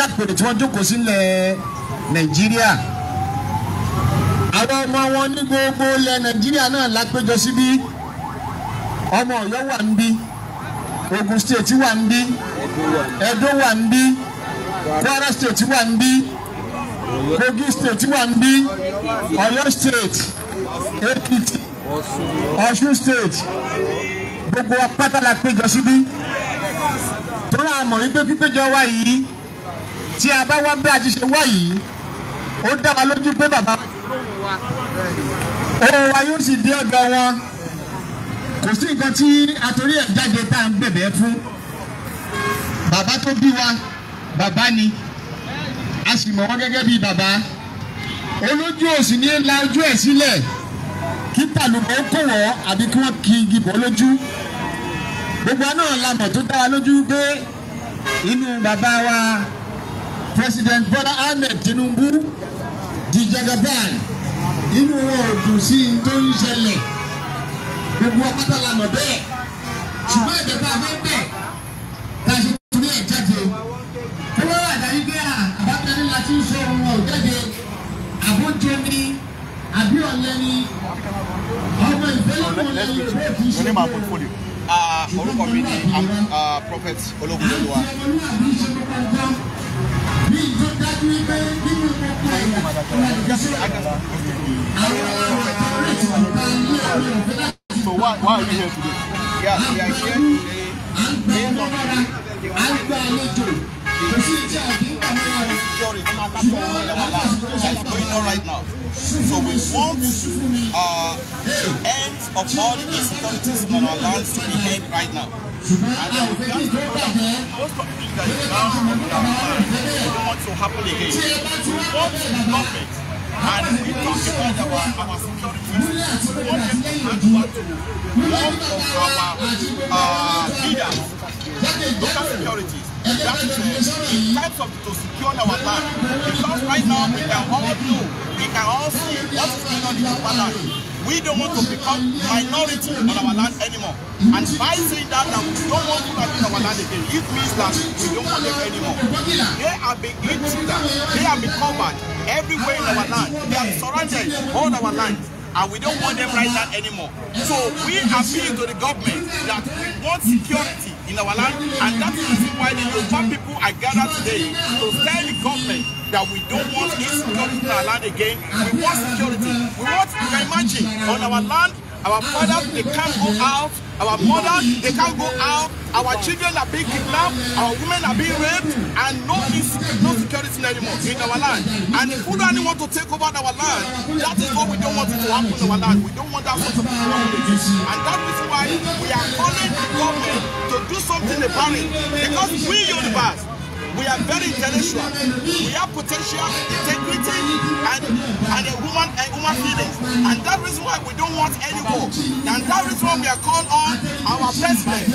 àpèrè tí wọ́n jókòó sílẹ̀ Nàìjíríà àwọn ọmọ wọn ní gbogbo ilẹ̀ Nàìjíríà náà lápéjọ síbí ọmọ Ọ̀yọ́ wà ń bí Ògùn state wà ń bí Ẹdó wà ń bí Kwara state wà ń bí Kogi state wà ń bí Ọ̀yọ́ state Èkìtì Ọ̀ṣun state gbogbo apáta la péjọ síbí tó rà mọ̀ wípé pípéjọ wá yìí tí a bá wá bí a ti ṣe wá yìí ó dá wa lójú pé bàbá ohùn wa yóò sì dé ọ̀dọ̀ wọn kò sí nǹkan tí àtòrí ẹ̀ jáde tá à ń bẹ̀bẹ̀ fún bàbá tó bí wa bàbá ni a sì mọ̀ wọ́n gẹ́gẹ́ bí bàbá olójú òsì ní la ojú ẹ̀ sílẹ̀ kí tàlùbọ̀ kò wọ́ àbí kí wọ́n kí igi bọ̀ lójú gbogbo náà la mọ̀ tó dá wa lójú pé inú bàbá wa President Bola Ahmed Tinubu di Jagaban inú wọn ò dùn sí i tó ń ṣẹlẹ̀ gbogbo apáta la mọ̀ bẹ́ẹ̀ ṣùgbọ́n ẹ̀jẹ̀ bá a fẹ́ bẹ̀ ká ṣe torí ẹ̀ jáde kó wọ́n wà dájú pé àbájáde láti ń sọ ohun ọ̀ jáde àbójọ ni àbí ọ̀lẹ́ ni ọmọ ìfẹ́ lọ́wọ́ lẹ́yìn tó kì í ṣe bẹ́ẹ̀. Orúkọ mi ni Prophet Ológunlolúwa. So why are you here today? Yeah, we are here today based on going on right now. So we want the end of all the insecurities on our lands to be end right now. And most of the things that is now we don't want to happen again. We want the government, and we talk about our securities. We want them to hand over to one of our leaders, local securities. That is in terms of to secure our land. Because right now we can all know, we can all see what is going on in our land. We don't want to become minority on our land anymore. And by saying that we don't want to have in our land again, it means that we don't want them anymore. They have been intruders. They have been covered everywhere in our land. They have surrounded all our land. And we don't want them right now anymore. So we appeal to the government that we want security in our land, and that is the reason why the Yoruba people are gathered today to tell the government that we don't want insecurity in our land again. We want security. We want, you can imagine, on our land, our fathers, they can't go out. Our mothers, they can't go out. Our children are being kidnapped. Our women are being raped. And no security anymore in our land. And if Fulani want to take over our land, that is what we don't want it to happen in our land. We don't want that sort of thing to happen again. And that is why we are calling the government to do something about it. Because we Yorubas, we are very intellectual. We have potential, integrity, and a woman feelings. And that is why we don't want any war. And that is why we are called on our president,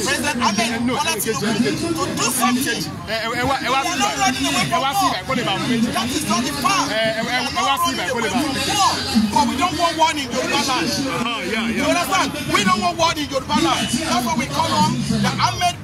President Ahmed Bola Tinubu, to do something. We are not running away from war. That is not the fact. We are not running away from war. But we don't want war in Yoruba land. You understand? We don't want war in Yoruba land. That's why we call on the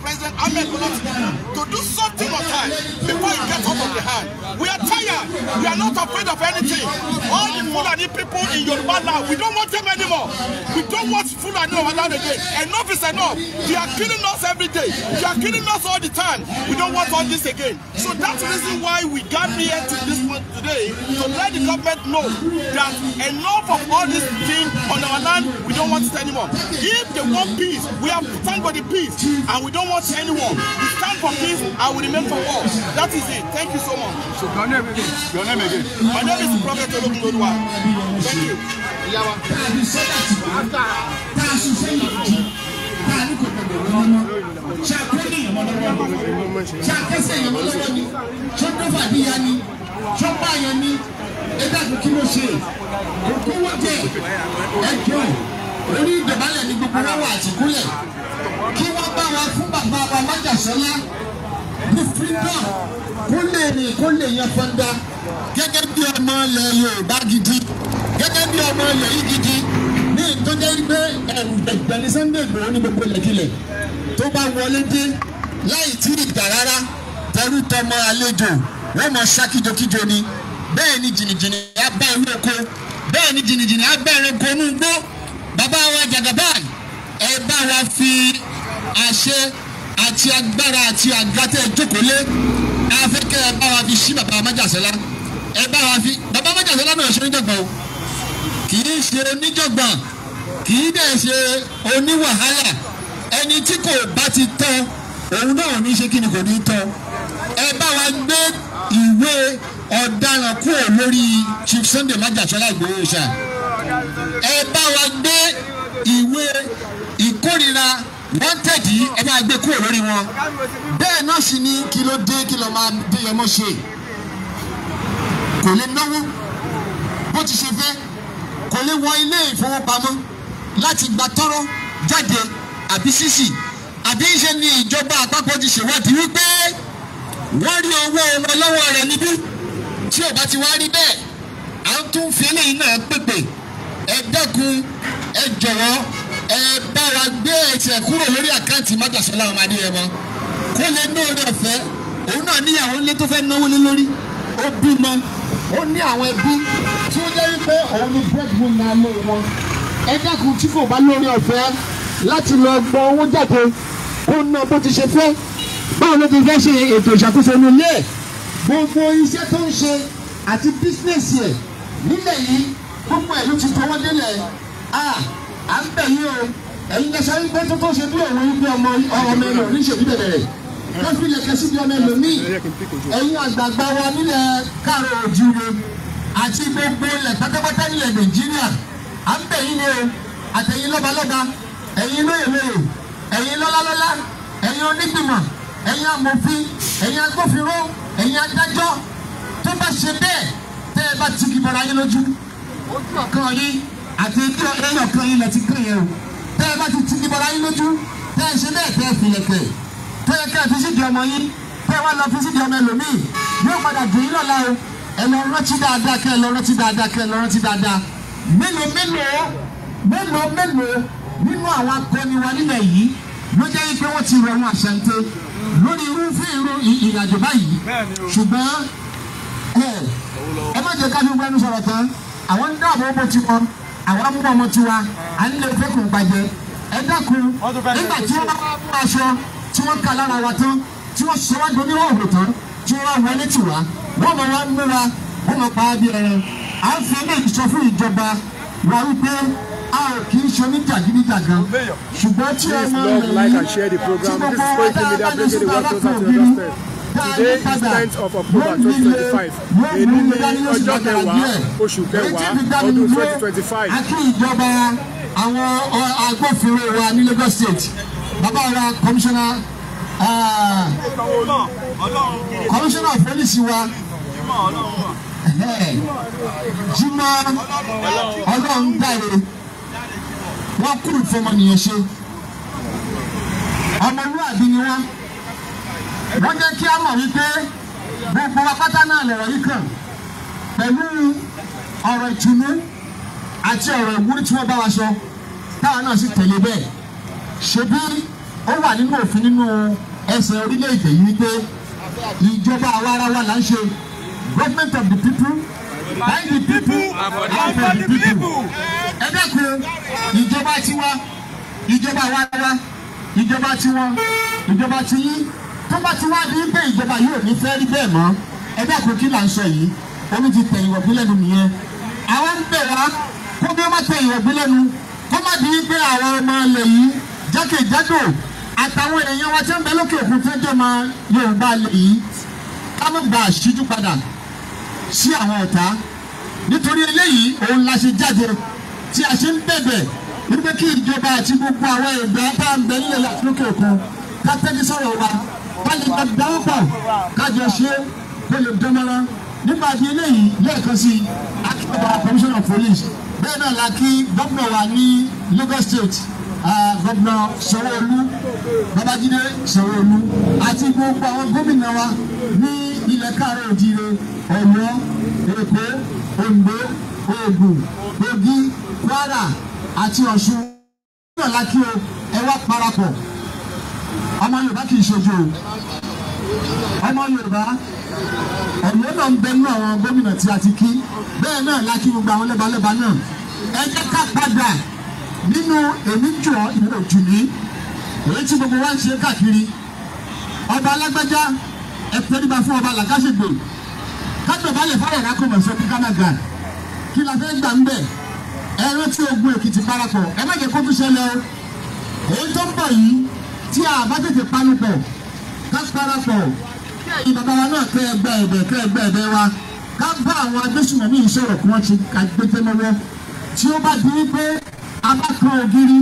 President Ahmed Bola Tinubu to do something on time before it gets out of the hand. We are tired. We are not afraid of anything. All the Fulani people in Yoruba land, we don't want them anymore. We don't want Fulani in our land again. Enough is enough. They are killing us every day. They are killing us all the time. We don't want all this again. So that's the reason why we got here to this one today, to let the government know that enough of all this thing on our land, we don't want it anymore. If they want peace, we have to stand for the peace, and we don't want anyone. We stand for peace and we remain for war. That is it. Thank you so much. So your name again? Your name again? My name is Prophet Olokundolua. Thank you. Orí ìdọ̀bálẹ̀ ní gbogbo wa wà àtìkúlẹ̀ kí wọ́n bá wa fún bàbá wa Májàsọ́lá ní freedom kó lè rìn kó lè yan fọ́ndà gẹ́gẹ́ bí ọmọ ilẹ̀ Yorùbá gidi gẹ́gẹ́ bí ọmọ ilẹ̀ yìí gidi ní ìtọ́jẹ́ pé ẹ̀rù gbẹ̀gbẹ̀ ní Sunday Igboho ní gbogbo ilẹ̀kílẹ̀ tó bá wọlé dé láì tí ì gbà rárá tẹrú tọmọ àlejò wọ́n mọ ṣákíjokíjo ni bẹ́ẹ̀ ni jìnnìjìnnì á bá ìwé oko bẹ́ẹ̀ ni jìnnìjìnnì á bá ẹ̀rọ oko inú igbó. Bàbá wa Jagaban ẹ bá wa fi àṣẹ àti agbára àti àgbàtẹ ìjókòólé afẹ́kẹ́ ẹ bá wa fi sí bàbá Májàsọ́lá ẹ bá wa fi bàbá Májàsọ́lá náà ṣe oníjọ̀gbọ̀n o kì í ṣe oníjọ̀gbọ̀n kì í dẹ̀ ṣe oníwàhálà ẹni tí kò bá ti tọ́ òun náà ní ṣe kí ni kò ní tọ́ ẹ bá wa gbé ìwé ọ̀daràn kúrò lórí Chief Sunday Májàsọ́lá Ìgbòho ṣá. Ẹ bá wa gbé ìwé ìkórìíra wanted ẹ bá gbé kúrò lórí wọn. Bẹ́ẹ̀ náà sì ni kí ló dé kí ló máa dé yọmọ ṣe. Kò lè náwó bó ti ṣe fẹ́ kò lè wọ ilé ìfowópamọ́ láti gba tọ́rọ́ jáde àbí sísì àbí ṣe ni ìjọba àpapọ̀ ti ṣèwádìí wípé wọ́n rí owó wọn lọ́wọ́ rẹ̀ níbí tí ò bá ti wá rí bẹ́ẹ̀ à ń tún fi eléyìí náà pèpè. Ẹ dẹ́kun ẹ jọ̀wọ́ ẹ bá wa gbé ẹsẹ̀ kúrò lórí àkáǹtì Májàsọ́lá ọmọ Adéyẹmọ kó lè ná orí ọ̀fẹ́ òun náà níyàwó ńlé tó fẹ́ náwó lé lórí ó bímọ ó ní àwọn ẹbí tí ó jẹ́ wípé òun ni breadwinner lé wọn. Ẹ dẹ́kun tí kò bá lórí ọ̀fẹ́ láti lọ gbọ́ owó jáde kó ná bó ti ṣe fẹ́ báwo ló ti fẹ́ ṣe ètò ìṣàkóso inú ilé ẹ̀ gbogbo iṣẹ́ tó ń ṣe àti bísíǹsì ẹ̀ nílẹ̀ yìí gbogbo ẹ̀ ló ti tọwọ́ délẹ̀ à ń bẹ̀ yín o ẹ̀yin kẹsàn án gbé tó tó ṣe bí òun wípé ọmọ ẹlò oníṣèlú bẹ̀rẹ̀ wọ́n fi lè kẹsí bí ọmọ ẹlò míì ẹ̀yin àgbààgbà wa nílẹ̀ káàrọ̀ òjúre àti gbogbo ilẹ̀ pátápátá nílẹ̀ Nàìjíríà à ń bẹ̀ yín o àtẹ̀yin lọ́balọ́ba ẹ̀yin lóyèlóyè ẹ̀yin lọ́lálọ́lá ẹ̀yin onígbìmọ̀ ẹ̀yin amòfin ẹ̀yin agbófinró ẹ̀yin adájọ́ tó bá ṣe bẹ́ẹ̀ tẹ́ ẹ bá ti kìbọ̀ra yín lójú ojú ọ̀kan yín àti ẹyọ ọ̀kan yín lẹ ti kàn yẹn o tẹ́ ẹ bá ti kìbọ̀ra yín lójú tẹ́ ẹ ṣe bẹ́ẹ̀ tẹ́ ẹ filẹ̀kẹ̀ tẹ́ ẹ kẹ́ ẹ fi sídìí ọmọ yín tẹ́ ẹ wá lọ fi sídìí ọmọ ẹlòmíì yóò padà dùn yín lọ́la o ẹ lọ rántí dáadáa kẹ́ ẹ lọ rántí dáadáa kẹ́ ẹ lọ rántí dáadáa mélòó nínú àwọn akọni wa nílẹ̀ yìí ló jẹ́ pé wọ́n ti rọrùn àṣàǹtẹ̀ lórí irúfẹ́ ìrìnàjò báyìí ṣùgbọ́n ẹ má jẹ́ ká fi gbẹ́nu sọ̀rọ̀ tán àwọn ń dáàbò bó ti wọn àwọn amúbọ̀ ọmọ tiwa à ń lè fẹ́ kó gbàjẹ́ ẹ dákun nígbà tí wọ́n bá mú aṣọ tí wọ́n ká lára wa tán tí wọ́n sọ wá gbóní òòrùn tán tí wọ́n wọlé tì wá wọ́n mọ̀ wá mú wa wọ́n mọ̀ pa á bí ẹran à ń fi eléyìí sọ fún ìjọba wa wípé a ò kì í ṣe oníjàgídíjàgan ṣùgbọ́n tí ọmọ rẹ̀ yìí tí gbogbo wa tá a bá lè ṣe bá bá kọ̀ òbí Today is 10th of October 2025. Èyí ní ọjọ́ kẹwàá oṣù kẹwàá ọdún 2025. A kí ìjọba àwọn agbófinró wa ní Lagos State bàbá wa commissioner of police wa Jimoh Ọlọ́run dáre wọ́n kúrò fọmọnìyàn ṣe ọmọlúwàbí ni wọ́n jẹ́ kí a mọ̀ wípé gbogbo apáta náà lọ̀rọ̀ yìí kàn pẹ̀lú ọ̀rọ̀ ìtùnú àti ọ̀rọ̀ ìwúrí tí wọ́n bá wa sọ táwa náà sì tẹ̀lé bẹ́ẹ̀ ṣebí ó wà nínú òfin nínú ẹsẹ̀ orílẹ̀-èdè yìí wípé ìjọba àwarawa là ń ṣe government of the people by the people and for the people. Ẹ dẹ́kun ìjọba tiwa ìjọba àwarawa ìjọba tiwọn ìjọba tiyín tó bá ti wá di pé ìjọba yìí ò ní fẹ́ rí bẹ́ẹ̀ mọ́ ẹ dẹ́kun kí là ń sọ yìí omi ti tẹ̀ ìwọ̀gbìn lẹ́nu nìyẹn àwọn ń bẹ̀ wá kó bí wọ́n má tẹ̀ ìwọ̀gbìn lẹ́nu kó má di pé àwọn ọmọ ilẹ̀ yìí jákèjádò àtàwọn èèyàn wa tí ń bẹ lókè òkun tó jẹ́ ọmọ Yorùbá ilẹ̀ yìí ká má gbà síjú padà sí àwọn ọ̀tá nítorí eléyìí òun la ṣe jáde tí a ṣe ń bẹ̀bẹ̀ wípé kí ìjọba àti gbogbo àwọn ìgbà bá ń bẹ nílẹ̀ lókè òkun ká tẹ́tí sọ̀rọ̀ wa ká lè gba dáwọ́ pọ̀ kájọ ṣe kó lè dánmọ́rán nípa ti eléyìí lẹ́ẹ̀kan sí akíkọ̀ọ́ commissioner of police bẹ́ẹ̀ náà la kí gómìnà wa ní Lagos State gómìnà Sanwó-Olú Babájídé Sanwó-Olú àti gbogbo àwọn gómìnà wa ní ilẹ̀ káàárọ̀ òjìire Ọ̀yọ́ Èkó Oǹdó Ògùn Kogi Kwara àti Ọ̀ṣun náà la kí o ẹ wá parapọ̀ ọmọ Yorùbá kì í ṣojú o ọmọ Yorùbá Ọ̀yọ́ náà ń bẹ nínú àwọn gómìnà tí a ti kí bẹ́ẹ̀ náà la kí gbogbo àwọn lẹ́balẹ́ba náà ẹ jẹ́ ká padà nínú èmi jọ ìwé òjò ní èyí tí gbogbo wa ń ṣe káàkiri ọba alágbájá ẹ tẹríba fún ọba làkàṣègbè kájọ bá lè fọwọ́ ìrákò mọ̀sọ́ bí kánága kí la fẹ́ gbà ń bẹ̀ ẹ rántí ogun Èkìtì parapọ̀ ẹ má jẹ́ kó tún ṣẹlẹ̀ o èyí tó ń bọ̀ yìí tí a bá tètè panupọ̀ ká parapọ̀ kí bàbá wa náà kẹ́ ẹgbẹ́ ẹ̀bẹ̀ wa ká bá àwọn agbésùnmọ̀mí yìí sọ̀rọ̀ kí wọ́n ti gbẹ́tẹ́ lọ́wọ́ tí ó bá di wípé a bá kan ògiri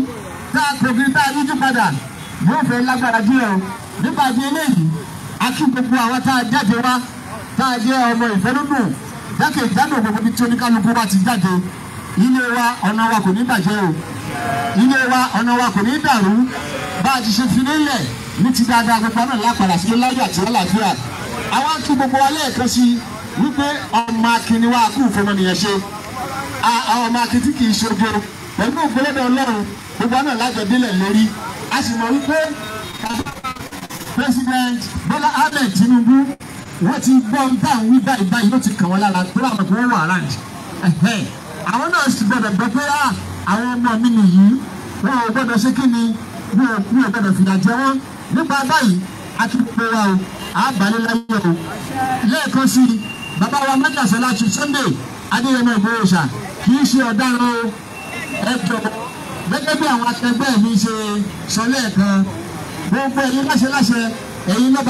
tá a kọ ògiri tá a yíjú padà yóò fẹ́ lágbára díẹ̀ o nípa di eléyìí a kí gbogbo àwọn tá a jáde wá tá a jẹ́ ọmọ ìfẹ́lódù jákèjádò gbogbo bí tí oníkálukú wa ti jáde ilé wa ọ̀nà wa kò ní bàjẹ́ o ilé wa ọ̀nà wa kò ní dàrú bá a ti ṣe fi lélẹ̀ ní ti dáadáa gbogbo náà lápadà sí láyé àti àlàáfíà àwọn kí gbogbo wa lẹ́ẹ̀kan sí wípé ọmọ akínni wa kú fọmọnìyàn ṣe àwọn ọmọ akíntí kì í ṣojo pẹ̀lú ògbólódé Ọlọ́run gbogbo náà lájọ délẹ̀ lórí a sì mọ̀ wípé President Bola Ahmed Tinubu wọ́n ti gbọ́ dáhùn wí báyìí ló ti kàn wọ́n lára tó àwọn tó wà around àwọn náà sì gbọ́dọ̀ gbọ́ pé àwọn ọmọ mi nìyí wọn ò gbọ́dọ̀ ṣe kí ni wọn ò gbọ́dọ̀ fìyà jẹ wọ́n nípa báyìí a ti pè wá o àbálẹ̀ láyé o lẹ́ẹ̀kan sí bàbá wa Májàsọ́lá Sunday Adéyẹmọ Ìgbòho kì í ṣe ọ̀daràn o ẹ jọ̀wọ́ gẹ́gẹ́ bí àwọn akẹgbẹ́ mi ṣe sọ lẹ́ẹ̀kan gbogbo ẹ̀yin láṣẹ ẹ̀yin lọ́ba.